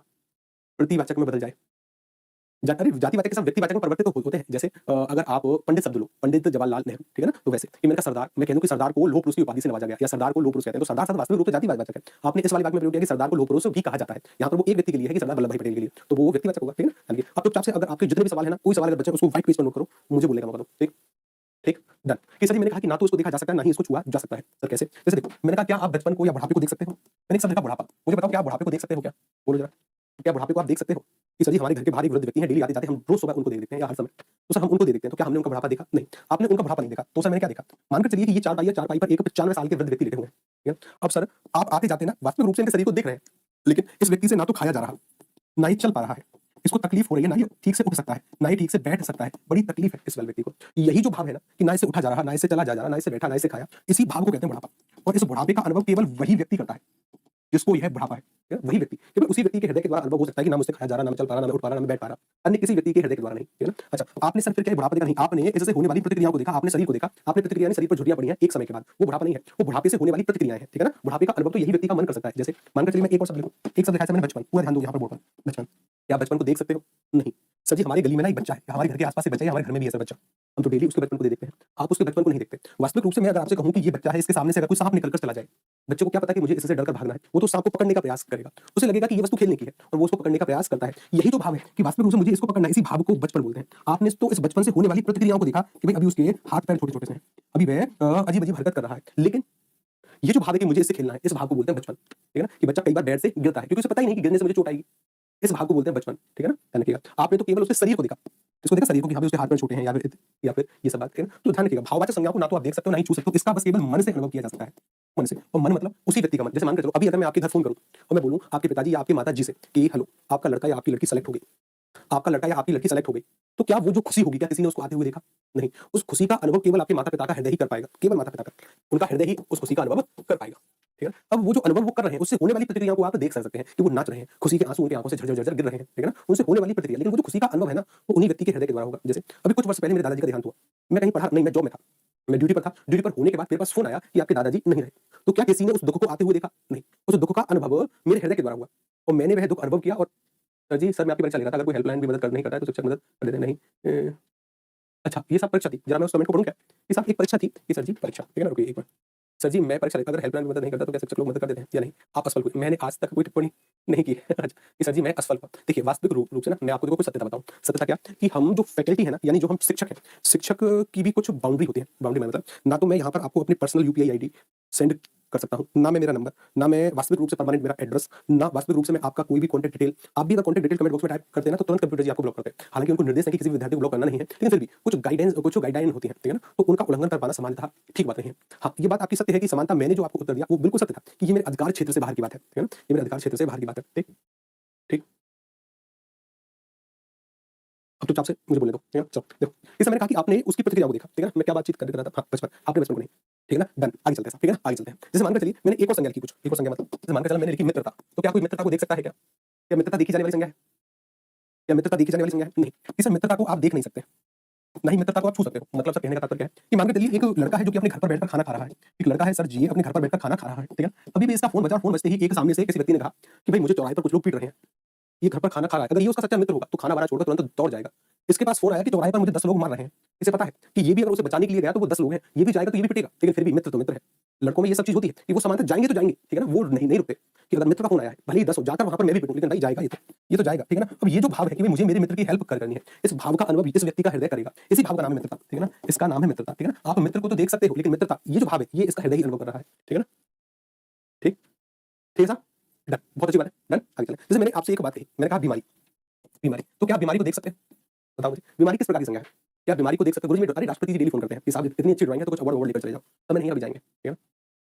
प्रतिवाचक में बदल जाए? अरे जातिवाचक के साथ व्यक्तिवाचक में परिवर्तित तो होते हैं। जैसे अगर आप पंडित शब्द लो, पंडित जवाहरलाल नेहरू, ठीक है ना? तो वैसे कि मैंने कहा सरदार, मैं कह दूं कि सरदार को लौह पुरुष की उपाधि से नवाजा गया या सरदार को लौह पुरुष कहते हैं, तो सरदार शब्द वास्तविक रूप से जातिवाचक है। आपने इस वाले वाक्य में प्रयोग किया कि सरदार को लौह पुरुष भी कहा जाता है। यहाँ पर वो एक व्यक्ति के लिए है कि सरदार वल्लभ भाई पटेल के लिए, तो वो व्यक्तिवाचक होगा, ठीक है ना? अब चुपचाप से अगर आपके जितने भी सवाल है ना, कोई सवाल अगर बचे उसको व्हाइट पेज पर नोट करो, मुझे बोलने का मौका दो, ठीक? ठीक, डन। कि सर जी मैंने कहा कि ना तो इसको देखा जा सकता है, ना ही इसको छुआ जा सकता है। सर कैसे? जैसे देखो, मैंने कहा क्या आप बचपन को या बुढ़ापे को देख सकते हो? मैंने एक शब्द देखा बुढ़ापा। मुझे बताओ क्या आप बुढ़ापे को देख सकते हो क्या? बोलो जरा। क्या बुढ़ापे को आप देख सकते हो? कि सर जी हमारे घर के बाहर एक वृद्ध व्यक्ति हैं, डेली आते-जाते, हम रोज़ सुबह उनको देख देखते हैं या हर समय। तो सर हम उनको देख देखते हैं, तो क्या हमने उनका बुढ़ापा देखा? नहीं। आपने उनका बुढ़ापा नहीं देखा। तो सर मैंने क्या देखा? मानकर चलिए कि ये चारपाई है, चारपाई पर एक 95 साल के वृद्ध व्यक्ति लेटे हुए हैं। ठीक है? अब सर आप आते-जाते ना वास्तविक रूप से इनके शरीर को देख रहे हैं, लेकिन इस व्यक्ति से ना तो खाया जा रहा, ना ही चल पा रहा है। इसको तकलीफ हो रही है, ना ही ठीक से उठ सकता है, ना ही ठीक से बैठ सकता है। बड़ी तकलीफ है इस वाले व्यक्ति को। यही जो भाव है ना कि ना इसे उठा जा रहा, ना इसे चला जा रहा, ना इसे बैठा, ना इसे खाया, इसी भाव को कहते हैं बुढ़ापा। और इस बुढ़ापे का अनुभव केवल वही व्यक्ति करता है जिसको यह बुढ़ापा है। ठीक है? वही व्यक्ति, केवल उसी व्यक्ति के हृदय के द्वारा अनुभव हो सकता है कि ना मुझसे खाया जा रहा, ना मैं चल पा रहा, ना मैं उठ पा रहा, ना मैं बैठ पा रहा। अन्य किसी व्यक्ति के हृदय के द्वारा नहीं। ठीक है ना? अच्छा, आपने सर फिर क्या बुढ़ापा देखा? नहीं, आपने इससे होने वाली प्रतिक्रियाओं को देखा, आपने शरीर को देखा, आपने प्रतिक्रियाएं शरीर पर झुर्रियां पड़ी हैं एक समय के बाद। वो बुढ़ापा नहीं है, वो बुढ़ापे से होने वाली प्रतिक्रियाएं हैं। ठीक है ना? बुढ़ापे का अनुभव तो यही व्यक्ति का मन कर सकता है। जैसे मानकर चलिए मैं एक और शब्द लिखूं, एक शब्द लिखा है मैंने बचपन, पूरा ध्यान दो यहाँ पर बोर्ड पर, बचपन। क्या आप बचपन को देख सकते हो? नहीं। सर जी हमारे गली में ना एक बच्चा है, हमारे घर के आस-पास एक बच्चा है, हमारे घर में भी है सर बच्चा। हम तो डेली उसके बचपन को देखते हैं। आप उसके बचपन को नहीं देखते। वास्तविक रूप से मैं अगर आपसे कहूं कि ये बच्चा है, इसके सामने से अगर कोई सांप निकल कर चला जाए, बच्चे को क्या पता कि मुझे इससे डरकर भागना है? वो तो सांप को पकड़ने का प्रयास करेगा। उसे लगेगा कि ये वस्तु खेलने की है और वो उसको पकड़ने का प्रयास करता है। यही तो भाव है कि वास्तविक रूप से मुझे इसको पकड़ना है, इसी भाव को बचपन बोलते हैं। आपने तो इस बचपन से होने वाली प्रतिक्रियाओं को देखा कि भाई अभी उसके हाथ-पैर छोटे-छोटे से हैं। अभी वह अजीब-अजीब हरकत कर रहा है। लेकिन ये जो भाव है कि मुझे इससे खेलना है, इस भाव को बोलते हैं बचपन। ठीक है ना? कि बच्चा कई बार बेड से गिरता है क्योंकि उसे पता ही नहीं कि गिरने से मुझे चोट आएगी। इस भाव को बोलते हैं बचपन। ठीक है ना? ध्यान रखिएगा। आपने तो केवल उसके शरीर को देखा। इसको देखा शरीर को कि हाँ भाई उसके हाथ-पैर छोटे हैं या फिर ये सब बात, ठीक है ना? तो ध्यान रखिएगा भाववाचक संज्ञाओं को ना तो आप देख सकते हो, ना ही छू सकते हो। इसका बस केवल मन से अनुभव किया जा सकता है। मन से। और मन मतलब उसी व्यक्ति का मन। जैसे मान के चलो अभी अगर मैं आपके घर फ़ोन करूँ और मैं बोलूँ आपके पिताजी या आपकी माताजी से कि हेलो, आपका लड़का या आपकी लड़की सेलेक्ट हो गई। आपका लड़का या आपकी लड़की सेलेक्ट हो गई। तो क्या वो जो खुशी होगी, क्या किसी ने उसको आते हुए देखा? नहीं। उस खुशी का अनुभव केवल आपके माता-पिता का हृदय ही कर पाएगा। केवल माता-पिता का। उनका हृदय ही उस खुशी का अनुभव कर पाएगा। ठीक है ना? अब वो जो अनुभव वो कर रहे हैं, उससे होने वाली प्रतिक्रियाओं को आप देख सकते हैं कि वो नाच रहे हैं, खुशी के आंसू उनकी आँखों से झरझर गिर रहे हैं। ठीक है ना? उनसे होने वाली प्रतिक्रिया, लेकिन वो जो खुशी का अनुभव है ना, वो उन्हीं व्यक्ति के हृदय के द्वारा होगा। जैसे अभी कुछ वर्ष पहले मेरे दादाजी का देहांत हुआ। मैं कहीं पढ़ा नहीं, मैं जॉब में था। मैं ड्यूटी पर था। ड्यूटी पर होने के बाद मेरे पास फ़ोन आया कि आपके दादाजी नहीं रहे। तो क्या किसी ने उस दुःख को आते हुए देखा? नहीं। उस दुःख का अनुभव मेरे हृदय के द्वारा हुआ और मैंने वह दुःख अनुभव किया और सर जी, सर मैं आपकी परीक्षा ले रहा था, अगर कोई हेल्पलाइन भी मदद कर नहीं करता है तो शिक्षक मदद कर देते हैं। नहीं अच्छा ये सब परीक्षा थी, जरा मैं उस कमेंट को पढ़ूँ क्या? ये साहब एक परीक्षा थी, ये सर जी परीक्षा, ठीक है ना? रुकिए एक मिनट। सर जी मैं परीक्षा लेता, अगर हेल्पलाइन में मदद नहीं करता तो क्या शिक्षक लोग मदद कर देते हैं या नहीं? आप असफल हुए। मैंने आज तक कोई टिप्पणी नहीं की है। अच्छा, कि सर जी मैं असफल हुआ। देखिए वास्तविक रूप से ना मैं आपको देखो कुछ सत्यता बताऊँ। सत्यता क्या? कि हम जो फैकल्टी है ना, यानी जो हम शिक्षक हैं, शिक्षक की भी कुछ बाउंड्री होती है। बाउंड्री में मतलब ना तो मैं यहाँ पर आपको अपनी पर्सनल यूपीआई आईडी सेंड कर सकता हूँ, ना मैं मेरा नंबर, ना मैं वास्तविक रूप से परमानेंट मेरा एड्रेस, ना वास्तविक रूप से मैं आपका कोई भी कॉन्टैक्ट डिटेल, आप भी अगर कॉन्टैक्ट डिटेल कमेंट बॉक्स में टाइप करते हैं ना तो तुरंत कंप्यूटर जी आपको ब्लॉक करते हैं। हालाँकि उनको निर्देश है कि किसी भी विद्यार्थी को ब्लॉक करना नहीं है, लेकिन फिर भी कुछ गाइडलाइन होती है, ठीक है ना? तो उनका उल्लंघन कर पाना सामान्यतः ठीक बात नहीं है। हाँ, ये बात आपकी सत्य है कि समानता मैंने जो आपको उत्तर दिया वो बिल्कुल सत्य था कि ये मेरे अधिकार क्षेत्र से बाहर की बात है, ठीक है ना? ये मेरे अधिकार क्षेत्र से बाहर की बात है, ठीक? ठीक? अब चुपचाप से मुझे बोलने दो, ठीक है ना? चलो देखो, इस समय मैंने कहा कि आपने उसकी प्रतिक्रिया को देखा, ठीक है ना? मैं क्या बातचीत कर रहा था? हाँ, बचपन, आपने बचपन को नहीं, ठीक है ना? डन, आगे चलते हैं, ठीक है ना? आगे चलते हैं। जैसे मानकर चलिए मैंने एक और संज्ञा लिखी कुछ, एक और संज्ञा मतलब जैसे मानकर चला मैंने लिखी मित्रता, तो क्या कोई मित्रता को देख सकता है क्या? क्या मित्रता देखी जाने वाली संज्ञा है? क्या मित्रता देखी जाने वाली संज्ञा है? नहीं। इस मित्रता को आप देख नहीं सकते, ना ही मित्रता को आप छू सकते हो। मतलब सर कहने का तात्पर्य क्या है कि मान के चलिए एक लड़का है जो कि अपने घर पर बैठकर खाना खा रहा है। एक लड़का है सर जी अपने घर पर बैठकर खाना खा रहा है, ठीक है? अभी भी इसका फ़ोन बजा, फ़ोन बजते ही एक सामने से किसी व्यक्ति ने कहा कि भाई मुझे चौराहे पर कुछ लोग पीट रहे हैं। ये घर पर खाना खा रहा है। अगर ये उसका सच्चा मित्र होगा तो खाना-वाना छोड़कर तुरंत दौड़ जाएगा। इसके पास फ़ोन आया कि चौराहे पर मुझे 10 लोग मार रहे हैं। इसे पता है कि ये भी अगर उसे बचाने के लिए गया तो वो 10 लोग हैं। ये भी जाएगा तो ये भी पिटेगा, लेकिन फिर भी मित्र तो मित्र है। लड़कों में ये सब चीज़ होती है कि वो समानतः जाएँगे तो जाएँगे, ठीक है ना? वो नहीं रुकते कि अगर मित्र का फ़ोन आया है, भले ही 10 हो, जाकर वहाँ पर मैं भी पिटूँ, लेकिन भाई जाएगा ये तो जाएगा, ठीक है ना? अब ये जो भाव है कि भई मुझे मेरे मित्र की हेल्प करनी है, इस भाव का अनुभव इस व्यक्ति का हृदय करेगा। इसी भाव का नाम है मित्रता, ठीक है ना? इसका नाम है मित्रता, ठीक है ना? आप मित्र को तो देख सकते हो, लेकिन मित्रता ये जो भाव है, ये इसका हृदय ही अनुभव कर रहा है, ठीक है ना? ठीक? ठीक है साहब? डन, बहुत अच्छी बात है, डन, आगे चलें। जैसे मैंने आपसे एक बात कही, मैंने कहा बीमारी, बीमारी, तो क्या आप बीमारी को देख सकते हैं? बताओ मुझे, बीमारी किस प्रकार की संज्ञा है? क्या आप बीमारी को देख सकते हो? गुरुजी अरे राष्ट्रपति जी डेली फ़ोन करते हैं कि साहब इतनी अच्छी ड्राइंग है तो कुछ अवार्ड लेकर चले जाओ। तो मैं नहीं अभी जाएँगे, ठीक है ना?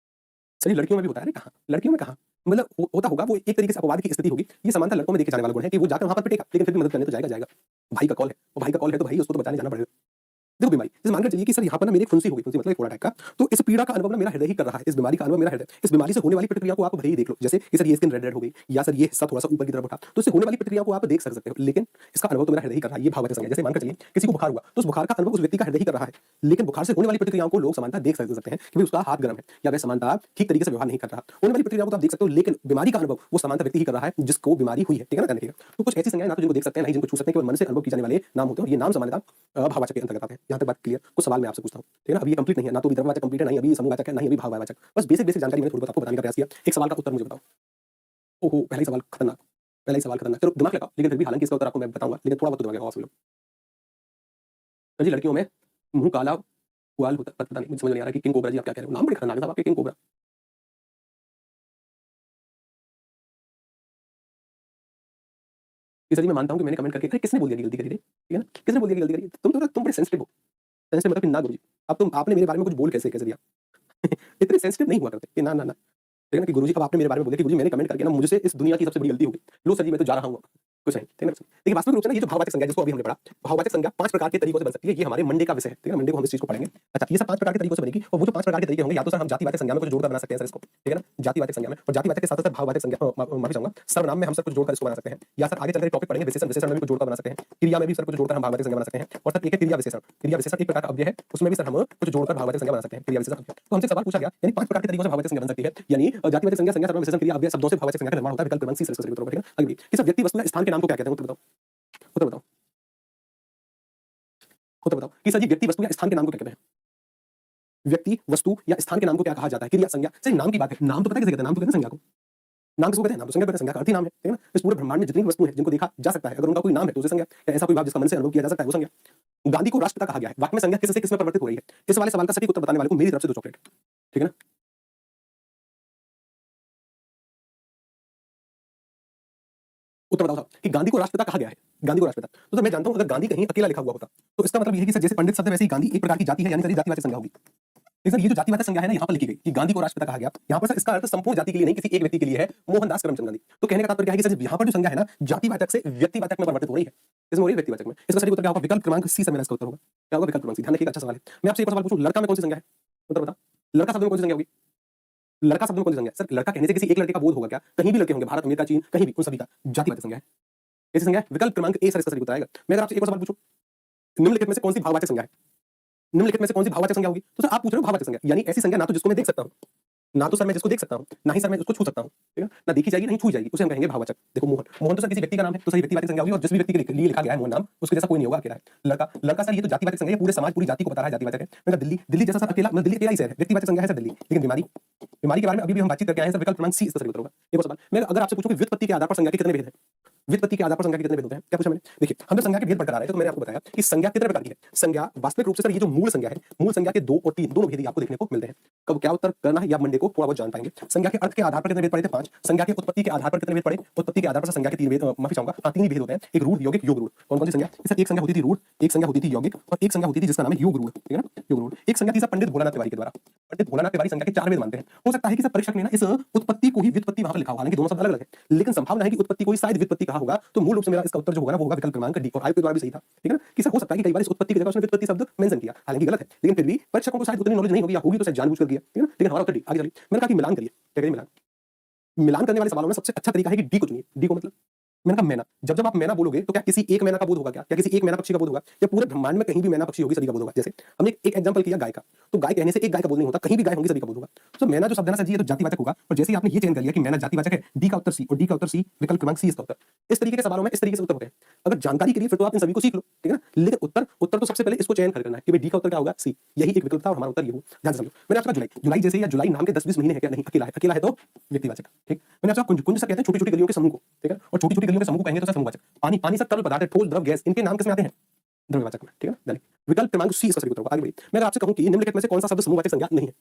सर ये लड़कियों में भी होता है। अरे कहाँ? लड़कियों में कहाँ? मतलब होता होगा, वो एक तरीके से अपवाद की स्थिति होगी। ये समानतः लड़कों में देखे जाने वाला गुण है कि वो जाकर वहाँ पर पिटेगा, लेकिन फिर भी मदद करने तो जाएगा। भाई का कॉल है, और भाई का कॉल है तो भाई उसको तो बचाने जाना पड़ेगा। देखो बीमारी, जैसे मानकर चलिए कि सर यहाँ पर ना मेरी एक फुंसी हो गई, फुंसी मतलब एक फोड़ा टाइप का, तो इस पीड़ा का अनुभव ना मेरा हृदय ही कर रहा है, इस बीमारी का अनुभव मेरा हृदय, इस बीमारी से होने वाली प्रतिक्रिया को आप भले ही देख लो, जैसे कि सर ये स्किन रेड रेड हो गई या सर ये हिस्सा थोड़ा सा ऊपर की तरफ उठा, तो इससे होने वाली प्रतिक्रिया को आप देख सकते हो, लेकिन इसका अनुभव तो मेरा हृदय ही कर रहा है, ये भाववाचक संज्ञा। जैसे मानकर चलिए किसी को बुखार हुआ, तो उस बुखार का अनुभव उस व्यक्ति का हृदय ही कर रहा है, लेकिन बुखार से होने वाली प्रतिक्रियाओं को लोग समानता देख सकते हैं कि भाई उसका हाथ गर्म है या वह समानता ठीक तरीके से व्यवहार नहीं कर रहा, होने वाली प्रतिक्रियाओं को आप देख सकते हो, लेकिन बीमारी का अनुभव वो समानता व्यक्ति ही कर रहा है जिसको बीमारी हुई है, ठीक है ना, देखिएगा। तो कुछ ऐसी संज्ञाएं ना तो जिनको देख सकते हैं, ना ही जिनको छू सकते हैं, केवल मन से अनुभव की जाने वाले नाम होते हैं, और ये नाम सामान्यतः भाववाचक के अंतर्गत आते हैं। यहाँ तक बात क्लियर? कुछ सवाल मैं आपसे पूछता हूँ, ठीक है ना, अभी ये कंप्लीट नहीं है, ना तो विद्रव्यवाचक कंप्लीट है, ना ही अभी समूहवाचक है, ना ही अभी भाववाचक, बस बेसिक बेसिक जानकारी मैंने थोड़ी बहुत आपको बताने का प्रयास किया। एक सवाल का उत्तर मुझे बताओ। ओहो, पहला ही सवाल खतरनाक, पहला ही सवाल खतरनाक, चलो दिमाग लगाओ, लेकिन फिर भी हालांकि इसका उत्तर आपको मैं बताऊंगा, लेकिन थोड़ा बहुत तो दिमाग लगाओ आप सभी लोग। सर जी, लड़कियों में मुंह काला पुआल होता, पता नहीं, मुझे समझ नहीं आ रहा कि किंग कोबरा जी आप क्या कह रहे हो, नाम बड़े खतरनाक है साहब आपके, किंग कोबरा। कि सर जी मैं मानता हूँ कि मैंने कमेंट करके, अरे किसने बोल दिया कि गलती करी रे, ठीक है ना, किसने बोल दिया कि गलती करी, तुम बड़े सेंसिटिव हो, सेंसिटिव मतलब कि ना गुरुजी, अब तुम आपने मेरे बारे में कुछ बोल कैसे कैसे दिया। इतने सेंसिटिव नहीं हुआ करते कि ना ना ना, ठीक है ना, कि गुरुजी अब आपने मेरे बारे में बोला कि गुरुजी मैंने कमेंट करके ना मुझसे इस दुनिया की सबसे बड़ी गलती हो गई, लो सर जी मैं तो जा रहा हूँ, कुछ नहीं, ठीक है ना। देखिए वास्तविक रूप से ना ये जो भाववाचक संज्ञा जिसको अभी हमने पढ़ा, भाववाचक संज्ञा 5 प्रकार के तरीकों से बन सकती है, ये हमारे मंडे का विषय है, ठीक है ना, मंडे को हम इस चीज को पढ़ेंगे। अच्छा ये सब 5 प्रकार के तरीकों से बनेगी, और वो जो 5 प्रकार के तरीके होंगे, या तो सर हम जातिवाचक संज्ञा में कुछ जोड़कर बना सकते हैं सर इसको, ठीक है ना, जातिवाचक संज्ञा में, और जातिवाचक के साथ साथ भाववाचक संज्ञा, माफी चाहूंगा, सर्वनाम में हम सब कुछ जोड़कर इसको बना सकते हैं, या सर आगे चलकर टॉपिक पढ़ेंगे विशेषण, विशेषण में भी कुछ जोड़कर बना सकते हैं, क्रिया में भी सर कुछ जोड़कर हम भाववाचक संज्ञा बना सकते हैं, और सर एक है क्रिया विशेषण, क्रिया विशेषण एक प्रकार का अव्यय है, उसमें भी सर हम कुछ जोड़कर भाववाचक संज्ञा बना सकते हैं, क्रिया विशेषण। तो हमसे सवाल पूछा गया, यानी 5 प्रकार के तरीकों से भाववाचक संज्ञा बन सकती है, यानी जातिवाचक संज्ञा, संज्ञा, सर्वनाम, विशेषण, क्रिया, अव्यय शब्दों से भाववाचक संज्ञा का निर्माण होता है। विकल्प क्रमांक सी सर उत्तर होगा, ठीक है ना। अगली किसी व्यक्ति वस्तु या स्थान के नाम को क्या कहते हैं, उत्तर बताओ, उत्तर बताओ, उत्तर बताओ कि सर जी व्यक्ति वस्तु या स्थान के नाम को क्या कहते हैं, व्यक्ति वस्तु या स्थान के नाम को क्या कहा जाता है, क्रिया संज्ञा। सर नाम की बात है, नाम तो पता है किसे कहते हैं, नाम तो कहते हैं संज्ञा को, नाम किसको कहते हैं, नाम तो संज्ञा कहते हैं, संज्ञा का अर्थ ही नाम है, ठीक है ना। इस पूरे ब्रह्मांड में जितनी वस्तु है जिनको देखा जा सकता है, अगर उनका कोई नाम है तो उसे संज्ञा, या ऐसा कोई भाव जिसका मन से अनुभव किया जा सकता है वो संज्ञा। गांधी को राष्ट्रपिता कहा गया है, वाक्य में संज्ञा किस से किस में परिवर्तित हो रही है, इस वाले सवाल का सटीक उत्तर बताने वाले को मेरी तरफ से 2 चॉकलेट, ठीक है ना। उत्तर बताओ साहब कि गांधी को राष्ट्रपिता कहा गया है, गांधी को राष्ट्रपिता, तो सर मैं जानता हूं अगर गांधी कहीं अकेला लिखा हुआ होता तो इसका मतलब ये है कि सर जैसे पंडित शब्द है वैसे ही गांधी एक प्रकार की जाति है, यानी सर ये जातिवाचक संज्ञा होगी। लेकिन सर ये जो जातिवाचक संज्ञा है ना यहाँ पर लिखी गई कि गांधी को राष्ट्रपिता कहा गया, यहाँ पर सर इसका अर्थ संपूर्ण जाति के लिए नहीं, किसी एक व्यक्ति के लिए है, मोहनदास करमचंद गांधी। तो कहने का तात्पर्य क्या है कि सर यहाँ पर जो संज्ञा है ना जातिवाचक से व्यक्तिवाचक में परिवर्तित हो रही है, इसमें हो रही है व्यक्तिवाचक में। इसका सही उत्तर क्या होगा, विकल्प क्रमांक सी से मेरा इसका उत्तर होगा, क्या होगा, विकल्प क्रमांक सी। ध्यान रखिएगा, अच्छा सवाल है। मैं आपसे एक और सवाल पूछूं, लड़का में कौन सी संज्ञा है, उत्तर बता, लड़का शब्द में कौन सी संज्ञा होगी, लड़का शब्द में कौन सी संज्ञा है? सर लड़का कहने से किसी एक लड़के का बोध होगा क्या, कहीं भी लड़के होंगे, भारत अमेरिका चीन कहीं भी, उन सभी का जातिवाचक संज्ञा है, कैसी संज्ञा है, विकल्प क्रमांक ए सर इसका सही उत्तर आएगा। मैं अगर आपसे एक और सवाल पूछूं, निम्नलिखित में से कौन सी भाववाचक संज्ञा है, निम्नलिखित में से कौन सी भाववाचक संज्ञा होगी, तो सर आप पूछ रहे हो भाववाचक संज्ञा, यानी ऐसी संज्ञा ना तो जिसको मैं देख सकता हूं, ना तो सर मैं जिसको देख सकता हूं, ना ही सर मैं उसको छू सकता हूं, ठीक है ना देखी जाएगी नहीं छू जाएगी, उसे हम कहेंगे भाववाचक। देखो मोहन, मोहन तो सर किसी व्यक्ति का नाम है, तो सही व्यक्तिवाचक संज्ञा होगी, और जिस भी व्यक्ति के लिए लिखा गया है मोहन नाम उसके जैसा कोई नहीं होगा, अकेला है। लड़का, लड़का सर ये तो जातिवाचक संज्ञा है, पूरे समाज पूरी जाति को बता रहा है जातिवाचक है। मैं दिल्ली, दिल्ली जैसा सर अकेला, मतलब दिल्ली अकेला ही शहर है, व्यक्तिवाचक संज्ञा है सर दिल्ली। लेकिन बीमारी, बीमारी के बारे में अभी भी हम बातचीत करके आए हैं सर, विकल्प क्रमांक सी इसका सही उत्तर होगा। एक और सवाल, मैं अगर आपसे पूछूं कि व्युत्पत्ति के आधार पर संज्ञा के कितने भेद हैं, व्युत्पत्ति के आधार पर संज्ञा के कितने भेद होते हैं, क्या पूछा मैंने, देखिए हम जब संज्ञा के भेद पढ़कर आ रहे थे तो मैंने आपको बताया कि संज्ञा कितने प्रकार की है। संज्ञा वास्तविक रूप से सर ये जो मूल संज्ञा है, मूल संज्ञा के 2 और 3 दोनों भेद आपको देखने को मिलते हैं। कब क्या उत्तर करना है या मंडे को थोड़ा बहुत जान पाएंगे। संज्ञा के अर्थ के आधार पर कितने भेद पढ़े थे, 5। संज्ञा के उत्पत्ति के आधार पर कितने भेद पढ़े, उत्पत्ति के आधार पर संज्ञा के 3 भेद, माफी चाहूंगा, हाँ 3 ही भेद होते हैं, एक रूढ़, यौगिक, योग रूढ़। कौन कौन सी संज्ञा, सर एक संज्ञा होती थी रूढ़, एक संज्ञा होती थी यौगिक, और एक संज्ञा होती थी जिसका नाम है योग रूढ़, ठीक है ना, योग रूढ़। एक संज्ञा थी सर पंडित भोलानाथ तिवारी के द्वारा, पंडित भोलानाथ तिवारी संज्ञा के 4 भेद मानते हैं। हो सकता है कि सर परीक्षक ने ना इस उत्पत्ति को ही व्युत्पत्ति वहां पर लिखा हो, हालांकि दोनों शब्द अलग अलग है, लेकिन संभावना है कि उत्पत्ति को ही शायद व्युत्पत्ति कहा होगा, तो मूल रूप से मेरा इसका उत्तर जो होगा ना वो होगा विकल्प क्रमांक डी, और आयु के द्वारा भी सही था, ठीक है ना, कि सर हो सकता है कि कई बार इस उत्पत्ति की जगह उसने व्युत्पत्ति शब्द मेंशन किया, हालांकि गलत है, लेकिन फिर भी परीक्षकों को शायद उतनी नॉलेज नहीं होगी, या होगी तो शायद जानबूझकर किया, ठीक है ना, लेकिन हमारा उत्तर डी। आगे चलिए, मैंने कहा कि मिलान करिए, क्या करिए, मिलान, मिलान करने वाले सवालों में सबसे अच्छा तरीका है कि डी को चुनिए। डी को मतलब मैंने कहा मैना, जब जब आप मैना बोलोगे तो क्या किसी एक मैना का बोध होगा, क्या किसी एक मैना पक्षी का बोध होगा, या पूरे ब्रह्मांड में कहीं भी मैना पक्षी होगी सभी का बोध होगा। जैसे हमने एक एग्जांपल किया गाय का, तो गाय कहने से एक गाय का बोध नहीं होता, कहीं भी गाय होगी सभी का बोध होगा। तो मैना जो शब्द है ना सर जी ये तो जातिवाचक होगा, और जैसे ही आपने ये चयन कर लिया कि मैना जातिवाचक है, डी का उत्तर सी, और डी का उत्तर सी, विकल्प क्रमांक सी इसका उत्तर। इस तरीके के सवालों में इस तरीके से उत्तर होते हैं। अगर जानकारी के लिए फिर तो आप इन सभी को सीख लो, ठीक है ना, लेकिन उत्तर उत्तर तो सबसे पहले इसको चयन करना है कि भाई डी का उत्तर क्या होगा, सी, यही एक विकल्प था और हमारा उत्तर ये हो। ध्यान से समझो, मैंने आपका जुलाई, जुलाई जैसे या जुलाई नाम के 10-20 महीने है क्या, नहीं, अकेला है, अकेला है तो व्यक्तिवाचक, ठीक। मैंने आपका कुंज, कुंज सर कहते हैं छोटी-छोटी गलियों के समूह को, ठीक है, और छोटी-छोटी गलियों के समूह को कहेंगे तो सर समूहवाचक। पानी, पानी सर तरल पदार्थ है, ठोस, द्रव, गैस, इनके नाम किसमें आते हैं, द्रव्यवाचक में, ठीक है ना। विकल्प क्रमांक सी इसका सही उत्तर होगा। आगे बढ़िए, मैं अगर आपसे कहूं कि निम्नलिखित में से कौन सा शब्द समूहवाचक संज्ञा नहीं है,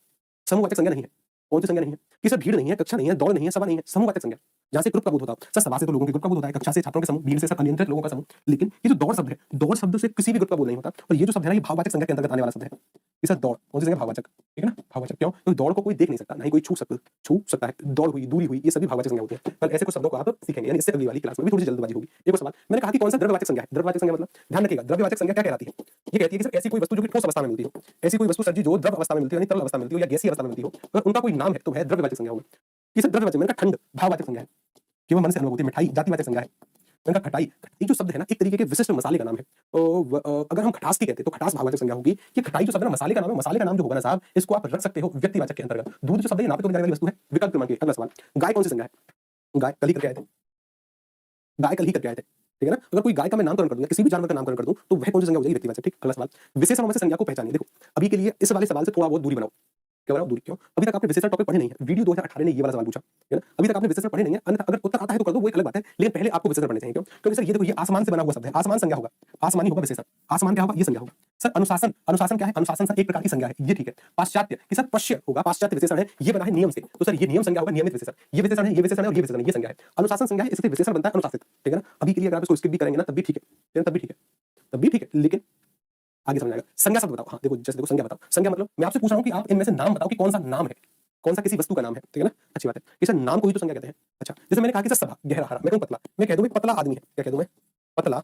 समूहवाचक संज्ञा नहीं है, कौन सी संज्ञा नहीं है, कि सर भीड़ नहीं है, कक्षा नहीं है, दौड़ नहीं है, सभा नहीं है, समूहवाचक संज्ञा। जहाँ से ग्रुप का बोध होता हो। सर सभा से तो लोगों के ग्रुप का बोध होता है, कक्षा से छात्रों के समूह, भीड़ से सर अनियंत्रित लोगों का समूह। लेकिन ये जो दौड़ शब्द है, दौड़ शब्द से किसी भी ग्रुप का बोध नहीं होता। और ये जो शब्द है ना, ये भाववाचक संज्ञा के अंतर्गत आने वाला शब्द है। ये सर दौड़ कौन सी संज्ञा? भाववाचक, ठीक है ना, भाववाचक। क्यों? क्योंकि दौड़ को कोई देख नहीं सकता, ना ही कोई छू सकता है। दौड़ हुई, दूरी हुई, ये सभी भाववाचक संज्ञा होती है। कल ऐसे कुछ शब्दों को आप सीखेंगे, यानी इससे अगली वाली क्लास में भी थोड़ी जल्दबाजी होगी। एक और सवाल मैंने कहा कि कौन सा द्रव्यवाचक संज्ञा है? द्रव्यवाचक संज्ञा मतलब ध्यान रखिएगा, द्रव्यवाचक संज्ञा क्या कहलाती है? ये कहती है कि सर ऐसी कोई वस्तु जो कि ठोस अवस्था में मिलती हो, ऐसी कोई वस्तु सर जी जो द्रव अवस्था में मिलती हो, यानी तरल अवस्था में मिलती हो या गैसीय अवस्था में मिलती हो, अगर उनका कोई नाम है तो वह द्रव्यवाचक संज्ञा होगी। ये सर द्रव्यवाचक, मैंने कहा ठंड भाववाचक संज्ञा है, केवल मन से अनुभव होती है। मिठाई जातिवाचक संज्ञा है। मैंने कहा खटाई, ये जो शब्द है ना, एक तरीके के विशिष्ट मसाले का नाम है। अगर हम खटास की कहते तो खटास भाववाचक संज्ञा होगी। ये खटाई जो शब्द है ना, मसाले का नाम है। मसाले का नाम जो होगा ना साहब, इसको आप रख सकते हो व्यक्तिवाचक के अंतर्गत। दूध जो शब्द है नापे तो जाने वाली वस्तु है। विकल्प क्रमांक एक। अगला सवाल, गाय कौन सी संज्ञा है? गाय कल ही करके आए थे, गाय कल ही करके आए थे, ठीक है ना। अगर कोई गाय का मैं नामकरण कर दूं या किसी भी जानवर का नामकरण कर दूं तो वह कौन सी संज्ञा हो जाएगी? व्यक्तिवाचक, ठीक। अगला सवाल, विशेषणों में से संज्ञा को पहचानिए। देखो अभी के लिए इस वाले सवाल से थोड़ा बहुत दूरी बनाओ। क्या बनाओ? दूरी। क्यों? अभी तक आपने विशेषण टॉपिक पढ़े नहीं है। वीडियो 2018 ने ये वाला सवाल पूछा, है ना। अभी तक आपने विशेषण पढ़े नहीं है, अन्यथा अगर उत्तर आता है तो कर दो, वो एक अलग बात है, लेकिन पहले आपको विशेषण पढ़ने चाहिए। क्यों? क्योंकि सर ये देखो, ये आसमान से बना हुआ शब्द है, आसमान संज्ञा होगा, आसमानी होगा विशेषण। आसमान क्या होगा? ये संज्ञा होगा। सर अनुशासन, अनुशासन क्या है? अनुशासन सर एक प्रकार की संज्ञा है, ये ठीक है। पाश्चात्य कि सर पश्य होगा, पाश्चात्य विशेषण है, ये बना है नियम से, तो सर ये नियम संज्ञा होगा, नियमित विशेषण। ये विशेषण है, ये विशेषण है और ये विशेषण है, ये संज्ञा है। अनुशासन संज्ञा है, इससे विशेषण बनता है अनुशासित, ठीक है ना। अभी के लिए अगर आप इसको स्किप भी करेंगे ना तब भी ठीक है, तब भी ठीक है, तब भी ठीक है, लेकिन आगे समझ आएगा। संज्ञा शब्द बताओ। हाँ देखो, जैसे देखो संज्ञा बताओ। संज्ञा मतलब मैं आपसे पूछ रहा हूँ कि आप इनमें से नाम बताओ कि कौन सा नाम है, कौन सा किसी वस्तु का नाम है, ठीक है ना। अच्छी बात है कि सर नाम को ही तो संज्ञा कहते हैं। अच्छा, जैसे मैंने कहा कि सर सभा गहरा हरा, मैं कहूँ पतला, मैं कह दूं पतला आदमी है। क्या कह दूं मैं? पतला,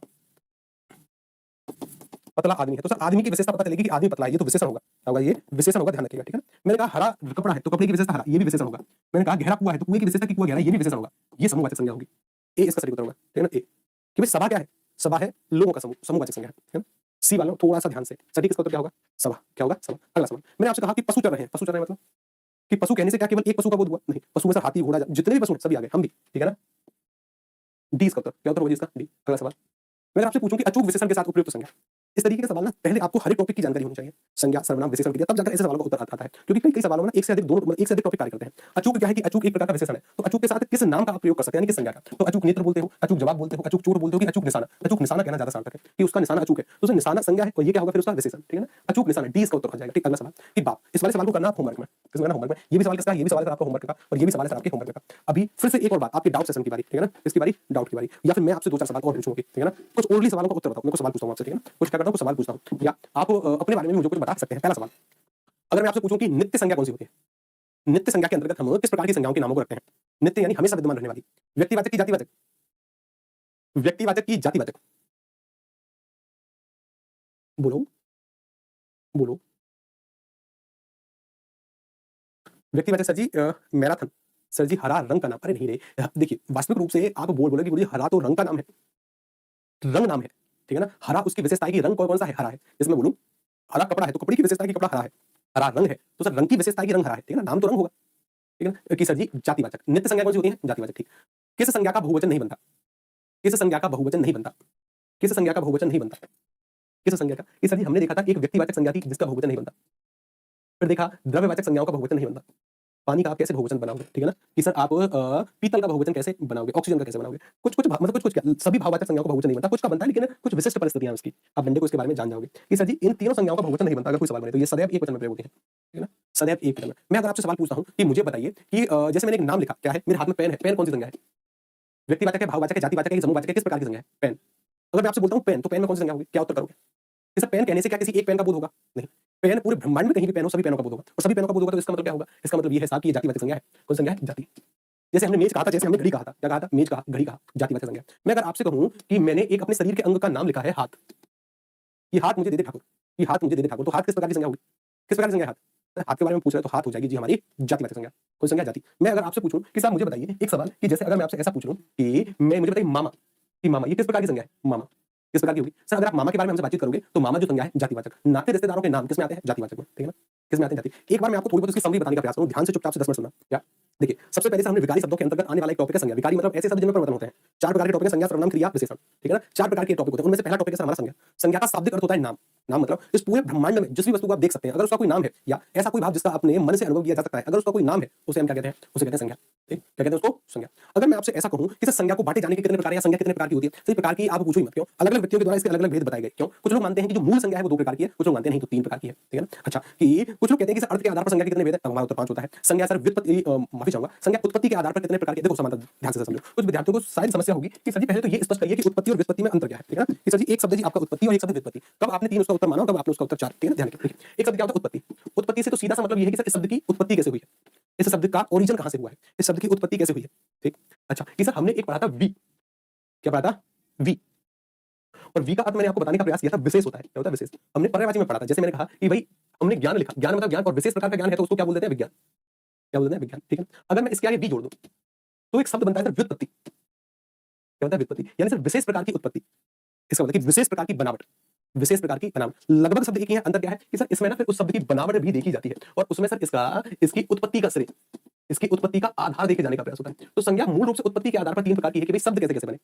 पतला आदमी है। तो सर आदमी की विशेषता पता चलेगी कि आदमी पतला है, ये तो विशेषण होगा, होगा ये विशेषण होगा, ध्यान रखिएगा, ठीक है। मैंने कहा हरा कपड़ा है तो कपड़े की विशेषता हरा, ये भी विशेषण होगा। मैंने कहा गहरा कुआं है तो कुएं की विशेषता की कुआं गहरा, ये भी विशेषण होगा। ये समूहवाचक संज्ञा होगी। ए इसका सही उत्तर होगा, ठीक है ना। ए कि भाई सभा क्या है? सभा है लोगों का समूह, समूहवाचक संज्ञा है ना। सी वालों थोड़ा सा ध्यान से, सटीक इसका उत्तर क्या होगा? सभा। क्या होगा? सभा। अगला सवाल, मैंने आपसे कहा कि पशु चर रहे हैं। पशु चर रहे हैं मतलब कि पशु कहने से क्या केवल एक पशु का बोध हुआ? नहीं, पशु में सर हाथी घोड़ा जितने भी पशु हैं सभी आ गए, हम भी, ठीक है ना। डी इसका उत्तर क्या उत्तर होगा इसका? डी। अगला सवाल, मैं आपसे पूछूं कि अचूक विशेषण के साथ उपयुक्त संज्ञा। इस तरीके के सवाल ना पहले आपको हर एक टॉपिक की जानकारी होनी चाहिए, संज्ञा सर्वनाम विशेषण की, तब जाकर ऐसे सवालों का उत्तर आता है। क्योंकि कई सवालों में एक से अधिक दोनों एक से अधिक टॉपिक कार्य करते हैं। अचूक क्या है कि अचूक एक प्रकार का विशेषण है, तो अचूक के साथ किस नाम का आप प्रयोग कर सकते हैं, यानी किस संज्ञा का। तो अचूक नेत्र बोलते हो, अचूक जवाब बोलते हो, अचूक चोर बोलते हो कि अचूक निशाना। अचूक निशाना कहना ज्यादा सार्थक है कि उसका निशाना अचूक है, तो उसे निशाना संज्ञा है और ये क्या होगा फिर उसका विशेषण, ठीक है ना। अचूक निशाना, डी इसका उत्तर हो जाएगा, ठीक। अगला सवाल कि बाप, इस वाले सवाल को करना आप होमवर्क में, इसमें करना होमवर्क में। ये भी सवाल किसका? ये भी सवाल है आपका होमवर्क का और ये भी सवाल है आपके होमवर्क का। अभी फिर से एक और बात, आपके डाउट सेशन की बारी, ठीक है ना। इसकी बारी डाउट की बारी, या फिर मैं आपसे दो चार सवाल और पूछूंगी, ठीक है ना। कुछ ओरली सवालों का उत्तर बताओ, मैं कुछ सवाल पूछता हूं आपसे, ठीक है ना। कुछ क्या करता हूं, कुछ सवाल पूछता हूं या आप अपने बारे में मुझे कुछ बता सकते हैं। पहला सवाल, अगर मैं आपसे पूछूं कि नित्य संज्ञा कौन सी होती है? नित्य संज्ञा के अंतर्गत हम किस प्रकार की संज्ञाओं के नामों को रखते हैं? नित्य यानी हमेशा विद्यमान रहने वाली, व्यक्तिवाचक की जातिवाचक, व्यक्तिवाचक की जातिवाचक, बोलो बोलो। व्यक्तिवाचक सर जी मैराथन, सर जी हरा रंग का नाम। अरे नहीं रे, देखिए वास्तविक रूप से आप बोलोगे कि मुझे हरा तो रंग का नाम है, रंग नाम है, ठीक है ना। हरा उसकी विशेषता है कि रंग कौन सा है? हरा है। जैसे मैं बोलूं हरा कपड़ा है तो कपड़े की विशेषता है कि कपड़ा हरा है। हरा रंग है तो सर रंग की विशेषता है कि रंग हरा है, ठीक है ना। नाम तो रंग होगा, ठीक है ना। कि सर जी जातिवाचक, नित्य संज्ञा कौन सी होती है? जातिवाचक, ठीक। किस संज्ञा का बहुवचन नहीं बनता? किस संज्ञा का बहुवचन नहीं बनता? किस संज्ञा का बहुवचन नहीं बनता? किस संज्ञा का? कि सर जी हमने देखा था एक व्यक्तिवाचक संज्ञा थी जिसका बहुवचन नहीं बनता। फिर देखा द्रव्यवाचक संज्ञाओं का बहुवचन नहीं बनता। पानी का आप कैसे बहुवचन बनाओगे, ठीक है ना। कि सर आप पीतल का बहुवचन कैसे बनाओगे, ऑक्सीजन का कैसे बनाओगे। कुछ कुछ मतलब कुछ कुछ सभी भाववाचक संज्ञाओं का बहुवचन नहीं बनता, कुछ का बनता है लेकिन कुछ विशिष्ट परिस्थितियां उसकी, आप मंडे को इसके बारे में जान जाओगे कि सर जी इन तीनों संज्ञाओं का बहुवचन नहीं बनता। अगर कोई सवाल बने तो ये सदैव एक वचन में प्रयोग होते हैं, ठीक है ना, सदैव एक वचन में। मैं अगर आपसे सवाल पूछता हूं कि मुझे बताइए कि जैसे मैंने एक नाम लिखा, क्या है मेरे हाथ में पेन है, पेन कौन सी संज्ञा है? व्यक्तिवाचक है, भाववाचक है, जातिवाचक है, समूहवाचक है, किस प्रकार की संज्ञा है? पेन। अगर मैं आपसे बोलता हूं पेन, तो पेन में कौन सी संज्ञा होगी? क्या उत्तर करोगे? कि सर पेन कहने से क्या किसी एक पेन का बोध होगा? नहीं, पेन पूरे ब्रह्मांड में कहीं भी पेन हो, सभी पेनों का बोध होगा और सभी पेनों का बोध होगा तो इसका मतलब क्या होगा? इसका मतलब ये है साहब कि ये जातिवाचक संज्ञा है। कौन संज्ञा है? जाति। जैसे हमने मेज कहा था, जैसे हमने घड़ी कहा था, क्या कहा था? मेज कहा, घड़ी कहा, जातिवाचक संज्ञा। मैं अगर आपसे कहूं कि मैंने एक अपने शरीर के अंग का नाम लिखा है हाथ, ये हाथ मुझे दे दे ठाकुर, ये हाथ मुझे दे दे ठाकुर, तो हाथ किस प्रकार की संज्ञा होगी? किस प्रकार की संज्ञा है हाथ? हाथ के बारे में पूछ रहे हो तो हाथ हो जाएगी जी हमारी जातिवाचक संज्ञा। कौन संज्ञा? जाति। मैं अगर आपसे पूछूं कि साहब मुझे बताइए एक सवाल कि जैसे अगर मैं आपसे ऐसा पूछ लूं कि मैं मुझे बताइए मामा, कि मामा ये किस प्रकार की संज्ञा है? मामा किस प्रकार की होगी? सर अगर आप मामा के बारे में हमसे बातचीत करोगे तो मामा जो संज्ञा है जातिवाचक। नाते रिश्तेदारों के नाम किसमें आते हैं? जातिवाचक में, ठीक है ना। किसमें आते हैं? जाति। एक बार मैं आपको थोड़ी बहुत इसकी समरी बताने का प्रयास करूं, ध्यान से चुपचाप से 10 मिनट सुनना। क्या देखिए, सबसे पहले से हमने विकारी शब्दों के अंतर्गत आने वाला एक टॉपिक है संज्ञा। विकारी मतलब ऐसे शब्द जिनमें परिवर्तन होते हैं। चार प्रकार के टॉपिक है, संज्ञा, सर्वनाम, क्रिया, विशेषण, ठीक है ना। चार प्रकार के टॉपिक होते हैं, उनमें से पहला टॉपिक है हमारा संज्ञा। संज्ञा का शाब्दिक अर्थ होता है नाम, नाम मतलब इस पूरे ब्रह्मांड में जिस भी वस्तु को आप देख सकते हैं, अगर उसका कोई नाम है या ऐसा कोई भाव जिसका अपने मन से अनुभव किया जा सकता है, अगर उसका कोई नाम है, उसे हम क्या कहते हैं? उसे कहते हैं संज्ञा। ठीक? क्या कहते हैं उसको? संज्ञा। अगर मैं आपसे ऐसा कहूं कि इस संज्ञा को बांटे जाने के कितने प्रकार या संज्ञा कितने प्रकार की होती है, तो इस प्रकार की आप पूछो ही मत क्यों? अलग-अलग व्यक्तियों के द्वारा इसके अलग-अलग भेद बताए गए। क्यों? कुछ लोग मानते हैं कि जो मूल संज्ञा है वो 2 प्रकार की है, कुछ लोग मानते हैं नहीं तो 3 प्रकार की है। ठीक है ना? अच्छा, कि कुछ लोग कहते हैं कि सर अर्थ के आधार पर संज्ञा के कितने भेद है? तब हमारा उत्तर 5 होता है। संज्ञा सर व्युत्पत्ति माफी चाहूंगा, संज्ञा उत्पत्ति के आधार पर कितने प्रकार की है? देखो समानता ध्यान से समझो। कुछ विद्यार्थियों को शायद समस्या होगी कि सर जी पहले तो ये स्पष्ट करिए कि उत्पत्ति और व्युत्पत्ति में अंतर क्या है? ठीक है ना? कि सर जी एक शब्द जी आपका उत्पत्ति और एक शब्द व्युत्पत्ति। कब आपने 3 उसका उत्तर माना और कब आपने उसका उत्तर 4? ठीक है? ध्यान रखिए। एक शब्द क्या होता है? उत्पत्ति। उत्पत्ति से तो सीधा सा मतलब ये है कि सर इस शब्द की उत्पत्ति कैसे हुई है? इस शब्द का ओरिजिन कहां से हुआ है? इस शब्द की उत्पत्ति कैसे हुई है? ठीक? अच्छा, कि सर हमने एक पढ़ा था वी। क्या पढ़ा था? वी। और वी का अर्थ मैंने आपको बताने का प्रयास किया था विशेष होता है। क्या होता है विशेष? हमने पर्यायवाची में पढ़ा था। जैसे मैंने कहा कि भाई हमने ज्ञान लिखा। ज्ञान मतलब ज्ञान और विशेष प्रकार का ज्ञान है तो उसको क्या बोल देते हैं? विज्ञान। क्या बोल देते हैं? विज्ञान। ठीक है? अगर मैं इसके आगे वी जोड़ दूं तो एक शब्द बनता है सर व्युत्पत्ति। क्या होता है व्युत्पत्ति? यानी सर विशेष प्रकार की उत्पत्ति। इसका मतलब कि विशेष प्रकार की बनावट। विशेष प्रकार की बनावट। लगभग शब्द एक ही है, अंतर क्या है कि सर इसमें ना फिर उस शब्द की बनावट भी देखी जाती है और उसमें सर इसकी उत्पत्ति का श्रेय, इसकी उत्पत्ति का आधार देखे जाने का प्रयास होता है। तो संज्ञा मूल रूप से उत्पत्ति के आधार पर 3 प्रकार की है कि भाई शब्द कैसे-कैसे बने।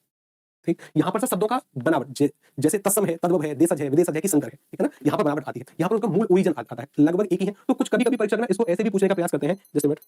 ठीक? यहाँ पर सर शब्दों का बनावट जैसे तत्सम है, तद्भव है, देशज है, विदेशज है कि संकर है। ठीक है ना? यहाँ पर बनावट आती है। यहाँ पर उसका मूल ओरिजिन आता है। लगभग एक ही है। तो कुछ कभी-कभी परीक्षा में इसको ऐसे भी पूछने का प्रयास करते हैं, जैसे मिनट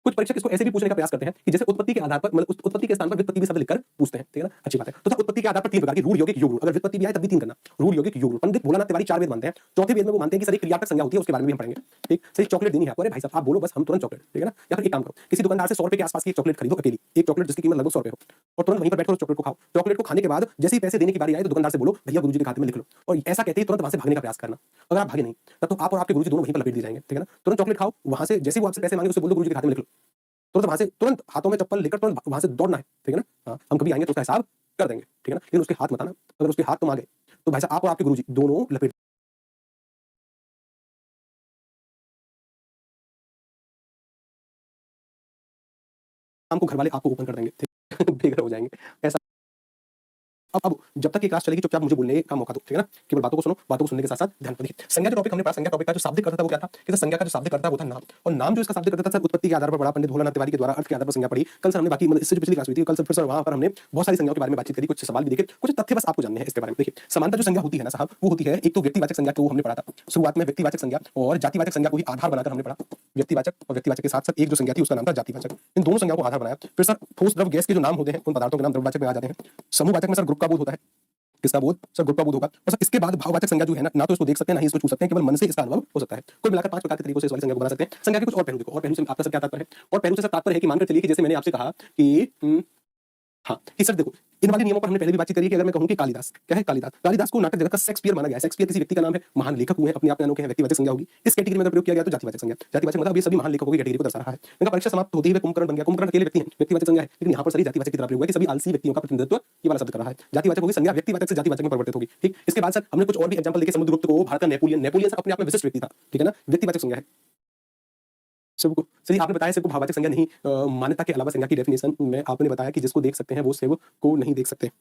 कुछ परीक्षक इसको ऐसे भी पूछने का प्रयास करते हैं कि जैसे उत्पत्ति के आधार पर मतलब उस उत्पत्ति के स्थान पर व्युत्पत्ति भी शब्द लिखकर पूछते हैं। ठीक है ना? अच्छी बात है। तो उत्पत्ति के आधार पर 3 प्रकार की रूढ़, यौगिक, योग रूढ़। अगर व्युत्पत्ति भी आए तब भी 3 करना। रूढ़, यौगिक, योग रूढ़। पंडित भोलानाथ तिवारी 4 वेद मानते हैं। चौथे वेद में वो मानते हैं कि सर एक क्रियात्मक संज्ञा होती है, उसके बारे में भी हम पढ़ेंगे। ठीक? सर चॉकलेट देनी है आपको। अरे भाई साहब आप बोलो बस हम तुरंत चॉकलेट। ठीक है ना? या फिर एक काम करो, किसी दुकानदार से 100 रुपए के आसपास की एक चॉकलेट खरीदो अकेली। एक चॉकलेट जिसकी कीमत लगभग 100 रुपए हो और तुरंत वहीं पर बैठकर उस चॉकलेट को खाओ। चॉकलेट को खाने के बाद जैसे ही पैसे देने की बारी आए तो दुकानदार से बोलो भैया गुरुजी के खाते में लिख लो। और ऐसा कहते ही तुरंत वहां से भागने का प्रयास करना। अगर आप भागे नहीं तब तो आप और आपके गुरुजी दोनों वहीं पर लपेट दिए जाएंगे। ठीक है ना? तुरंत चॉकलेट खाओ, वहां से जैसे वो आपसे पैसे मांगे उससे बोलो गुरुजी के खाते में लिख लो। तुरंत वहां से तुरंत हाथों में चप्पल लेकर तुरंत वहां से दौड़ना है। ठीक है ना? हाँ, हम कभी आएंगे तो उसका हिसाब कर देंगे। ठीक है ना? लेकिन उसके हाथ मत आना। अगर उसके हाथ तुम आ गए तो भाई साहब आप और आपके गुरुजी दोनों लपेट शाम को घर वाले आपको ओपन कर देंगे। ठीक? बेघर हो जाएंगे। ऐसा अब जब तक ये क्लास चलेगी चुपचाप मुझे बोलने का मौका दो। ठीक है ना? केवल बातों को सुनो, बातों को सुनने के साथ-साथ ध्यान देखिए। संज्ञा जो टॉपिक हमने पढ़ा, संज्ञा टॉपिक का जो शाब्दिक अर्थ था वो क्या था? कि सर संज्ञा का जो शाब्दिक अर्थ था वो था नाम। और नाम जो इसका शाब्दिक अर्थ था सर उत्पत्ति के आधार पर पढ़ा, पंडित भोलानाथ तिवारी के द्वारा अर्थ के आधार पर संज्ञा पढ़ी। कल सर हमने बाकी मतलब इससे जो पिछली क्लास हुई थी, कल सर फिर सर वहां पर हमने बहुत सारी संज्ञाओं के बारे में बातचीत करी, कुछ सवाल भी देखे, कुछ तथ्य बस आपको जानने हैं इसके बारे में। देखिए, समानता जो संज्ञा होती है ना साहब, वो होती है एक तो व्यक्तिवाचक संज्ञा को हमने पढ़ा था। शुरुआत में व्यक्तिवाचक संज्ञा और जातिवाचक संज्ञा को ही आधार बनाकर हमने पढ़ा। व्यक्तिवाचक और व्यक्तिवाचक के साथ-साथ एक जो संज्ञा थी उसका नाम था जातिवाचक। इन दोनों संज्ञाओं को आधार बनाया। फिर सर ठोस, द्रव, गैस के जो नाम होते हैं उन पदार्थों के नाम द्रव्यवाचक में आ जाते हैं। समूहवाचक में सर ग्रुप का बोध होता है। किसका बोध? सर ग्रुप का बोध होगा। और सर इसके बाद भाववाचक संज्ञा जो है ना तो इसको देख सकते हैं ना ही इसको छू सकते हैं, केवल मन से इसका अनुभव हो सकता है। कुल मिलाकर 5 प्रकार के तरीकों से इस वाली संज्ञा को बना सकते हैं। संज्ञा के कुछ और पहलू देखो, और पहलू से आपका सर क्या तात्पर्य है? और पहलू से सर तात्पर्य है कि मानकर चलिए कि जैसे मैंने आपसे कहा कि हाँ, कि सर देखो इन वाले नियमों पर हमने पहले भी बातचीत करी है कि अगर मैं कहूं कि कालिदास, क्या है कालिदास? कालिदास को नाटक जगत का शेक्सपियर माना गया है। शेक्सपियर किसी व्यक्ति का नाम है, महान लेखक हुए हैं, अपने आप में अनोखे हैं, व्यक्तिवाचक संज्ञा होगी। इस कैटेगरी में अगर प्रयोग किया गया तो जातिवाचक संज्ञा। जातिवाचक मतलब ये सभी महान लेखकों की कैटेगरी को दर्शा रहा है। इनका परीक्षा समाप्त होते ही वे कुंभकर्ण बन गया। कुंभकर्ण अकेले व्यक्ति हैं, व्यक्तिवाचक संज्ञा है, लेकिन यहाँ पर सभी जातिवाचक की तरह प्रयोग हुआ है कि सभी आलसी व्यक्तियों का प्रतिनिधित्व ये वाला शब्द कर रहा है। जातिवाचक होगी संज्ञा, व्यक्तिवाचक से जातिवाचक में परिवर्तित होगी। ठीक? इसके बाद सर हमने कुछ और भी एग्जांपल देखे। समुद्रगुप्त को, भारत का नेपोलियन, नेपोलियन सर अपने आप में विशिष्ट व्यक्ति था। ठीक है ना? व्यक्तिवाचक संज्ञा है। सबको चलिए आपने बताया सबको भाववाचक संज्ञा नहीं मान्यता के अलावा संज्ञा की डेफिनेशन में आपने बताया कि जिसको देख सकते हैं वो सिर्फ को नहीं देख सकते।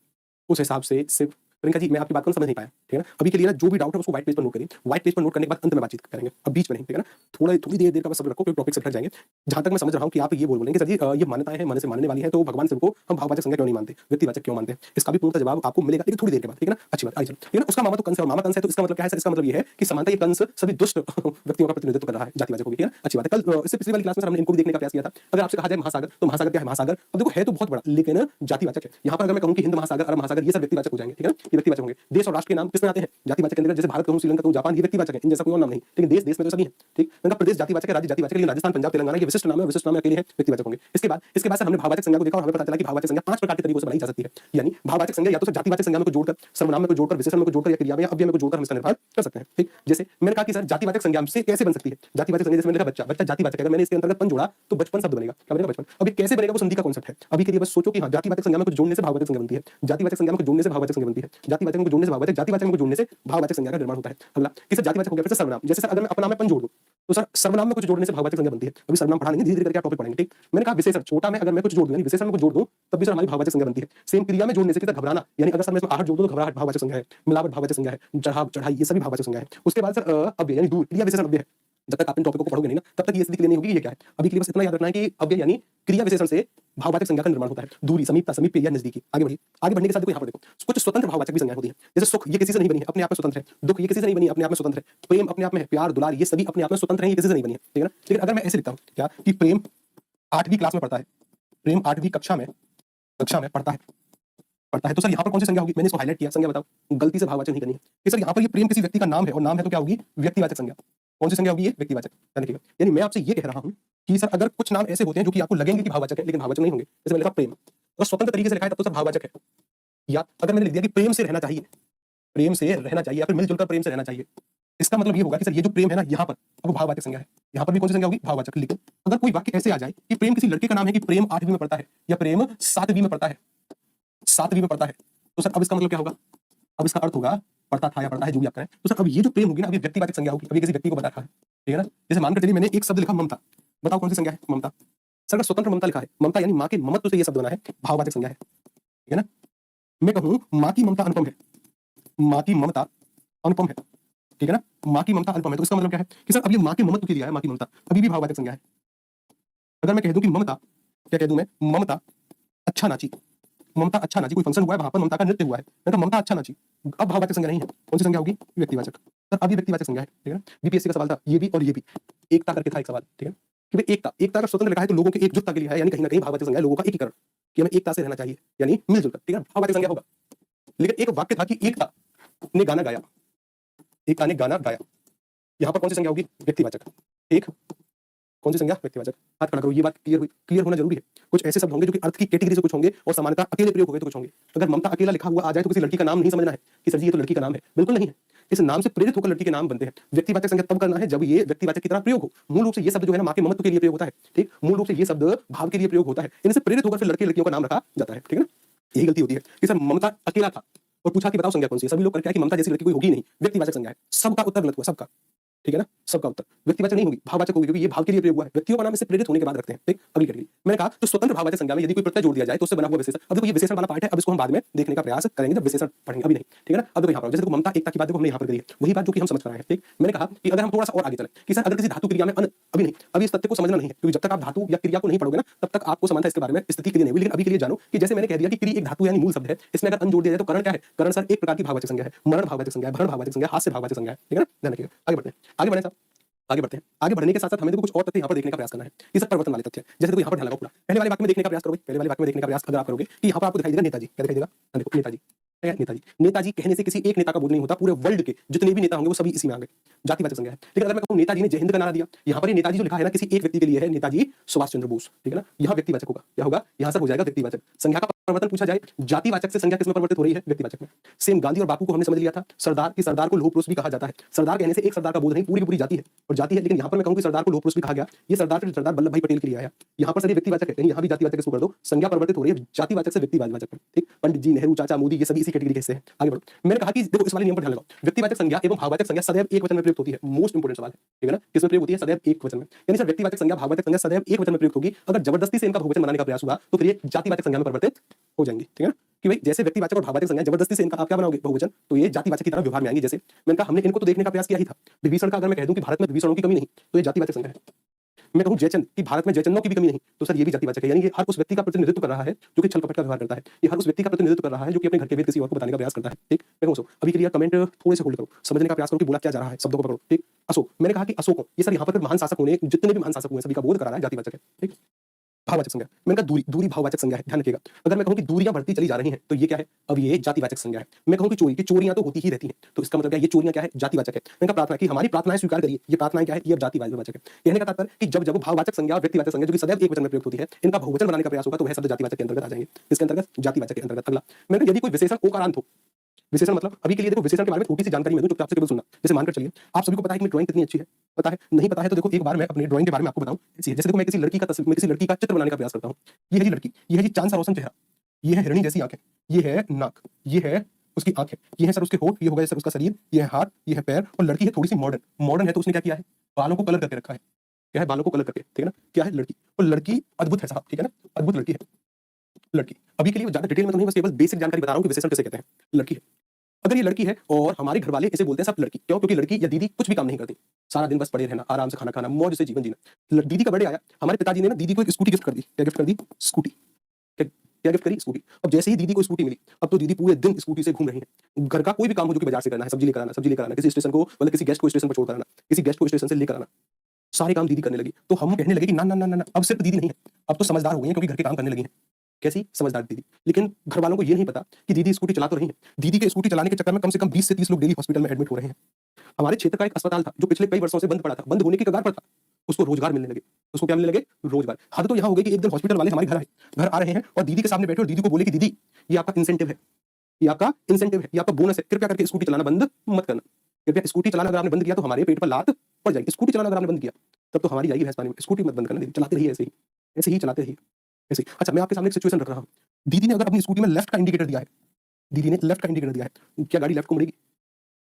उस हिसाब से सिर्फ प्रियंका जी मैं आपकी बात को समझ नहीं पाया। ठीक है ना? अभी के लिए ना जो भी डाउट है उसको व्हाइट पेज पर नोट करिए। व्हाइट पेज पर नोट करने के बाद अंत में बातचीत करेंगे, अब बीच में नहीं। ठीक है ना? थोड़ी देर का बस सब्र रखो क्योंकि टॉपिक से हट जाएंगे। जहां तक मैं समझ रहा हूं कि आप ये बोलेंगे सर जी ये मान्यताएं हैं, मन से मानने वाली है तो भगवान शिव को हम भाववाचक संज्ञा क्यों नहीं मानते, व्यक्तिवाचक क्यों मानते हैं? इसका भी पूर्ण जवाब आपको मिलेगा लेकिन थोड़ी देर के बाद। ठीक है ना? अच्छी बात। आइए ठीक है ना? उसका मामा तो कंस है और मामा कंस है तो इसका मतलब क्या है सर? इसका मतलब ये है कि समानता ये कंस सभी दुष्ट व्यक्तियों का प्रतिनिधित्व कर रहा है, जातिवाचक होगी। ठीक है ना? अच्छी बात है। कल इससे पिछली वाली क्लास में हमने इनको भी देखने का प्रयास किया था। अगर आपसे कहा जाए महासागर तो महासागर क्या है? महासागर अब देखो है तो बहुत बड़ा लेकिन जातिवाचक है। यहाँ पर अगर मैं कहूं कि हिंद महासागर, अरब महासागर ये सब व्यक्तिवाचक हो जाएंगे। ठीक है ना? ये व्यक्तिवाचक होंगे। देश और राष्ट्र के नाम किसमें आते हैं? जातिवाचक के अंदर। जैसे भारत कहूं, श्रीलंका कहूं, जापान ये व्यक्तिवाचक है, इन जैसा कोई और नाम नहीं। लेकिन देश देश में तो सभी है। ठीक? इनका प्रदेश जातिवाचक है, राज्य जातिवाचक है, लेकिन राजस्थान, पंजाब, तेलंगाना ये विशिष्ट नाम है, विशिष्ट नाम में अकेले हैं, व्यक्तिवाचक होंगे। इसके बाद सर हमने भाववाचक संज्ञा को देखा और हमें पता चला कि भाववाचक संज्ञा 5 प्रकार के तरीकों से बनाई जा सकती है। यानी भाववाचक संज्ञा या तो जातिवाचक संज्ञा में को जोड़कर, सर्वनाम में को जोड़कर, विशेषण में को जोड़कर या क्रिया में या अव्यय में को जोड़कर हम इसका निर्माण कर सकते हैं। ठीक? जैसे मैंने कहा कि सर जातिवाचक संज्ञा से कैसे बन सकती है? जातिवाचक संज्ञा जैसे मैंने कहा बच्चा, बच्चा जातिवाचक है। अगर मैंने इसके अंतर्गत पन जोड़ा तो बचपन शब्द बनेगा। क्या बनेगा? बचपन। अब ये कैसे बनेगा वो संधि का कांसेप्ट है। अभी के लिए बस सोचो कि हां जातिवाचक संज्ञा में कुछ जोड़ने से भाववाचक संज्ञा बनती है। जातिवाचक संज्ञा में कुछ जोड़ने से भाववाचक संज्ञा बनती है। जातिवाचक में कुछ जोड़ने से भाववाचक, जातिवाचक में कुछ जोड़ने से भाववाचक संज्ञा का निर्माण होता है। अगला कि सर जातिवाचक हो गया, फिर से सर्वनाम। जैसे सर अगर मैं अपना में पन जोड़ दूं तो सर सर्वनाम में कुछ जोड़ने से भाववाचक संज्ञा बनती है। अभी सर्वनाम पढ़ा लेंगे, धीरे-धीरे करके आप टॉपिक पढ़ेंगे। ठीक? मैंने कहा विशेषण छोटा में अगर मैं कुछ जोड़ दूं यानी विशेषण में कुछ जोड़ दूं तब भी सर हमारी भाववाचक संज्ञा बनती है। सेम क्रिया में जोड़ने से कितना घबराना यानी अगर सर मैं इसमें आहट जोड़ दूं तो घबराहट भाववाचक संज्ञा है। मिलावट भाववाचक संज्ञा है। चढ़ाव, चढ़ाई ये सभी भाववाचक संज्ञा है। उसके बाद सर अव्यय यानी दूर, क्रिया विशेषण अव्यय है। जब तक आप इन टॉपिकों को पढ़ोगे नहीं ना, तब तक ये स्थिति क्लियर नहीं होगी कि ये क्या है। अभी के लिए बस इतना याद रखना है कि अव्यय यानी क्रिया विशेषण से भाववाचक संज्ञा का निर्माण होता है। दूरी, समीपता, समीप्य या नजदीकी। आगे बढ़िए। आगे बढ़ने के साथ देखो यहाँ पर देखो कुछ स्वतंत्र भाववाचक भी संज्ञाएं होती हैं। जैसे सुख, ये किसी से नहीं बनी है, अपने आप में स्वतंत्र है। दुख, ये किसी से नहीं बनी है, अपने आप में स्वतंत्र है। प्रेम अपने आप में है, प्यार, दुलार, ये सभी अपने आप में स्वतंत्र हैं, ये किसी से नहीं बनी है, ठीक है ना। लेकिन अगर मैं ऐसे लिखता हूँ क्या कि प्रेम 8वीं क्लास में पढ़ता है, प्रेम 8वीं कक्षा में पढ़ता है, तो सर यहाँ पर कौन सी संज्ञा होगी? मैंने इसको हाईलाइट किया, संज्ञा बताओ। गलती से भाववाचक नहीं करनी है कि सर यहाँ पर ये प्रेम किसी व्यक्ति का नाम है और नाम है तो क्या होगी? व्यक्तिवाचक संज्ञा। कौन सी संज्ञा होगी? ये व्यक्तिवाचक। यानी मैं आपसे ये कह रहा हूँ कि सर अगर कुछ नाम ऐसे होते हैं जो कि आपको लगेंगे कि भाववाचक है लेकिन भाववाचक नहीं होंगे, जैसे मैंने लिखा प्रेम, अगर स्वतंत्र तरीके से लिखा है तब तो सर भाववाचक है। या अगर मैंने लिख दिया कि प्रेम से रहना चाहिए, प्रेम से रहना चाहिए या फिर मिलजुल कर प्रेम से रहना चाहिए, इसका मतलब ये होगा कि सर ये जो प्रेम है ना यहाँ पर, अब वो भाववाचक संज्ञा है। यहाँ पर भी कौन सी संज्ञा होगी? भाववाचक। लेकिन अगर कोई वाक्य ऐसे आ जाए कि प्रेम किसी लड़के का नाम है कि प्रेम 8वीं में पढ़ता है या प्रेम 7वीं में पढ़ता है, 7वीं में पढ़ता है, तो सर अब इसका मतलब क्या होगा? अब इसका अर्थ होगा पढ़ता था या पढ़ता है, जो भी आप करें। तो सर अब ये जो प्रेम होगी ना, अभी व्यक्तिवाचक संज्ञा होगी, अभी किसी व्यक्ति को बता रहा है, ठीक है ना। जैसे मानकर चलिए मैंने एक शब्द लिखा ममता, बताओ कौन सी संज्ञा है? ममता। सर अगर स्वतंत्र ममता लिखा है, ममता यानी माँ के ममत्व से ये शब्द बना है, भाववाचक संज्ञा है, ठीक है ना। मैं कहूँ माँ की ममता अनुपम है, माँ की ममता अनुपम है, ठीक है ना, माँ की ममता अनुपम है, तो इसका मतलब क्या है कि सर अब ये माँ के ममत्व के लिए है, माँ की ममता अभी भी भाववाचक संज्ञा है। अगर मैं कह दूं कि ममता, क्या कह दूं मैं? ममता अच्छा नाची, ममता अच्छा नाची, कोई फंक्शन हुआ है वहां पर ममता का नृत्य हुआ है, मैं तो ममता अच्छा नाची, अब भाववाचक संज्ञा नहीं है, कौन सी संज्ञा होगी? व्यक्तिवाचक। सर अभी व्यक्तिवाचक संज्ञा है, ठीक है ना। बीपीएससी का सवाल था ये भी और ये भी, एकता करके था एक सवाल, ठीक है कि भाई एकता अगर स्वतंत्र लिखा है तो लोगों के एकजुटता के लिए है, यानी कहीं ना कहीं भाववाचक संज्ञा लोगों का एकीकरण, कि हमें एकता से रहना चाहिए यानी मिलजुल कर, ठीक है, भाववाचक संज्ञा होगा। लेकिन एक वाक्य था कि एकता ने गाना गाया, एकता ने गाना गाया, यहाँ पर कौन सी संज्ञा होगी? व्यक्तिवाचक। एक कौन सी संज्ञा? व्यक्तिवाचक। हाथ खड़ा करो, ये बात क्लियर होना जरूरी है। कुछ ऐसे शब्द होंगे जो कि अर्थ की कैटेगरी से कुछ होंगे और सामान्यतः अकेले प्रयोग होंगे तो कुछ होंगे। अगर ममता अकेला लिखा हुआ आ जाए तो किसी लड़की का नाम नहीं समझना है कि सर जी ये तो लड़की का नाम है, बिल्कुल नहीं है। इस नाम से प्रेरित होकर लड़की के नाम बनते हैं। व्यक्तिवाचक संज्ञा तब करना है जब ये व्यक्तिवाचक की तरह प्रयोग हो। मूल रूप से ये शब्द जो है ना माँ के ममत्व के लिए प्रयोग होता है, ठीक, मूल रूप से ये शब्द भाव के लिए प्रयोग होता है, इनसे प्रेरित होकर फिर लड़के लड़कियों का नाम रखा जाता है, ठीक है ना। यही गलती होती है कि सर ममता अकेला था और पूछा कि बताओ संज्ञा कौन सी है, सभी लोग करके कि ममता जैसी लड़की कोई होगी नहीं, व्यक्तिवाचक संज्ञा है। सबका उत्तर गलत हुआ, सबका, ठीक है ना, सबका उत्तर व्यक्तिवाचक नहीं होगी, भाववाचक होगी, क्योंकि ये भाव के लिए प्रयोग हुआ है, व्यक्तियों का नाम इससे प्रेरित होने के बाद रखते हैं, ठीक। अगली कैटेगरी मैंने कहा तो स्वतंत्र भाववाचक संज्ञा में यदि कोई प्रत्यय जोड़ दिया जाए तो उससे बना हुआ विशेषण। अब देखो ये विशेषण वाला पार्ट है, अब इसको हम बाद में देखने का प्रयास करेंगे जब विशेषण पढ़ेंगे, अभी नहीं, ठीक है ना। अब देखो यहाँ पर जैसे देखो ममता एकता की बात देखो हमने यहाँ पर करी है, वही बात जो कि हम समझ कर आए हैं, ठीक। मैंने कहा कि अगर हम थोड़ा सा और आगे चलें कि सर अगर किसी धातु क्रिया में अभी नहीं, अभी इस तथ्य को समझना नहीं है, क्योंकि जब तक आप धातु या क्रिया को नहीं पढ़ोगे ना तब तक आपको समानता इसके बारे में स्थिति क्लियर नहीं हुई। लेकिन अभी के लिए जानो कि जैसे मैंने कह दिया कि क्रि एक धातु यानी मूल शब्द है, इसमें अगर अन जोड़ दिया जाए तो करण क्या है? करण सर एक प्रकार की भाववाचक संज्ञा है, मरण भाववाचक संज्ञा है, भरण भाववाचक संज्ञा है, हास्य भाववाचक संज्ञा है, ठीक है ना, ध्यान रखिएगा। आगे बढ़ते हैं, आगे बढ़े साहब, आगे बढ़ते हैं। आगे बढ़ने के साथ साथ हमें देखो कुछ और तथ्य यहाँ पर देखने का प्रयास करना है। ये सब परिवर्तन वाले तथ्य जैसे देखो यहाँ पर ध्यान लगाओ, पूरा पहले वाले वाक्य में देखने का प्रयास करोगे, पहले वाले वाक्य में देखने का प्रयास अगर आप करोगे कि यहाँ पर आपको दिखाई देगा नेताजी, क्या दिखाई देगा? देखो नेताजी, नेताजी, नेताजी कहने से किसी एक नेता का बोध नहीं होता, पूरे वर्ल्ड के जितने भी नेता होंगे वो सभी इसी में आ गए, जातिवाचक संज्ञा है। लेकिन अगर मैं कहूँ नेताजी ने जय हिंद का नारा दिया, यहाँ पर नेताजी जो लिखा है ना किसी एक व्यक्ति के लिए है, नेताजी सुभाष चंद्र बोस, ठीक है ना, यहाँ व्यक्तिवाचक होगा, क्या होगा? यहाँ सर हो जाएगा व्यक्तिवाचक। संज्ञा का परिवर्तन पूछा जाए, जातिवाचक से संज्ञा किसमें परिवर्तित हो रही है? व्यक्तिवाचक में। सेम गांधी और बापू को हमने समझ लिया था, सरदार की सरदार को लोह पुरुष भी कहा जाता है। सरदार कहने से एक सरदार का बोध नहीं, पूरी की पूरी जाति है और जाति है। लेकिन यहाँ पर मैं कहूँ कि सरदार को लोह पुरुष भी कहा गया, ये सरदार फिर सरदार वल्लभ भाई पटेल के लिए आया। यहाँ पर सर ये व्यक्तिवाचक है, यहाँ भी जातिवाचक इसको कर दो, संज्ञा परिवर्तित हो रही है जातिवाचक से व्यक्तिवाचक में, ठीक। पंडित जी, नेहरू, चाचा, मोदी, ये सभी इसी कैटेगरी के हिस्से हैं। आगे बढ़ो। मैंने कहा कि देखो इस वाले नियम पर ध्यान लगाओ, व्यक्तिवाचक संज्ञा एवं भाववाचक संज्ञा सदैव एक वचन में प्रयुक्त होती है। मोस्ट इंपोर्टेंट सवाल है, ठीक है ना, किसमें प्रयोग होती है? सदैव एक वचन में। यानी सर व्यक्तिवाचक संज्ञा भाववाचक संज्ञा सदैव एक वचन में प्रयुक्त होगी। अगर जबरदस्ती से इनका बहुवचन बनाने का प्रयास हुआ तो फिर ये जातिवाचक संज्ञा में परिवर्तित हो जाएंगी, ठीक है ना, कि भाई जैसे व्यक्तिवाचक और भाववाचक संज्ञा जबरदस्ती से इनका आप क्या बनाओगे? बहुवचन, तो ये जातिवाचक की तरह व्यवहार में आएंगे। जैसे मैंने कहा हमने इनको तो देखने का प्रयास किया ही था। विभीषण का अगर मैं कह दूं कि भारत में विभीषणों की कमी नहीं तो ये जातिवाचक संज्ञा है। मैं कहूं जयचंद कि भारत में जयचंदों की भी कमी नहीं तो सर ये भी जातिवाचक है। यानी ये हर उस व्यक्ति का प्रतिनिधित्व कर रहा है जो कि छल कपट का व्यवहार करता है, ये हर उस व्यक्ति का प्रतिनिधित्व कर रहा है जो कि अपने घर के भेद किसी और को बताने का प्रयास करता है, ठीक। मैं कहूं अभी के लिए कमेंट थोड़े से होल्ड करो, समझने का प्रयास करो कि बोला क्या जा रहा है, शब्दों को पकड़ो, ठीक। अशोक, मैंने कहा कि अशोक ये सर यहाँ पर महान शासक होने, जितने भी महान शासक हुए सभी का बोध करा रहा है, जातिवाचक है, ठीक। भाववाचक संज्ञा, मैंने कहा दूरी, दूरी भाववाचक संज्ञा है, ध्यान रखिएगा। अगर मैं कहूं कि दूरियां बढ़ती चली जा रही हैं तो ये क्या है? अब ये जातिवाचक संज्ञा है। मैं कहूं कि चोरी की चोरियां तो होती ही रहती हैं तो इसका मतलब क्या है? ये चोरियां क्या है? जातिवाचक है। मैंने कहा प्रार्थना की हमारी प्रार्थनाएं स्वीकार करिए, ये प्रार्थनाएं क्या है? ये अब जातिवाचक है। कहने का तात्पर्य कि जब जब भाववाचक संज्ञा और व्यक्तिवाचक संज्ञा जो कि सदैव एक वचन में प्रयुक्त होती है, इनका बहुवचन बनाने का प्रयास होगा तो वह शब्द जातिवाचक के अंतर्गत आ जाएंगे। इसके अंतर्गत जातिवाचक के अंतर्गत। अगला मैंने कहा यदि कोई विशेषण ओकारांत हो, विशेषण मतलब अभी के लिए देखो विशेषण के बारे में थोड़ी सी जानकारी मैं दूं, चुपचाप से केवल सुनना। जैसे मानकर चलिए आप सभी को पता है कि मेरी ड्राइंग कितनी अच्छी है, पता है? नहीं पता है तो देखो एक बार मैं अपनी ड्राइंग के बारे में आपको बताऊं। जैसे देखो मैं किसी लड़की का तस्वीर, मैं किसी लड़की का चित्र बनाने का प्रयास करता हूं। ये है जी लड़की, ये है जी चांद सा रोशन चेहरा, ये है हिरणी जैसी आंखें, ये है नाक, ये है उसकी आंखें, ये है सर उसके होठ, ये हो गया सर उसका शरीर, ये है हाथ, ये है पैर। और लड़की है थोड़ी सी मॉडर्न, मॉडर्न है तो उसने क्या किया है? बालों को कलर करके रखा है। क्या है? बालों को कलर करके, ठीक है ना। क्या है? लड़की। और लड़की अद्भुत है साहब, ठीक है ना, अद्भुत लड़की है लड़की। अभी के लिए ज्यादा डिटेल में तो नहीं, बस केवल बेसिक जानकारी बता रहा हूं कि विशेषण किसे कहते हैं। लड़की है। अगर ये लड़की है और हमारे घर वाले इसे बोलते हैं सब लड़की, क्यों? क्योंकि लड़की या दीदी कुछ भी काम नहीं करती, सारा दिन बस पड़े रहना, आराम से खाना खाना, मौज से जीवन जीना। दीदी का बर्थडे आया, हमारे पिताजी ने ना दीदी को एक स्कूटी गिफ्ट कर दी। क्या गिफ्ट कर दी? स्कूटी। क्या क्या गिफ्ट करी? स्कूटी। अब जैसे ही दीदी को स्कूटी मिली, अब तो दीदी पूरे दिन स्कूटी से घूम रही है। घर का कोई भी काम हो जो कि बाजार से करना है, सब्जी लेकर आना, किसी स्टेशन को मतलब किसी गेस्ट को स्टेशन पर छोड़ कर आना, किसी गेस्ट को स्टेशन से लेकर आना, सारे काम दीदी करने लगी। तो हम कहने लगे कि ना ना ना ना ना, अब सिर्फ दीदी नहीं है, अब तो समझदार हो गई है क्योंकि घर के काम करने लगी है। कैसी समझदार दीदी। लेकिन घर वालों को ये नहीं पता कि दीदी स्कूटी चला तो रही है। दीदी के स्कूटी चलाने के चक्कर में कम से कम 20 से 30 लोग डेली हॉस्पिटल में एडमिट हो रहे हैं। हमारे क्षेत्र का एक अस्पताल था जो पिछले कई वर्षों से बंद पड़ा था, बंद होने की कगार पर था, उसको रोजगार मिलने लगे। उसको क्या मिलने लगे? रोजगार। हद तो यहाँ हो गई कि एक दिन हॉस्पिटल वाले हमारे घर आ रहे हैं और दीदी के सामने बैठे और दीदी को बोले कि दीदी ये आपका इंसेंटिव है, ये आपका इंसेंटिव है, ये आपका बोनस है, कृपया करके स्कूटी चलाना बंद मत करना। कृपया स्कूटी चलाना अगर आपने बंद किया तो हमारे पेट पर लात पड़ जाएगी। स्कूटी चलाना अगर आपने बंद किया तब तो हमारी जाएगी भैंस पानी में। स्कूटी मत बंद करना दीदी, चलाते रहिए ऐसे ही चलाते रहिए ऐसे ही। अच्छा, मैं आपके सामने एक सिचुएशन रख रहा हूँ। दीदी ने अगर अपनी स्कूटी में लेफ्ट का इंडिकेटर दिया है, दीदी ने लेफ्ट का इंडिकेटर दिया है, क्या गाड़ी लेफ्ट को मुड़ेगी?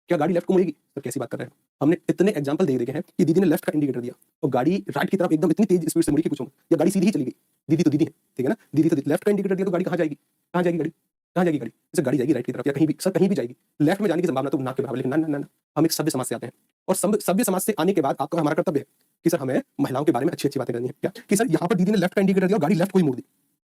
क्या गाड़ी लेफ्ट को मुड़ेगी? तो कैसी बात कर रहे हैं? हमने इतने एग्जांपल दे देखे हैं कि दीदी ने लेफ्ट का इंडिकेटर दिया और गाड़ी राइट की तरफ एकदम इतनी तेज स्पीड से मुड़ी कि पूछो, या गाड़ी सीधी ही चली गई। दीदी तो दीदी है, ठीक है ना? दीदी तो लेफ्ट का इंडिकेटर दिया तो गाड़ी कहाँ जाएगी? कहाँ जाएगी गाड़ी? कहाँ जाएगी गाड़ी? जैसे गाड़ी जाएगी राइट की तरफ या कहीं भी, सर कहीं भी जाएगी। लेफ्ट में जाने की संभावना तो नाक के बराबर। लेकिन ना ना ना, हम एक सभ्य समाज से आते हैं और सभ्य समाज से आने के बाद आपका हमारा कर्तव्य है कि सर हमें महिलाओं के बारे में अच्छी बातें करनी है। क्या कि सर यहाँ पर दीदी ने लेफ्ट का इंडिकेटर दिया और गाड़ी लेफ्ट को ही मोड़ दी।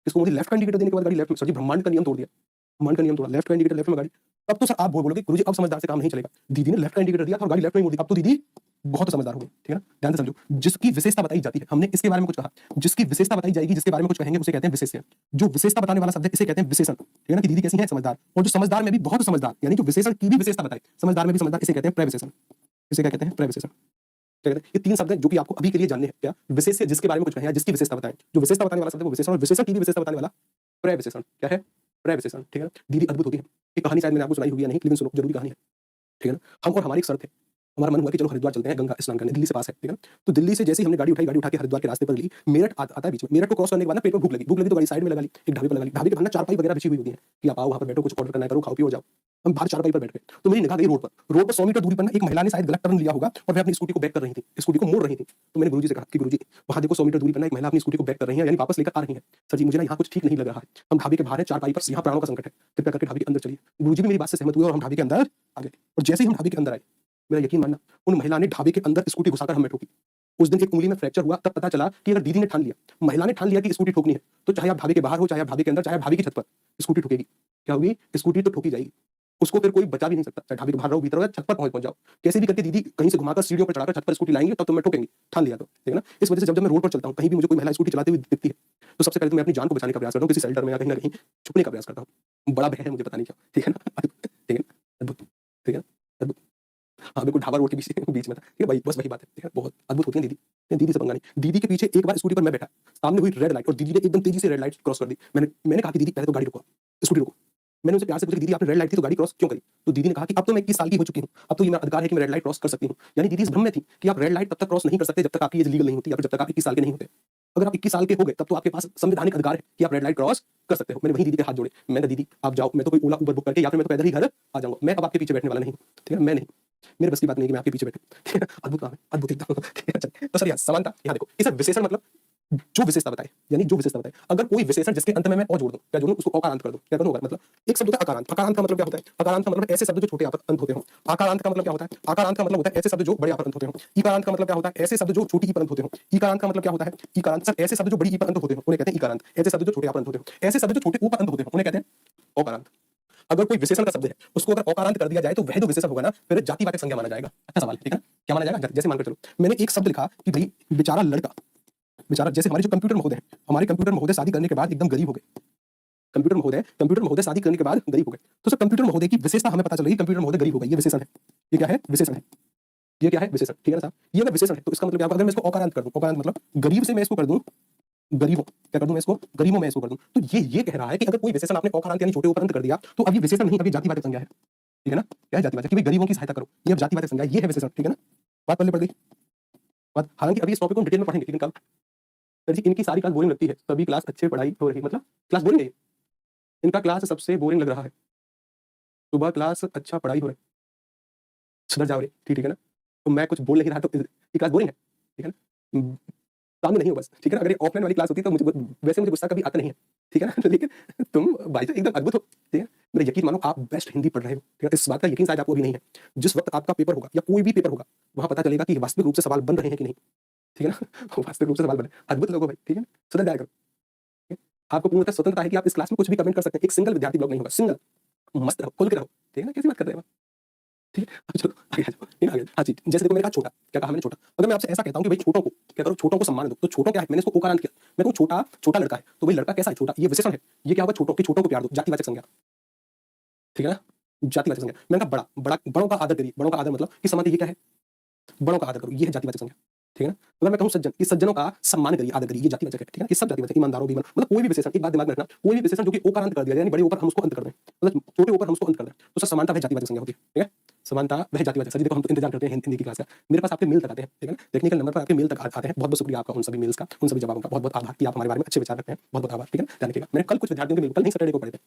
इसको मुझे लेफ्ट का इंडिकेटर देने के बाद गाड़ी लेफ्ट में, सर जी ब्रह्मांड का नियम तोड़ दिया, ब्रह्मांड का नियम तोड़ा, लेफ्ट का इंडिकेटर लेफ्ट में गाड़ी। तब तो सर आप बोलोगे गुरुजी अब समझदार से काम नहीं चलेगा। दीदी ने लेफ्ट का इंडिकेटर दिया और गाड़ी लेफ्ट में मोड़ दी, अब तो दीदी बहुत समझदार हो गई। ठीक है ना? ध्यान से समझो, जिसकी विशेषता बताई जाती है, हमने इसके बारे में कुछ कहा, जिसकी विशेषता बताई जाएगी, जिसके बारे में कुछ कहेंगे उसे कहते हैं विशेषण। जो विशेषता बताने वाला शब्द है इसे कहते हैं विशेषण। ठीक है ना? कि दीदी कैसी है? समझदार। और जो समझदार में भी बहुत समझदार, यानी जो विशेषण की भी विशेषता बताए, समझदार में भी समझदार, इसे कहते हैं प्रविशेषण। इसे क्या कहते हैं? प्रविशेषण। क्या कहते हैं? ये तीन शब्द हैं जो कि आपको अभी के लिए जानने हैं। क्या? विशेष जिसके बारे में कुछ कहें या जिसकी विशेषता बताएं। जो विशेषता बताने वाला शब्द है वो विशेषण, और विशेषण की भी विशेषता बताने वाला प्रविशेषण। क्या है? प्रविशेषण। ठीक है? दीदी अद्भुत होती है। ये कहानी शायद मैंने आपको सुनाई हुई है नहीं, लेकिन सुनो, जरूरी कहानी है। ठीक है ना? हम और हमारी एक शर्त है, हमारा मन हुआ कि चलो हरिद्वार चलते हैं गंगा स्नान करने, दिल्ली से पास है। ठीक है? तो दिल्ली से जैसे ही हमने गाड़ी उठा के हरिद्वार के रास्ते पर ली, मेरठ आता है बीच में। मेरठ को क्रॉस करने के बाद ना पेट में भूख लगी तो गाड़ी साइड में लगा ली, एक ढाबे पर लगा ली। ढाबे के बाहर ना चारपाई वगैरह बिछी हुई होती है कि आप आओ वहां पर बैठो, कुछ ऑर्डर करना है करो, खाओ पियो जाओ। हम बाहर चारपाई पर बैठ गए तो मेरी निगाह गई रोड पर 100 मीटर दूरी पर ना एक महिला ने शायद गलत टर्न लिया होगा और वह अपनी स्कूटी को बैक कर रही थी, स्कूटी को मोड़ रही थी। तो मैंने गुरुजी से कहा कि गुरुजी वहां देखो 100 मीटर दूरी पर ना एक महिला अपनी स्कूटी को बैक कर रही है, यानी वापस लेकर आ रही है। सर जी मुझे ना यहाँ कुछ ठीक नहीं लग रहा है, हम ढाबे के बाहर है, चारपाई पर, यहाँ प्राणों का संकट है, कृपया करके ढाबे के अंदर चलिए। गुरुजी भी मेरी बात से सहमत हुए और हम ढाबे के अंदर आ गए। और जैसे ही हम ढाबे के अंदर आए, मेरा यकीन मानना, उन महिला ने ढाबे के अंदर स्कूटी घुसाकर हमें ठोकी। उस दिन एक उंगली में फ्रैक्चर हुआ, तब पता चला कि अगर दीदी ने ठान लिया, महिला ने ठान लिया कि स्कूटी ठोकनी है, तो चाहे आप ढाबे के बाहर हो, चाहे आप ढाबे के अंदर, चाहे ढाबे की छत पर, स्कूटी ठोकेगी। क्या होगी? स्कूटी तो ठोकी जाएगी, उसको फिर कोई बचा भी नहीं सकता। चाहे ढाबे के बाहर रहो, भीतर हो, छत पर पहुंच जाओ, कैसे भी करके दीदी कहीं से घुमाकर सीढ़ियों पर चढ़ाकर छत पर स्कूटी लाएंगे, तब तो मैं ठोकेंगी, ठान लिया तो। ठीक है ना? इस वजह से जब मैं रोड पर चलता हूं, कहीं भी मुझे कोई महिला स्कूटी चलाते हुए दिखती है, तो सबसे पहले तो मैं अपनी जान को बचाने का प्रयास करता हूं, किसी शेल्टर में या कहीं ना कहीं छुपने का प्रयास करता हूं। बड़ा भय है मुझे, पता नहीं क्या। ठीक है ना? ठीक है, अद्भुत। ठीक है, अद्भुत। हाँ बिल्कुल, ढाबा रोड के बीच में था। ठीक है भाई, बस वही बात है। ठीक है, बहुत अद्भुत होती है दीदी। दीदी से पंगा नहीं। दीदी के पीछे एक बार स्कूटी पर मैं बैठा, सामने हुई रेड लाइट और दीदी ने एकदम तेजी से रेड लाइट क्रॉस कर दी। मैंने कहा कि दीदी पहले तो गाड़ी रोको, स्कूटी रोको। मैंने उनसे प्यार से पूछा, दीदी आपने रेड लाइट थी तो गाड़ी क्रॉस क्यों करी? तो दीदी ने कहा कि अब तो मैं 21 साल की हो चुकी हूँ, अब तो ये मेरा अधिकार है कि मैं रेड लाइट क्रॉस कर सकती हूँ। यानी दीदी इस भ्रम में थी कि आप रेड लाइट तब तक क्रॉस नहीं कर सकते जब तक आपकी एज लीगल नहीं होती, या फिर जब तक आप 21 साल के नहीं होते। अगर आप 21 साल के हो गए तब तो आपके पास संवैधानिक अधिकार है कि आप रेड लाइट क्रॉस कर सकते हो। मैंने वही दीदी के हाथ जोड़े, मैंने दीदी आप जाओ, मैं तो कोई ओला उबर बुक करके या फिर मैं तो पैदल ही घर आ जाऊंगा, मैं अब आपके पीछे बैठने वाला नहीं। ठीक है, मैं नहीं, मेरे बस की बात नहीं कि मैं आपके पीछे बैठूं। ठीक है, अद्भुत काम है, अद्भुत एकदम। ठीक है, चलिए। तो सर यहाँ समानता, यहाँ देखो, इस विशेषण मतलब जो विशेषता बताए, यानी जो विशेषता बताए। अगर कोई विशेषण जिसके अंत में मैं और जोड़ दूं, क्या जोड़ूं? उसको अकारांत कर दूं। क्या करूं? मतलब एक शब्द होता है अकारांत। अकारांत का मतलब क्या होता है? अकारांत का मतलब ऐसे शब्द जो छोटे अंत होते हो। आकारांत का मतलब क्या होता है? आकारांत का मतलब होता है ऐसे शब्द जो बड़े अंत होते हो। इकारांत का मतलब क्या होता है? ऐसे शब्द जो छोटी ई पर अंत होते हो। इकारांत का मतलब क्या होता है? इकारांत सर ऐसे शब्द जो बड़ी ई पर अंत होते हो उन्हें कहते हैं इकारांत। ऐसे शब्द जो छोटे आ पर अंत होते हो, ऐसे शब्द जो छोटे ऊ पर अंत होते हो उन्हें कहते हैं अकारांत। अगर कोई विशेषण का शब्द है उसको अगर अकारांत कर दिया जाए तो वह जो विशेषण होगा ना फिर जातिवाचक संज्ञा माना जाएगा। अच्छा सवाल है, ठीक है? क्या माना जाएगा? जैसे मानकर चलो मैंने एक शब्द लिखा कि भाई बेचारा लड़का, बेचारा, जैसे हमारे जो कंप्यूटर महोदय हैं, हमारे कंप्यूटर महोदय शादी करने के बाद एकदम गरीब हो गए। कंप्यूटर महोदय शादी करने के बाद गरीब हो गए। तो सर कंप्यूटर महोदय की विशेषता हमें पता चल रही, कंप्यूटर महोदय गरीब हो गए, ये विशेषण है। ये क्या है? विशेषण है। ये क्या है? विशेषण। ठीक है ना साहब? ये अगर विशेषण है तो इसका मतलब क्या होगा? अगर मैं इसको अकारांत कर दूं, अकारांत मतलब गरीब से मैं इसको कर दूं गरीबों, क्या कर दूं मैं इसको? गरीबों में इसको कर दूं, तो ये कह रहा है कि अगर कोई विशेषण आपने अकारांत यानी छोटे उपरांत कर दिया तो अब ये विशेषण नहीं, अब ये जातिवाचक संज्ञा है। ठीक है ना? क्या है? जातिवाचक, कि भाई गरीबों की सहायता करो, ये अब जातिवाचक संज्ञा, ये है विशेषण। ठीक है ना? बात पल्ले पड़ गई बात। हालांकि अभी इस टॉपिक को डिटेल में पढ़ेंगे, लेकिन कब? सर जी इनकी सारी क्लास बोरिंग लगती है, सभी क्लास अच्छे पढ़ाई हो रही, मतलब क्लास बोरिंग है, इनका क्लास सबसे बोरिंग लग रहा है। सुबह क्लास अच्छा पढ़ाई हो रही, सुधर जाओ रे। ठीक है ना? तो मैं कुछ बोल नहीं रहा तो ये क्लास बोरिंग है। ठीक है ना? सामने नहीं हो बस। ठीक है ना? अगर ये ऑफलाइन वाली क्लास होती तो मुझे वैसे मुझे गुस्सा कभी आता नहीं है। ठीक है ना? लेकिन तुम भाई एकदम अद्भुत हो। ठीक है, मेरा यकीन मानो आप बेस्ट हिंदी पढ़ रहे हो। ठीक है, इस बात का यकीन शायद आपको अभी नहीं है। जिस वक्त आपका पेपर होगा या कोई भी पेपर होगा, वहाँ पता चलेगा कि वास्तविक रूप से सवाल बन रहे हैं कि नहीं, ठीक है ना? वास्तविक रूप से सवाल बने। अद्भुत लोग हो भाई, ठीक है ना? सुधर जाया करो, ठीक है? आपको पूर्णतः स्वतंत्रता है कि आप इस क्लास में कुछ भी कमेंट कर सकते हैं, एक सिंगल विद्यार्थी ब्लॉक नहीं होगा, सिंगल। मस्त रहो, खुल के रहो, ठीक है ना? कैसी बात कर रहे हैं आप? ठीक है? अब चलो आगे आ जाओ, ठीक है, आगे हाँ जी, जैसे देखो मैंने कहा छोटा, क्या कहा मैंने छोटा? अगर मैं आपसे ऐसा कहता हूँ कि भाई छोटों को क्या करो, छोटों को सम्मान दो, तो छोटों क्या है? मैंने इसको ओकारांत किया। मैं कहूँ छोटा, छोटा लड़का है, तो भाई लड़का कैसा है? छोटा, ये विशेषण है। ये क्या होगा? छोटों, कि छोटों को प्यार दो, जातिवाचक संज्ञा, ठीक है ना? जातिवाचक संज्ञा। मैंने कहा बड़ा, बड़ा बड़ों का आदर करिए, बड़ों का आदर मतलब कि समानता, ये क्या है? बड़ों का आदर करो, ये है जातिवाचक संज्ञा, ठीक है ना? अगर मैं कहूँ सज्जन, कि सज्जनों का सम्मान करिए, आदर करिए, ये जातिवाचक है, ठीक है ना? ये सब जातिवाचक, ईमानदारों, बेईमान, मतलब कोई भी विशेषण, एक बात दिमाग में रखना, कोई भी विशेषण जो कि ओकारांत कर दिया जाए, यानी बड़े ऊपर हम उसको अंत कर दें, मतलब छोटे ऊपर हम उसको अंत कर दें, तो सर समानता वह जातिवाचक संज्ञा होती है, ठीक है? समानता वह जातिवाचक। सर जी देखो हम तो इंतजार करते हैं हिंदी की क्लास का, मेरे पास आपके मेल तक आते हैं, ठीक है ना? टेक्निकल नंबर पर आपके मेल तक आते हैं। बहुत बहुत शुक्रिया आपका उन सभी मेल्स का, उन सभी जवाबों का, बहुत बहुत आभार कि आप हमारे बारे में अच्छे विचार रखते हैं, बहुत बहुत आभार, ठीक है ना? ध्यान रखिएगा, मैंने कल कुछ विद्यार्थियों के मेल, कल नहीं सैटरडे को पढ़े थे,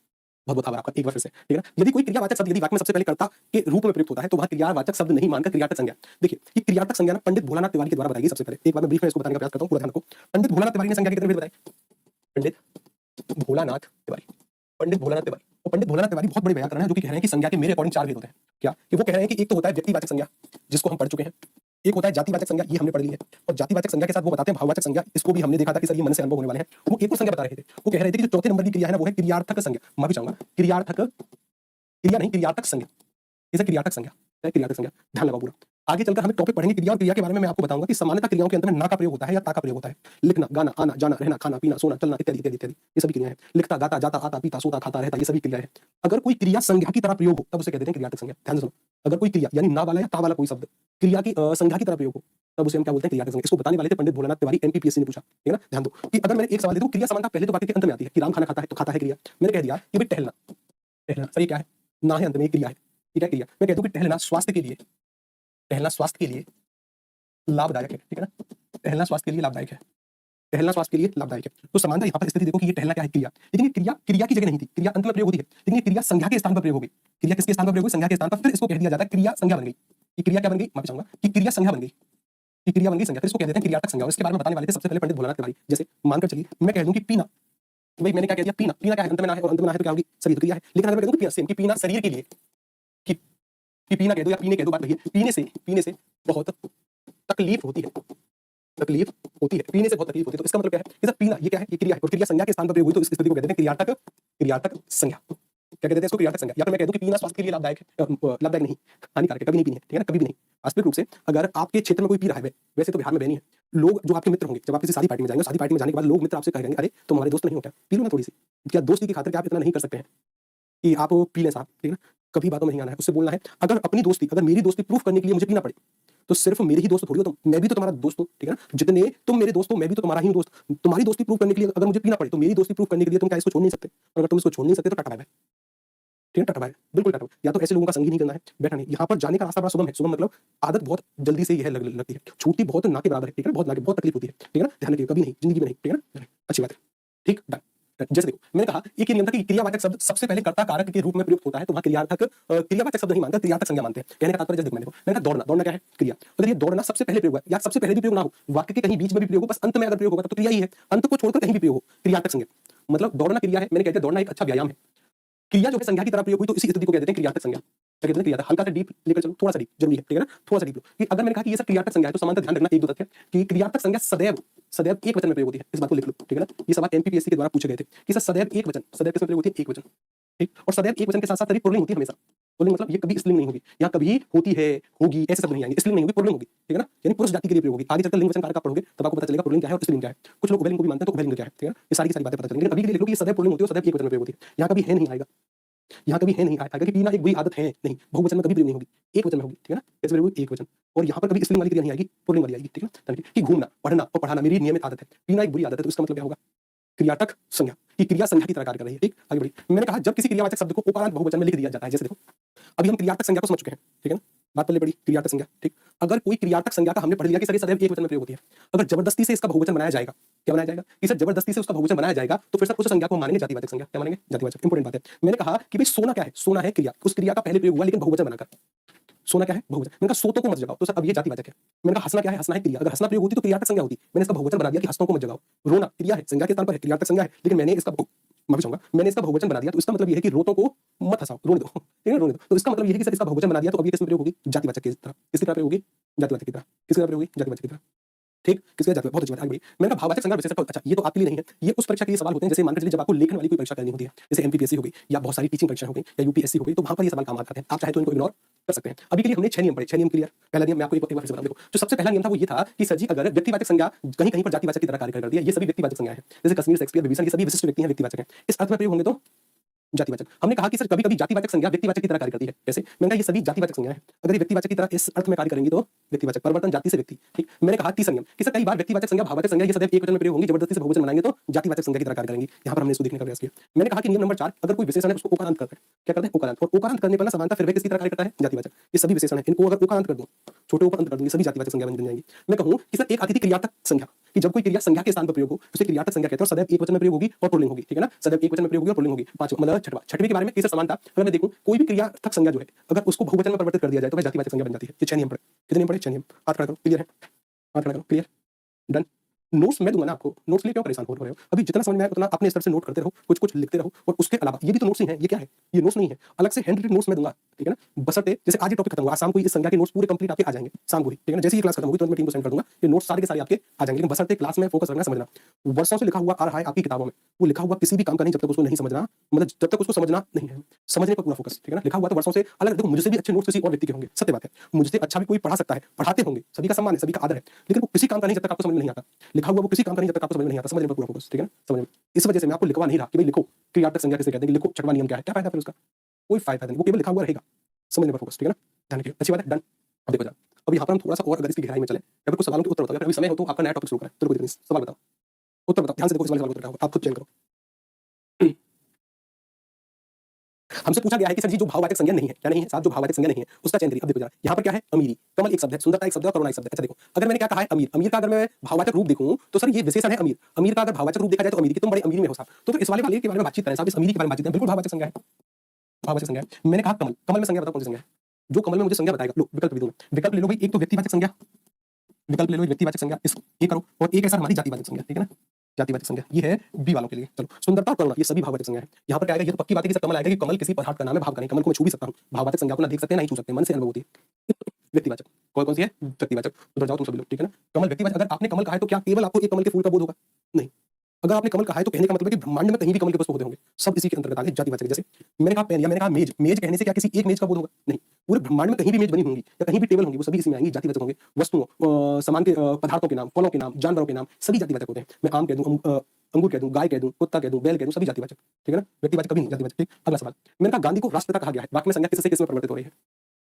बहुत बहुत आभार आपका एक बार फिर से, ठीक है ना? यदि कोई क्रियावाचक शब्द यदि वाक्य में सबसे पहले कर्ता के रूप में प्रयुक्त होता है, तो वह क्रियावाचक शब्द नहीं मानकर क्रियार्थक संज्ञा। देखिए ये क्रियार्थक संज्ञा ना पंडित भोलानाथ तिवारी के द्वारा बताई गई सबसे पहले। एक बार मैं ब्रीफ में इसको बताने का प्रयास करता हूं, पूरा ध्यान रखो। पंडित भोलानाथ तिवारी ने संज्ञा कितने भेद बताए? पंडित भोलानाथ तिवारी, पंडित भोलानाथ तिवारी। और पंडित भोलानाथ तिवारी बहुत बड़े व्याकरण है, जो कि कह रहे हैं कि संज्ञा के मेरे अकॉर्डिंग 4 भेद होते हैं। क्या? कि वो कह रहे हैं कि एक तो होता है व्यक्तिवाचक संज्ञा, जिसको हम पढ़ चुके हैं। एक होता है जातिवाचक संज्ञा, ये हमने पढ़ ली है। और जातिवाचक संज्ञा के साथ वो बताते हैं भाववाचक संज्ञा, इसको भी हमने देखा था कि सर ये मन से अनुभव होने वाले हैं। वो एक और संज्ञा बता रहे थे, वो कह रहे थे कि जो चौथे नंबर की क्रिया है ना, वो है क्रियार्थक संज्ञा। मैं भी चाहूंगा क्रियार्थक, क्रिया नहीं क्रियार्थक संज्ञा, इसे क्रियार्थक संज्ञा है, क्रियार्थक संज्ञा। ध्यान लगाओ पूरा। आगे चलकर हम टॉपिक पढ़ेंगे क्रिया और क्रिया के बारे में। मैं आपको बताऊंगा कि सामान्यतः क्रियाओं के अंत में ना का प्रयोग होता है या ता का प्रयोग होता है। लिखना, गाना, आना, जाना, रहना, खाना, पीना, सोना, चलना इत्यादि इत्यादि इत्यादि, ये सभी क्रियाएं हैं। लिखता, गाता, जाता, आता, पीता, सोता, खाता, रहता, ये सभी क्रियाएं हैं। अगर कोई क्रिया संज्ञा की तरह प्रयोग हो तब उसे कहते हैं क्रियार्थक संज्ञा। ध्यान से सुनो, अगर कोई क्रिया यानी ना वाला या ता वाला कोई शब्द क्रिया की संज्ञा की तरह प्रयोग हो तब उसे हम क्या बोलते हैं? क्रियार्थक संज्ञा। इसको बताने वाले थे पंडित भोलानाथ तिवारी, एमपीपीएससी ने पूछा, ठीक है ना? ध्यान दो कि अगर मैंने एक सवाल दे दूं, क्रिया समानता पहले तो वाक्य के अंत में आती है कि राम खाना खाता है, तो खाता है क्रिया। मैंने कह दिया कि भाई टहलना, टहलना सर ये क्या है? ना है अंत में, क्रिया है, ठीक है? क्रिया। मैं कह दूं कि टहलना स्वास्थ्य के लिए, टहलना स्वास्थ्य के लिए लाभदायक है, ठीक है ना? टहलना स्वास्थ्य के लिए लाभदायक है, टहलना स्वास्थ्य के लिए लाभदायक है। तो समानता यहाँ पर स्थिति देखो कि ये टहलना क्या है? क्रिया। लेकिन ये क्रिया क्रिया की जगह नहीं थी, क्रिया अंत में प्रयोग होती है, लेकिन ये क्रिया संज्ञा के स्थान पर प्रयोग हो गई। क्रिया किसके स्थान पर प्रयोग हुई? संज्ञा के स्थान पर। फिर इसको कह दिया जाता है क्रिया संज्ञा बन गई। कि क्रिया क्या बन गई? मैं चाहूंगा कि क्रिया संज्ञा बन गई, कि क्रिया बन गई संज्ञा। फिर इसको कह देते हैं क्रियार्थक संज्ञा। इसके बारे में बताने वाले थे सबसे पहले पंडित भोलानाथ तिवारी। जैसे मानकर चलिए मैं कह दूं कि पीना, भाई मैंने क्या कह दिया? पीना। पीना क्या है? अंत में ना है, और अंत में ना है तो क्या होगी? शरीर, क्रिया है। लेकिन अगर मैं कहूं कि पीना सेम, कि पीना शरीर के लिए, कि पीना कह दो या पीने कह दो, बात वही है। पीने से बहुत तकलीफ होती है, तकलीफ होती है, पीने से बहुत तकलीफ होती है। तो इसका मतलब क्या है? कि सर पीना ये क्या है? ये क्रिया है, और क्रिया संज्ञा के स्थान पर प्रयोग हुई, तो इस स्थिति को कहते हैं क्रियार्थक, क्रियार्थक संज्ञा। क्या कहते हैं इसको? क्रियार्थक संज्ञा। या फिर मैं कह दूं कि पीना स्वास्थ्य के लिए लाभदायक है, लाभदायक नहीं, हानिकारक है, कभी नहीं पीनी है, ठीक है ना? कभी भी नहीं। वास्तविक रूप से अगर आपके क्षेत्र में कोई पी रहा है, वैसे तो बिहार में बैन ही है। लोग जो आपके मित्र होंगे, जब आप किसी शादी पार्टी में जाएंगे, शादी पार्टी में जाने के बाद लोग मित्र आपसे कहेंगे अरे तुम हमारे दोस्त नहीं हो क्या? पी लो ना थोड़ी सी। क्या दोस्ती की खातिर क्या आप इतना नहीं कर सकते हैं कि आप पी लें साहब, ठीक है ना? कभी बातों में नहीं आना है, उससे बोलना है। अगर अपनी दोस्ती, अगर मेरी दोस्ती प्रूफ करने के लिए मुझे पीना पड़े, तो सिर्फ मेरे ही दोस्त थोड़ी हो तुम, मैं भी तो तुम्हारा दोस्त हूं, ठीक है ना? जितने तुम मेरे दोस्त हो, मैं भी तो तुम्हारा ही हूं दोस्त। तुम्हारी दोस्ती प्रूफ करने के लिए अगर मुझे पीना पड़े, तो मेरी दोस्ती प्रूफ करने के लिए तुम क्या इसको छोड़ नहीं सकते? और अगर तुम इसको छोड़ नहीं सकते तो टाटा बाय बाय, ठीक है? टाटा बाय, बिल्कुल टाटा बाय। या तो ऐसे लोगों का संग ही नहीं करना है, बैठा नहीं। यहाँ पर जाने का रास्ता बड़ा सुगम है। सुगम मतलब आदत बहुत जल्दी से यह लगती है, छूटती बहुत ना के बराबर है, ठीक है? बहुत ना के, बहुत तकलीफ होती है, ठीक है ना? ध्यान रखिए, कभी नहीं, जिंदगी में नहीं, ठीक है ना? अच्छी बात है, ठीक, डन। जैसे देखो मैंने कहा एक ही नियम था कि क्रियावाचक शब्द सबसे पहले कर्ता कारक के रूप में प्रयुक्त होता है, तो वहां क्रियार्थक, क्रियावाचक शब्द नहीं मानकर क्रियार्थक संज्ञा मानते हैं। कहने का तात्पर्य जैसे देखो मैंने कहा दौड़ना, दौड़ना क्या है? क्रिया। अगर ये दौड़ना सबसे पहले प्रयोग है, या सबसे पहले भी प्रयोग ना हो, वाक्य के कहीं बीच में भी प्रयोग हो, बस अंत में अगर प्रयोग होगा तो क्रिया ही है। अंत को छोड़कर कहीं भी प्रयोग हो, क्रियार्थक संज्ञा। मतलब दौड़ना क्रिया है, मैंने कहते हैं दौड़ना एक अच्छा व्यायाम है। क्रिया जो है संज्ञा की तरह प्रयोग हुई, तो इसी स्थिति को कहते हैं क्रियार्थक संज्ञा। क्या कहते हैं? क्रिया। हल्का सा डीप लेकर चलो, थोड़ा सा डीप जरूरी है, ठीक है ना? थोड़ा सा डीप लो कि अगर मैंने कहा कि ये सब क्रियार्थक संज्ञा है, तो समानता ध्यान रखना एक दो तथ्य कि क्रियार्थक संज्ञा सदैव सदैव एक वचन में प्रयोग होती है। इस बात को लिख लो, ठीक है ना? ये सवाल एमपीपीएससी के द्वारा पूछे गए थे कि सर सदैव एक वचन, सदैव किसमें प्रयोग होती है? एक वचन, ठीक। और सदैव एक वचन के साथ साथ तरी पुल्लिंग होती है हमेशा। पुल्लिंग मतलब ये कभी स्त्रीलिंग नहीं होगी, यहाँ कभी होती है, होगी, ऐसे शब्द नहीं आएंगे। स्त्रीलिंग नहीं होगी, पुल्लिंग होगी, ठीक है ना? यानी पुरुष जाति के लिए प्रयोग होगी। आगे चलकर लिंग वचन कारक आप पढ़ोगे तब आपको पता चलेगा पुल्लिंग क्या है और स्त्रीलिंग क्या है। कुछ लोग उभयलिंग को भी मानते हैं, तो उभयलिंग क्या है, ठीक है ना? ये सारी की सारी बातें पता चलेंगी। लेकिन अभी के लिए लिख लो कि सदैव पुल्लिंग होती है और सदैव एक वचन में प्रयोग होती है। यहाँ कभी है नहीं आएगा, यहाँ कभी है नहीं आएगा कि पीना एक बुरी आदत है, नहीं, बहुवचन में कभी प्रयोग नहीं होगी, एक वचन में होगी, ठीक है ना? कैसे प्रयोग होगी? एक वचन। और यहाँ पर कभी स्त्रीलिंग वाली क्रिया नहीं आएगी, पुल्लिंग वाली आएगी, ठीक है ना? कि घूमना, पढ़ना और पढ़ाना मेरी नियमित आदत है। पीना एक बुरी आदत है, तो इसका मतलब क्या होगा? क्रियार्थक संज्ञा, कि क्रिया संज्ञा की तरह कार्य कर रही है, ठीक। आगे बढ़िए। मैंने कहा जब किसी क्रियावाचक शब्द को उपादान बहुवचन में लिख दिया जाता है, जैसे देखो अभी हम क्रियार्थक संज्ञा को समझ चुके हैं, ठीक है ना? बात पहले पड़ी क्रियार्थक संज्ञा, ठीक। अगर कोई क्रियार्थक संज्ञा का हमने पढ़ लिया कि सर ये सदैव एक वचन में प्रयोग होती है, अगर जबरदस्ती से इसका बहुवचन बनाया जाएगा, क्या बनाया जाएगा? कि सर जबरदस्ती से उसका बहुवचन बनाया जाएगा, तो फिर सर उस संज्ञा को मानेंगे जातिवाचक संज्ञा। क्या मानेंगे? जातिवाचक। इंपॉर्टेंट बात है। मैंने कहा कि भाई सोना क्या है? सोना है क्रिया। उस क्रिया का पहले प्रयोग हुआ लेकिन बहुवचन बनाकर। सोना क्या है? बहुवचन। मैंने कहा सोतों को मत जगाओ, तो सर अब ये जातिवाचक है। मैंने कहा हँसना क्या है? हँसना है क्रिया। अगर हँसना प्रयोग होती तो क्रियार्थक संज्ञा होती। मैंने इसका बहुवचन बना दिया कि हँसतों को मत जगाओ। रोना क्रिया है, संज्ञा के स्थान पर है, क्रियार्थक संज्ञा है, लेकिन मैंने इसका माफी चाहूंगा, मैंने इसका बहुवचन बना दिया, तो इसका मतलब ये है कि रोतों को मत हंसाओ, रोने दो, ठीक है, रोने दो। तो इसका मतलब ये है कि सर इसका बहुवचन बना दिया, तो अब ये किसमें प्रयोग होगी? जातिवाचक की तरह। किसकी तरह प्रयोग होगी? जातिवाचक की तरह। किसकी तरह प्रयोग होगी? जातिवाचक की तरह। ठीक, किसके जाति? बहुत अच्छी बात, आगे बढ़िए। मैंने कहा भाववाचक संज्ञा और विशेषण। अच्छा, ये तो आपके लिए नहीं है, ये उस परीक्षा के लिए सवाल होते हैं, जैसे मानकर चलिए जब आपको लेखन वाली कोई परीक्षा करनी होती है, जैसे एमपीपीएससी हो गई या बहुत सारी टीचिंग परीक्षा हो गई या यूपीएससी हो गई, तो वहां पर ये सवाल काम आ जाते हैं। आप चाहे तो इनको इग्नोर कर सकते हैं। अभी के लिए हमने 6 नियम पढ़े, 6 नियम क्लियर। पहला नियम मैं आपको एक बार फिर से बता दूं। जो सबसे पहला नियम था वो ये था कि सर जी अगर व्यक्तिवाचक संज्ञा कहीं कहीं पर जातिवाचक की तरह कार्य करती है, ये सभी व्यक्तिवाचक संज्ञा है, जैसे कश्मीर, शेक्सपियर, विभीषण, ये सभी विशिष्ट व्यक्ति हैं, व्यक्तिवाचक हैं, इस अर्थ में प्रयोग होंगे तो जातिवाचक। हमने कहा कि सर कभी-कभी जातिवाचक संज्ञा व्यक्तिवाचक की तरह कार्य करती है। कैसे? मैंने कहा ये सभी जातिवाचक संज्ञा है। अगर ये व्यक्तिवाचक की तरह इस अर्थ में कार्य करेंगी तो व्यक्तिवाचक। परिवर्तन जाति से व्यक्ति। ठीक। मैंने कहा तीसरा नियम कि सर कई बार व्यक्तिवाचक संज्ञा, भाववाचक संज्ञा ये सदैव एक वचन में प्रयोग होंगी, जबरदस्ती से बहुवचन बनाएंगे तो जातिवाचक संज्ञा की तरह कार्य करेंगी। यहाँ पर हमने इसको देखने का प्रयास किया। मैंने कहा कि नियम नंबर 4 अगर कोई विशेषण है उसको ओकारांत करते हैं। क्या करते हैं? ओकारांत। और ओकारांत करने पर ना समानता फिर वह किसकी तरह कार्य करता है? जातिवाचक। ये सभी विशेषण है, इनको अगर ओकारांत कर दूं, छोटे ऊपर अंत कर दूं, ये सभी जातिवाचक संज्ञा बन जाएंगी। मैं कहूं कि सर एक आती थी क्रियार्थक संज्ञा कि जब कोई क्रिया संज्ञा के स्थान पर प्रयोग हो उसे क्रियार्थक संज्ञा कहते हैं, और सदैव एक वचन में प्रयोग होगी और पुल्लिंग होगी। ठीक है ना? सदैव एक वचन में प्रयोग होगी और पुल्लिंग होगी। पांचवा मतलब छठवां, छठवीं के बारे में कैसे समानता, अगर मैं देखूं कोई भी क्रियार्थक संज्ञा जो है अगर उसको बहुवचन में परिवर्तित कर दिया जाए तो वह जातिवाचक संज्ञा बन जाती है। ये 6 नियम पढ़े। कितने नियम पढ़े? 6 नियम। हाथ खड़ा करो, क्लियर है? हाथ खड़ा करो, क्लियर, डन। नोट्स मैं दूंगा ना आपको, नोट्स लिए क्यों परेशान हो रहे हो? अभी जितना समझ में आए उतना अपने स्तर से नोट करते रहो, कुछ कुछ लिखते रहो, और उसके अलावा ये भी तो नोट्स ही हैं। ये क्या है? ये नोट्स नहीं है, अलग से हैंड रिटन नोट्स मैं दूंगा। ठीक है ना? बशर्ते जैसे आज ये टॉपिक खत्म हुआ, आज शाम को इस संज्ञा के नोट्स पूरे कंप्लीट आपके आ जाएंगे शाम को ही। ठीक है ना? जैसे ही क्लास खत्म होगी तुरंत मैं टीम को सेंड कर दूंगा, ये नोट्स सारे के सारे आपके आ जाएंगे। लेकिन बशर्ते क्लास में फोकस रखना, समझना। वर्षों से लिखा हुआ आ रहा है आपकी किताबों में, वो लिखा हुआ किसी भी काम का नहीं जब तक उसको नहीं समझना, मतलब जब तक उसको समझना नहीं है, समझने पर पूरा फोकस। ठीक है ना? लिखा हुआ तो वर्षों से अलग, देखो मुझसे भी अच्छे नोट्स किसी और व्यक्ति के होंगे, सत्य बात है। मुझसे अच्छा भी कोई पढ़ा सकता है, पढ़ाते होंगे, सभी का सम्मान है, सभी का आदर है, लेकिन वो किसी काम का नहीं जब तक आपको समझ में नहीं आता। लिखा हुआ वो किसी काम का नहीं जब तक आपको समझ में नहीं आता, समझने पर पूरा फोकस। ठीक है ना? समझ में। इस वजह से मैं आपको लिखवा नहीं रहा कि भाई लिखो क्रियार्थक संज्ञा किसे कहते हैं, लिखो छठवां नियम क्या है, क्या फायदा फिर उसका? कोई फायदा नहीं, वो केवल लिखा हुआ रहेगा, समझने पर फोकस। ठीक है ना? ध्यान रखिए, अच्छी बात है, डन। अब देखो जरा, अब यहाँ पर हम थोड़ा सा और अगर इसकी गहराई में चले, या फिर कुछ सवालों के उत्तर बताओ, या फिर अभी समय हो तो आपका नया टॉपिक शुरू करें। चलो कोई दिक्कत नहीं, सवाल बताओ, उत्तर बताओ, ध्यान से देखो, इस वाले सवाल का उत्तर क्या होगा, आप खुद चयन करो। हमसे पूछा गया है कि सर जी जो भाववाचक संज्ञा नहीं है, क्या नहीं है साहब, जो भाववाचक संज्ञा नहीं है उसका चयन करिए। अब देखो जरा, यहाँ पर क्या है? अमीरी। कमल एक शब्द है, सुंदरता एक शब्द है, करुणा एक शब्द है। अच्छा देखो, अगर मैंने क्या कहा है? अमीर। अमीर का अगर मैं भाववाचक रूप देखूं तो सर ये विशेषण है अमीर। अमीर का अगर भाववाचक रूप देखा जाए तो अमीरी, कि तुम बड़े अमीर में हो साहब। तो फिर इस वाले के बारे में बातचीत करें साहब, इस अमीरी के बारे में बातचीत करें, बिल्कुल भाववाचक संज्ञा है, भाववाचक संज्ञा है। मैंने कहा कमल। कमल में संज्ञा बताओ कौन सी संज्ञा है? जो कमल में मुझे संज्ञा बताएगा। लो विकल्प भी दूं, विकल्प ले लो भाई। एक तो व्यक्तिवाचक संज्ञा, विकल्प ले लो, व्यक्तिवाचक संज्ञा, इस ये करो, और एक है सर हमारी जातिवाचक संज्ञा। ठीक है ना? जातिवाचक संज्ञा ये है बी वालों के लिए। चलो, सुंदरता और करुणा ये सभी भाववाचक संज्ञा है। यहाँ पर क्या आएगा? ये तो पक्की बात है कि सर कमल आएगा, कि कमल किसी पदार्थ का नाम है, भाव का नहीं। कमल को मैं छू भी सकता हूँ, भाववाचक संज्ञा को ना देख सकते हैं ना ही छू सकते हैं, मन से अनुभव होती है। व्यक्तिवाचक कौन कौन सी है? व्यक्तिवाचक। उधर जाओ तुम सभी लोग। ठीक है ना? कमल व्यक्तिवाचक। अगर आपने कमल कहा है तो क्या केवल आपको एक कमल के फूल का बोध होगा? नहीं। अगर आपने कमल कहा है तो कहने का मतलब है कि ब्रह्मांड में कहीं भी कमल के पुष्प होते होंगे, सब इसी के अंतर्गत आ गए, जातिवाचक। जैसे मैंने कहा पेन, या मैंने कहा मेज। मेज कहने से क्या किसी एक मेज का बोध होगा? नहीं। पूरे ब्रह्मांड में कहीं भी मेज बनी होंगी या कहीं भी टेबल होंगी, वो सभी इसी में आएंगी, जातिवाचक होंगे। वस्तुओं, सामान के, पदार्थों के नाम, फलों के नाम, जानवरों के नाम, सभी जातिवाचक होते हैं। मैं आम कह दूं, अंगूर कह दूं, गाय कह दूं, कुत्ता कह दूं, बैल कह दूं, सभी जातिवाचक। ठीक है ना? व्यक्तिवाचक कभी नहीं, जातिवाचक। ठीक। अगला सवाल, मैंने कहा गांधी को राष्ट्रपिता कहा गया है, वाक्य में संज्ञा किससे किसमें परिवर्तित हो रही है?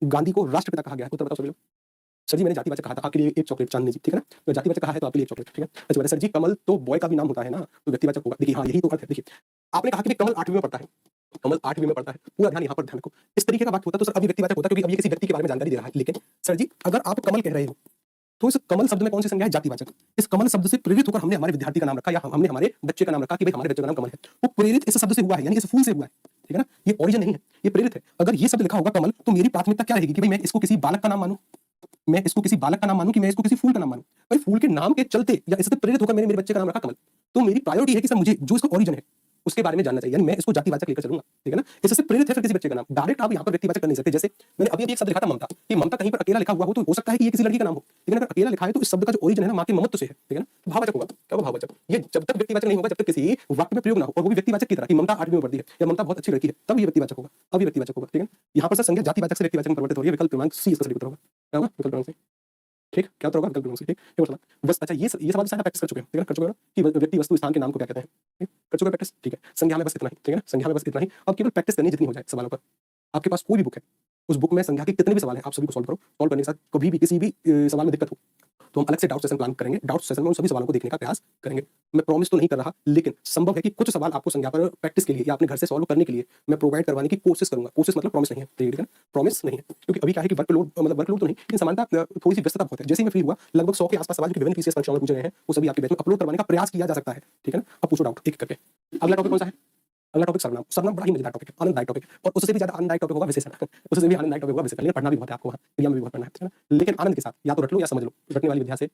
गांधी को राष्ट्रपिता कहा गया है, उत्तर बताओ सभी लोग। सर जी मैंने जातिवाचक कहा था, आपके लिए एक चॉकलेट, चांदनी जी। ठीक है ना? तो जातिवाचक कहा है तो आपके लिए एक चॉकलेट। ठीक है? अच्छा बात है, सर जी कमल तो बॉय का भी नाम होता है ना, तो व्यक्तिवाचक होगा। देखिए हाँ, यही तो अर्थ है। देखिए आपने कहा कि कमल 8वीं में पढ़ता है, कमल 8वीं में पढ़ता है, पूरा ध्यान यहाँ पर ध्यान रखो। इस तरीके का बात होता तो सर अभी व्यक्तिवाचक होता, क्योंकि अभी किसी व्यक्ति के बारे में जानकारी दे रहा है। लेकिन सर जी अगर आप कमल कह रहे हो तो इस कमल शब्द में कौन सी संज्ञा है? जातिवाचक। इस कमल शब्द से प्रेरित होकर हमने हमारे विद्यार्थी का नाम रखा, या हमने हमारे बच्चे का नाम रखा कि भाई हमारे बच्चे का नाम कमल है। वो प्रेरित इस शब्द से हुआ है, यानी इस फूल से हुआ है। ठीक है ना? ये ओरिजिन नहीं है, ये प्रेरित है। अगर ये शब्द लिखा होगा कमल, तो मेरी प्राथमिकता क्या रहेगी कि भाई मैं इसको किसी बालक का नाम मानूं, मैं इसको किसी बालक का नाम मानूं कि मैं इसको किसी फूल का नाम मानूं? भाई फूल के नाम के चलते या इससे प्रेरित होकर मैंने मेरे बच्चे का नाम रखा कमल, तो मेरी प्रायोरिटी है कि सर मुझे जो इसका ओरिजिन है उसके बारे में जानना चाहिए, यानी मैं इसको जातिवाचक लेकर चलूंगा। ठीक है ना? इससे प्रेरित है फिर किसी बच्चे का नाम, डायरेक्ट आप यहाँ पर व्यक्तिवाचक कर नहीं सकते। जैसे मैंने अभी एक शब्द लिखा था ममता, कि ममता कहीं पर अकेला लिखा हुआ हो तो हो सकता है कि ये किसी लड़की का नाम हो, लेकिन अगर अकेला लिखा है तो इस शब्द का जो ओरिजिन है ना माँ के ममत्व से है। ठीक है ना? भाववाचक होगा। क्या होगा? भाववाचक। ये जब तक व्यक्तिवाचक नहीं होगा जब तक किसी वाक्य में प्रयोग ना हो, और वो भी व्यक्तिवाचक की तरह कि ममता 8वीं में पढ़ती है या ममता बहुत अच्छी लड़की है, तब ये व्यक्तिवाचक होगा, अब ये व्यक्तिवाचक होगा। ठीक है? यहाँ पर सर संज्ञा जातिवाचक से व्यक्तिवाचक में परिवर्तित हो रही है। विकल्प क्रमांक सी इसका सही उत्तर होगा। क्या होगा? विकल्प क्रमांक सी। ठीक, क्या उत्तर होगा? विकल्प क्रमांक सी। ठीक, ये सवाल बस। अच्छा ये सवाल शायद प्रैक्टिस कर चुके हैं। ठीक है? कर चुके हो ना कि व्यक्ति वस्तु स्थान के नाम को क्या कहते हैं? ठीक, कर चुके प्रैक्टिस। ठीक है, संज्ञा में बस इतना ही। ठीक है ना? संज्ञा में बस इतना ही। अब केवल प्रैक्टिस करनी जितनी हो जाए सवालों पर। आपके पास कोई भी बुक है, उस बुक में संज्ञा के कितने भी सवाल हैं आप सभी को सॉल्व करो। सॉल्व करने के साथ कभी भी किसी भी सवाल में दिक्कत हो तो हम अलग से डाउट सेशन प्लान करेंगे, डाउट सेशन में उन सभी सवालों को देखने का प्रयास करेंगे। मैं प्रॉमिस तो नहीं कर रहा, लेकिन संभव है कि कुछ सवाल आपको संज्ञा पर प्रैक्टिस के लिए या अपने घर से सॉल्व करने के लिए मैं प्रोवाइड करवाने की कोशिश करूंगा। कोशिश मतलब प्रॉमिस नहीं है। ठीक है? प्रॉमिस नहीं है, क्योंकि अभी क्या है कि वर्कलोड, मतलब वर्कलोड तो नहीं, लेकिन समानता, थोड़ी सी व्यस्तता बहुत है। जैसे ही मैं फ्री हुआ लगभग 100 के आसपास सवाल जो विभिन्न पीसीएस परीक्षाओं में पूछे गए हैं वो सभी आपके बैच में अपलोड करवाने का प्रयास किया जा सकता है। ठीक है ना? अब पूछो डाउट एक करके। अगला टॉपिक कौन सा है? अगला टॉपिक सर्वनाम। सर्वनाम बड़ा ही मजेदार टॉपिक है, आनंददायक टॉपिक है, और उससे भी ज्यादा आनंददायक टॉपिक होगा विशेषण। उससे भी आनंददायक टॉपिक होगा विशेषण, लेकिन पढ़ना भी बहुत है आपको वहाँ, क्रिया में भी बहुत पढ़ना है ना? लेकिन आनंद के साथ या तो रट लो या समझ लो, रटने वाली विद्या से